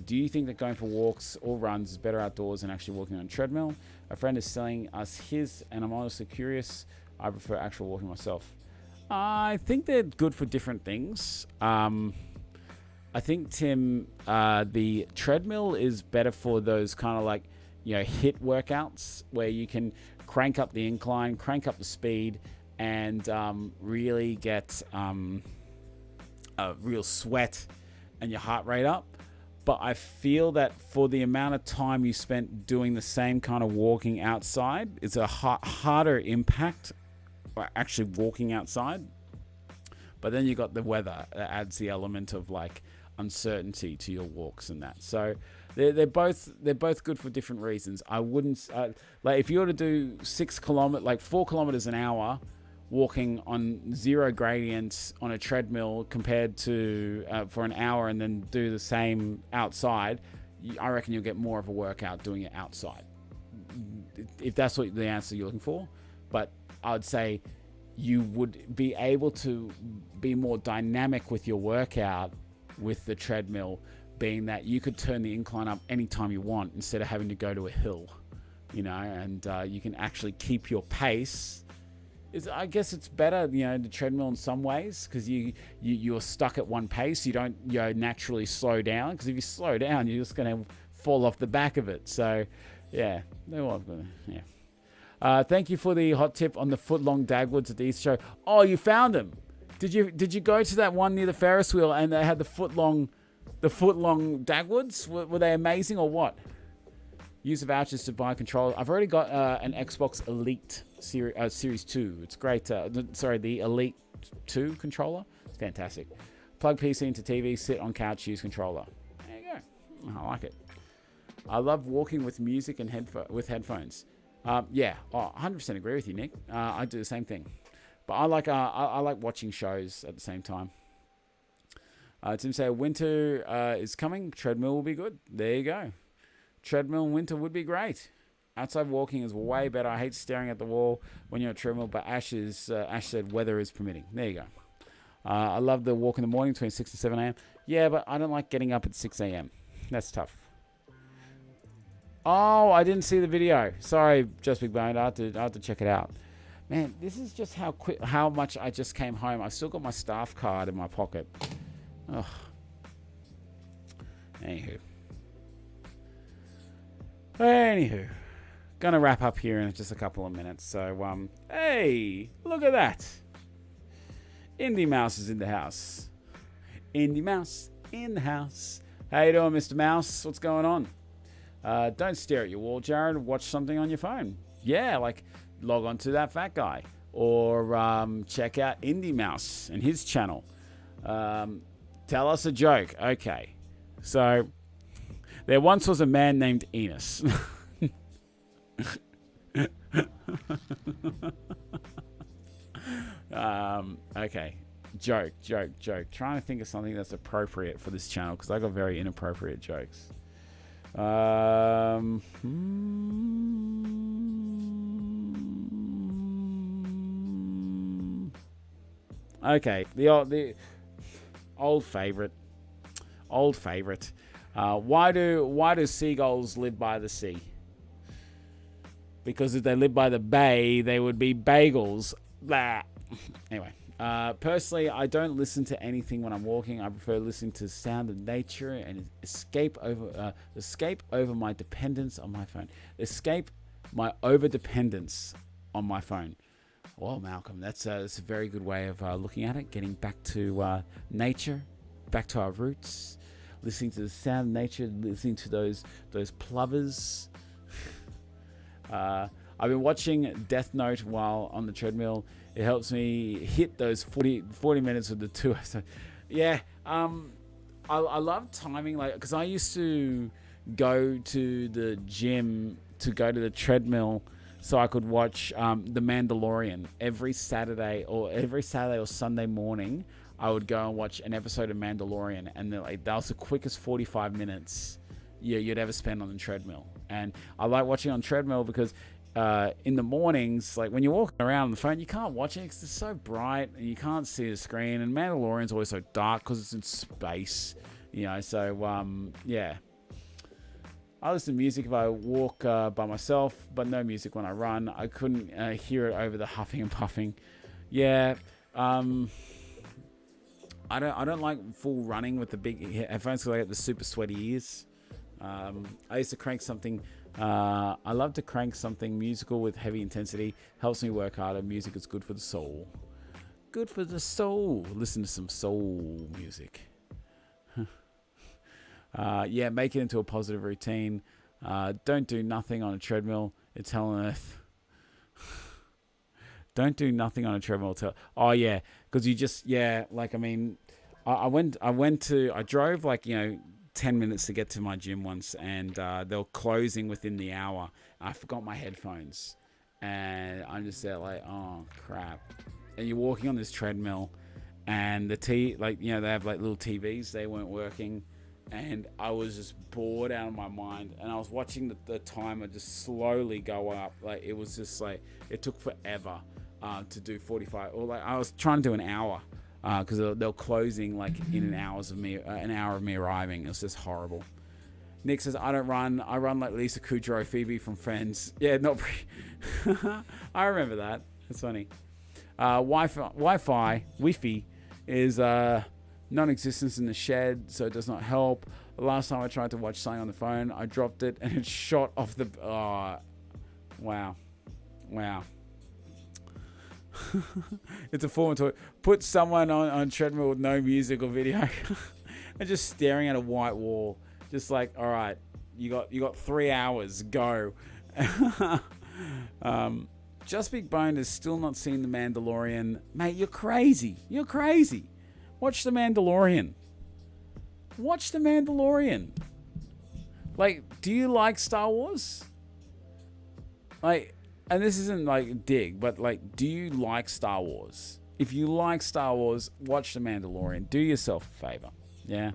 do you think that going for walks or runs is better outdoors than actually walking on a treadmill? A friend is selling us his, and I'm honestly curious. I prefer actual walking myself. I think they're good for different things. I think, Tim, the treadmill is better for those kind of like, you know, HIIT workouts where you can crank up the incline, crank up the speed, and really get a real sweat and your heart rate up. But I feel that for the amount of time you spent doing the same kind of walking outside, it's a harder impact actually walking outside. But then you got the weather that adds the element of like uncertainty to your walks and that. So they're both good for different reasons. I wouldn't like if you were to do 4 kilometers an hour walking on 0 gradients on a treadmill compared to for an hour and then do the same outside. I reckon you'll get more of a workout doing it outside, if that's what the answer you're looking for. But I'd say you would be able to be more dynamic with your workout with the treadmill, being that you could turn the incline up anytime you want instead of having to go to a hill, you know, and you can actually keep your pace. I guess it's better, you know, the treadmill in some ways because you're stuck at one pace. You don't, you know, naturally slow down, because if you slow down, you're just going to fall off the back of it. So, yeah. Thank you for the hot tip on the foot-long Dagwoods at the East Show. Oh, you found them. Did you go to that one near the Ferris wheel and they had the foot-long Dagwoods? Were they amazing or what? Use the vouchers to buy a controller. I've already got an Xbox Elite Series 2. It's great. The Elite 2 controller. It's fantastic. Plug PC into TV, sit on couch, use controller. There you go. I like it. I love walking with music and with headphones. 100% agree with you, Nick. I do the same thing. But I like watching shows at the same time. Tim say winter is coming. Treadmill will be good. There you go. Treadmill in winter would be great. Outside walking is way better. I hate staring at the wall when you're on a treadmill, but Ash said weather is permitting. There you go. I love the walk in the morning between 6 and 7 a.m. Yeah, but I don't like getting up at 6 a.m. That's tough. Oh, I didn't see the video. Sorry, Just Big Bone. I have to check it out. Man, this is just how much I just came home. I still got my staff card in my pocket. Ugh. Anywho. Gonna wrap up here in just a couple of minutes. So, hey, look at that. Indie Mouse is in the house. Indie Mouse in the house. How you doing, Mr. Mouse? What's going on? Don't stare at your wall, Jared. Watch something on your phone. Yeah, like log on to That Fat Guy. Or check out Indie Mouse and his channel. Tell us a joke. Okay. So, there once was a man named Enos. Okay. Joke. Trying to think of something that's appropriate for this channel because I got very inappropriate jokes. Okay. The old favorite. Why do seagulls live by the sea? Because if they lived by the bay, they would be bagels. Blah. Anyway, personally, I don't listen to anything when I'm walking. I prefer listening to the sound of nature and escape over my dependence on my phone. Escape my over-dependence on my phone. Well, Malcolm, that's a very good way of looking at it. Getting back to nature, back to our roots. Listening to the sound of nature, listening to those plovers. I've been watching Death Note while on the treadmill. It helps me hit those 40 minutes with the 2 episodes. Yeah, I love timing, like, because I used to go to the gym to go to the treadmill so I could watch The Mandalorian every Saturday or Sunday morning. I would go and watch an episode of Mandalorian, and that was the quickest 45 minutes you'd ever spend on the treadmill. And I like watching on treadmill because in the mornings, like when you're walking around on the phone, you can't watch it because it's so bright and you can't see the screen. And Mandalorian's always so dark because it's in space, So yeah, I listen to music if I walk by myself, but no music when I run. I couldn't hear it over the huffing and puffing. Yeah. I don't like full running with the big headphones because I get the super sweaty ears. I used to crank something. I love to crank something musical with heavy intensity. Helps me work harder. Music is good for the soul. Good for the soul. Listen to some soul music. Yeah, make it into a positive routine. Don't do nothing on a treadmill. It's hell on earth. Don't do nothing on a treadmill. Oh yeah, because you just I drove 10 minutes to get to my gym once, and they were closing within the hour. I forgot my headphones, and I'm just there like, oh crap. And you're walking on this treadmill, and they have little TVs. They weren't working, and I was just bored out of my mind. And I was watching the timer just slowly go up. Like it was just like it took forever to do 45. Or I was trying to do an hour. Because they're closing in an hour of me arriving. It was just horrible. Nick says, I don't run. I run like Lisa Kudrow, Phoebe from Friends. Yeah, not I remember that. That's funny. Wi-Fi is non-existence in the shed, so it does not help. The last time I tried to watch something on the phone, I dropped it and it shot off the... Wow. It's a form of toy. Put someone on treadmill with no music or video and just staring at a white wall. Just like, all right, you got 3 hours, go. Just Big Bone has still not seen The Mandalorian. Mate, you're crazy. Watch The Mandalorian. Do you like Star Wars? And this isn't dig, but do you like Star Wars? If you like Star Wars, watch The Mandalorian. Do yourself a favor. Yeah.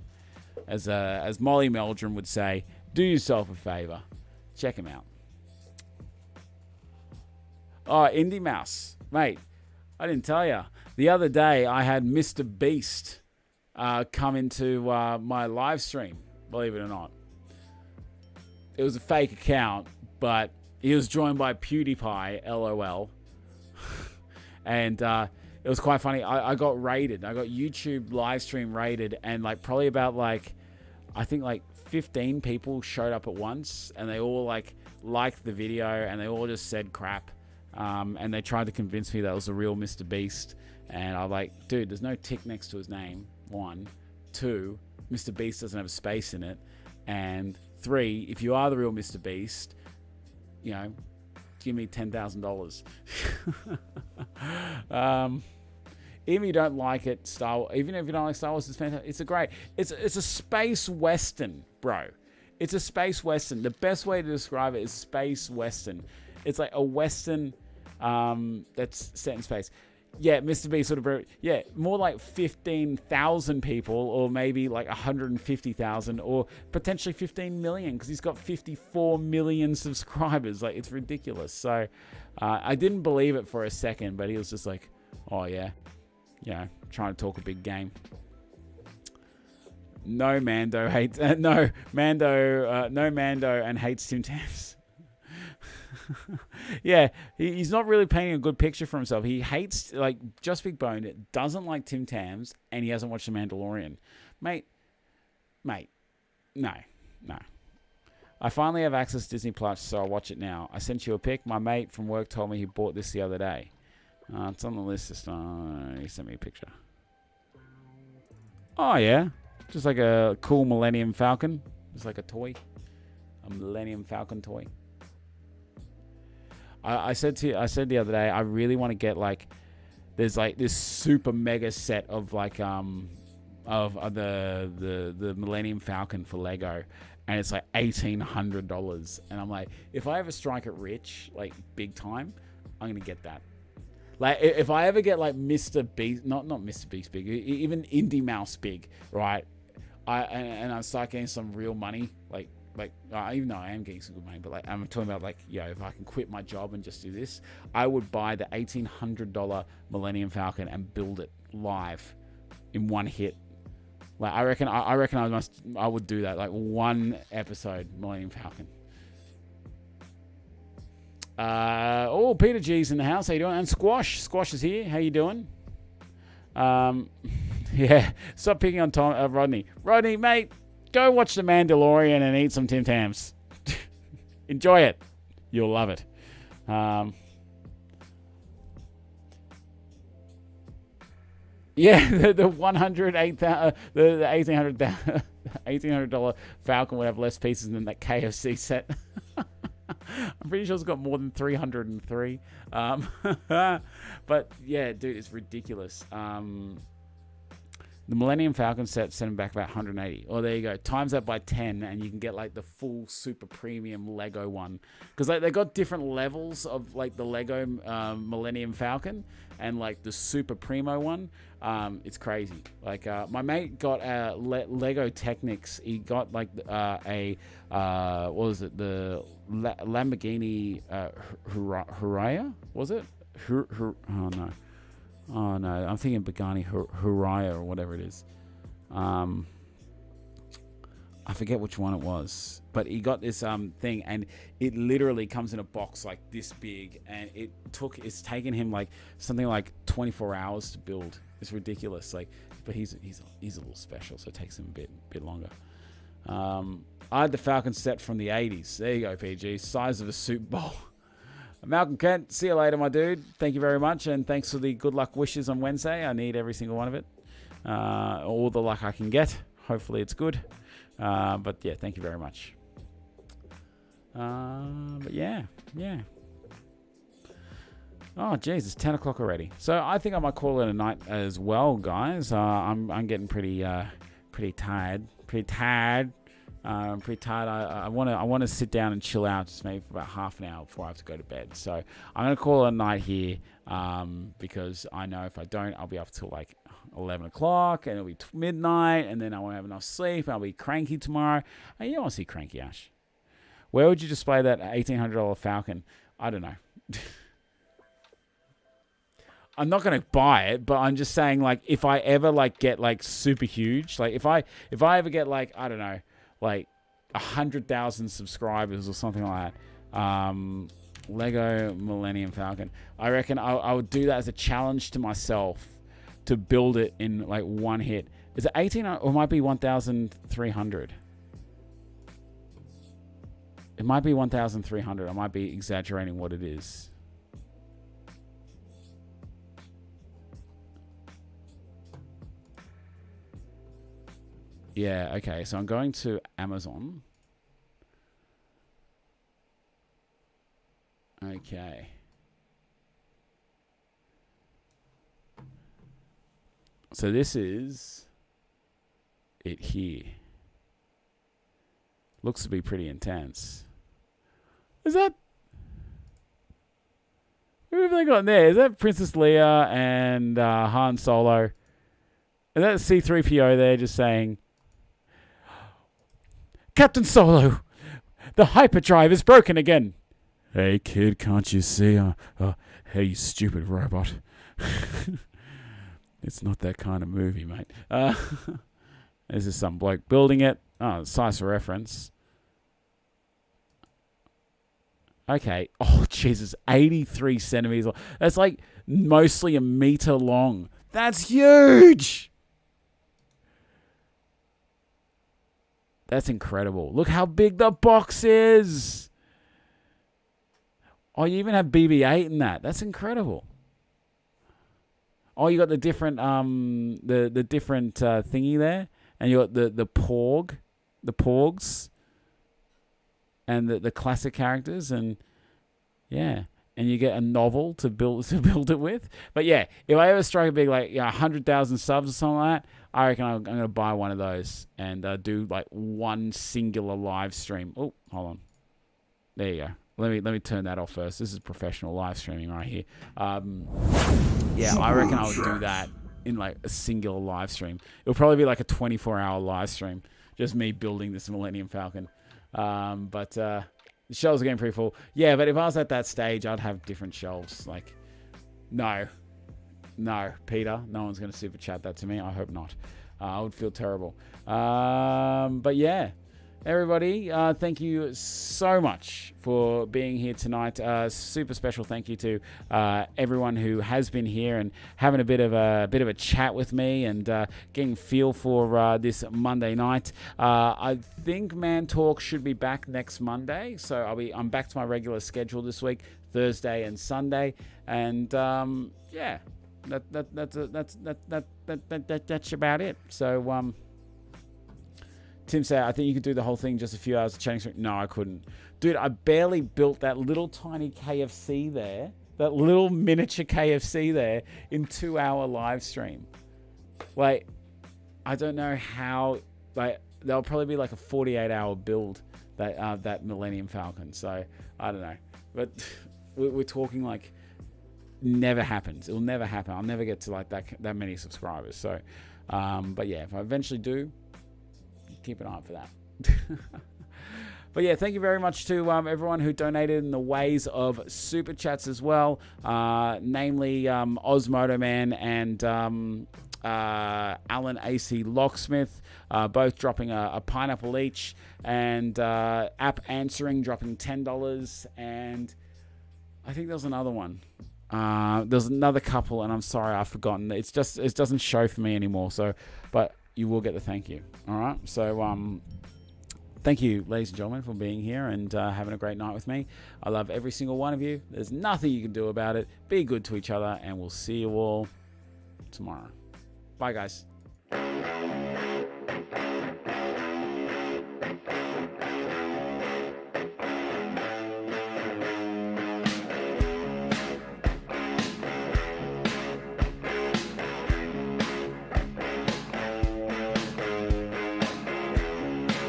As Molly Meldrum would say, do yourself a favor. Check him out. Oh, Indie Mouse. Mate, I didn't tell you. The other day, I had Mr. Beast come into my live stream, believe it or not. It was a fake account, but he was joined by PewDiePie, LOL. And it was quite funny. I got raided. I got YouTube live stream raided, and like probably about like, I think like 15 people showed up at once, and they all like liked the video, and they all just said crap. And they tried to convince me that it was a real Mr. Beast. And I'm like, dude, there's no tick next to his name. 1, 2, Mr. Beast doesn't have a space in it. And 3, if you are the real Mr. Beast, you know, give me $10,000. Even if you don't like it, even if you don't like Star Wars, it's fantastic. It's a space western, bro. It's a space western. The best way to describe it is space western. It's like a western that's set in space. Yeah, Mr. Beast sort of, yeah, more like 15,000 people, or maybe like 150,000, or potentially 15 million, because he's got 54 million subscribers. Like, it's ridiculous. So I didn't believe it for a second, but he was just like, oh yeah, trying to talk a big game. No Mando and hates Tim Tams. Yeah, he's not really painting a good picture for himself. He hates, like, Just Big Bone, doesn't like Tim Tams, and he hasn't watched The Mandalorian. Mate, no. I finally have access to Disney Plus, so I'll watch it now. I sent you a pic. My mate from work told me he bought this the other day. It's on the list. He sent me a picture. Oh, yeah. Just like a cool Millennium Falcon. Just like a toy. A Millennium Falcon toy. I said the other day, I really want to get, like, there's like this super mega set of like of the Millennium Falcon for Lego, and it's like $1,800, and I'm like, if I ever strike it rich, like big time, I'm gonna get that. Like, if I ever get like Mr. Beast, not Mr. Beast big, even Indie Mouse big, right? And I start getting some real money, like even though I am getting some good money, but like I'm talking about, like, if I can quit my job and just do this, I would buy the $1,800 Millennium Falcon and build it live in one hit. Like, I reckon I would do that, like one episode Millennium Falcon. Peter G's in the house. How you doing? And Squash is here. How you doing? Yeah. Stop picking on Rodney. Rodney, mate, go watch The Mandalorian and eat some Tim Tams. Enjoy it. You'll love it. Yeah, the $1,800 Falcon would have less pieces than that KFC set. I'm pretty sure it's got more than 303. But yeah, dude, it's ridiculous. The Millennium Falcon set sent back about 180. Oh, there you go. Times that by 10, and you can get like the full super premium Lego one. Because like they got different levels of like the Lego Millennium Falcon and like the super primo one. It's crazy. Like my mate got Lego Technics. He got like what was it? The Lamborghini Huraia? Was it? Oh no, I'm thinking Pagani Huraia or whatever it is. I forget which one it was, but he got this thing, and it literally comes in a box like this big, and it's taken him like something like 24 hours to build. It's ridiculous. Like, but he's a little special, so it takes him a bit longer. I had the Falcon set from the 80s. There you go, PG. Size of a Super Bowl. Malcolm Kent, see you later, my dude. Thank you very much, and thanks for the good luck wishes on Wednesday. I need every single one of it. All the luck I can get. Hopefully it's good. But yeah, thank you very much. But yeah. Oh, geez, it's 10 o'clock already. So I think I might call it a night as well, guys. I'm getting pretty tired. I'm pretty tired. I want to sit down and chill out just maybe for about half an hour before I have to go to bed. So I'm going to call it a night here because I know if I don't, I'll be up till like 11 o'clock, and it'll be midnight, and then I won't have enough sleep. I'll be cranky tomorrow. Oh, you don't want to see cranky, Ash. Where would you display that $1,800 Falcon? I don't know. I'm not going to buy it, but I'm just saying, like, if I ever, like, get, like, super huge, like, if I ever get, like, I don't know, like, 100,000 subscribers or something like that, Lego Millennium Falcon, I reckon I would do that as a challenge to myself to build it in, like, one hit. Is it 18 or it might be 1,300? It might be 1,300. I might be exaggerating what it is. Yeah, okay. So I'm going to Amazon. Okay. So this is it here. Looks to be pretty intense. Is that... Who have they got in there? Is that Princess Leia and Han Solo? Is that C-3PO there just saying... Captain Solo, the hyperdrive is broken again. Hey, kid, can't you see? Hey, you stupid robot. It's not that kind of movie, mate. This is some bloke building it. Oh, size for reference. Okay. Oh, Jesus. 83 centimeters long. That's like mostly a meter long. That's huge. That's incredible. Look how big the box is. Oh, you even have BB-8 in that. That's incredible. Oh, you got the different the different thingy there, and you got the porgs, and the classic characters, and yeah, and you get a novel to build it with. But yeah, if I ever strike a big 100,000 subs or something like that, I reckon I'm gonna buy one of those and do like one singular live stream. Oh, hold on. There you go. Let me turn that off first. This is professional live streaming right here. Yeah, I reckon I would do that in like a singular live stream. It'll probably be like a 24-hour live stream, just me building this Millennium Falcon. But the shelves are getting pretty full. Yeah, but if I was at that stage, I'd have different shelves. Like, no, Peter, no one's going to super chat that to me. I hope not. I would feel terrible. But yeah, everybody, thank you so much for being here tonight. Super special thank you to everyone who has been here and having a bit of a chat with me and getting feel for this Monday night. I think Man Talk should be back next Monday, so I'm back to my regular schedule this week, Thursday and Sunday, and yeah. That's about it. So Tim said, I think you could do the whole thing just a few hours of chatting. No, I couldn't. Dude, I barely built that little tiny KFC there, that little miniature KFC there in 2-hour live stream. Like, I don't know how, like, there'll probably be like a 48-hour build, that Millennium Falcon. So, I don't know. But we're talking like, never happens. It'll never happen. I'll never get to like that many subscribers. So, but yeah, if I eventually do, keep an eye out for that. But yeah, thank you very much to everyone who donated in the ways of super chats as well, namely Osmodo Man and Alan AC Locksmith, both dropping a pineapple each, and App Answering dropping $10, and I think there was another one. There's another couple, and I'm sorry, I've forgotten. It doesn't show for me anymore. So, but you will get the thank you. All right. So, thank you, ladies and gentlemen, for being here and having a great night with me. I love every single one of you. There's nothing you can do about it. Be good to each other, and we'll see you all tomorrow. Bye, guys.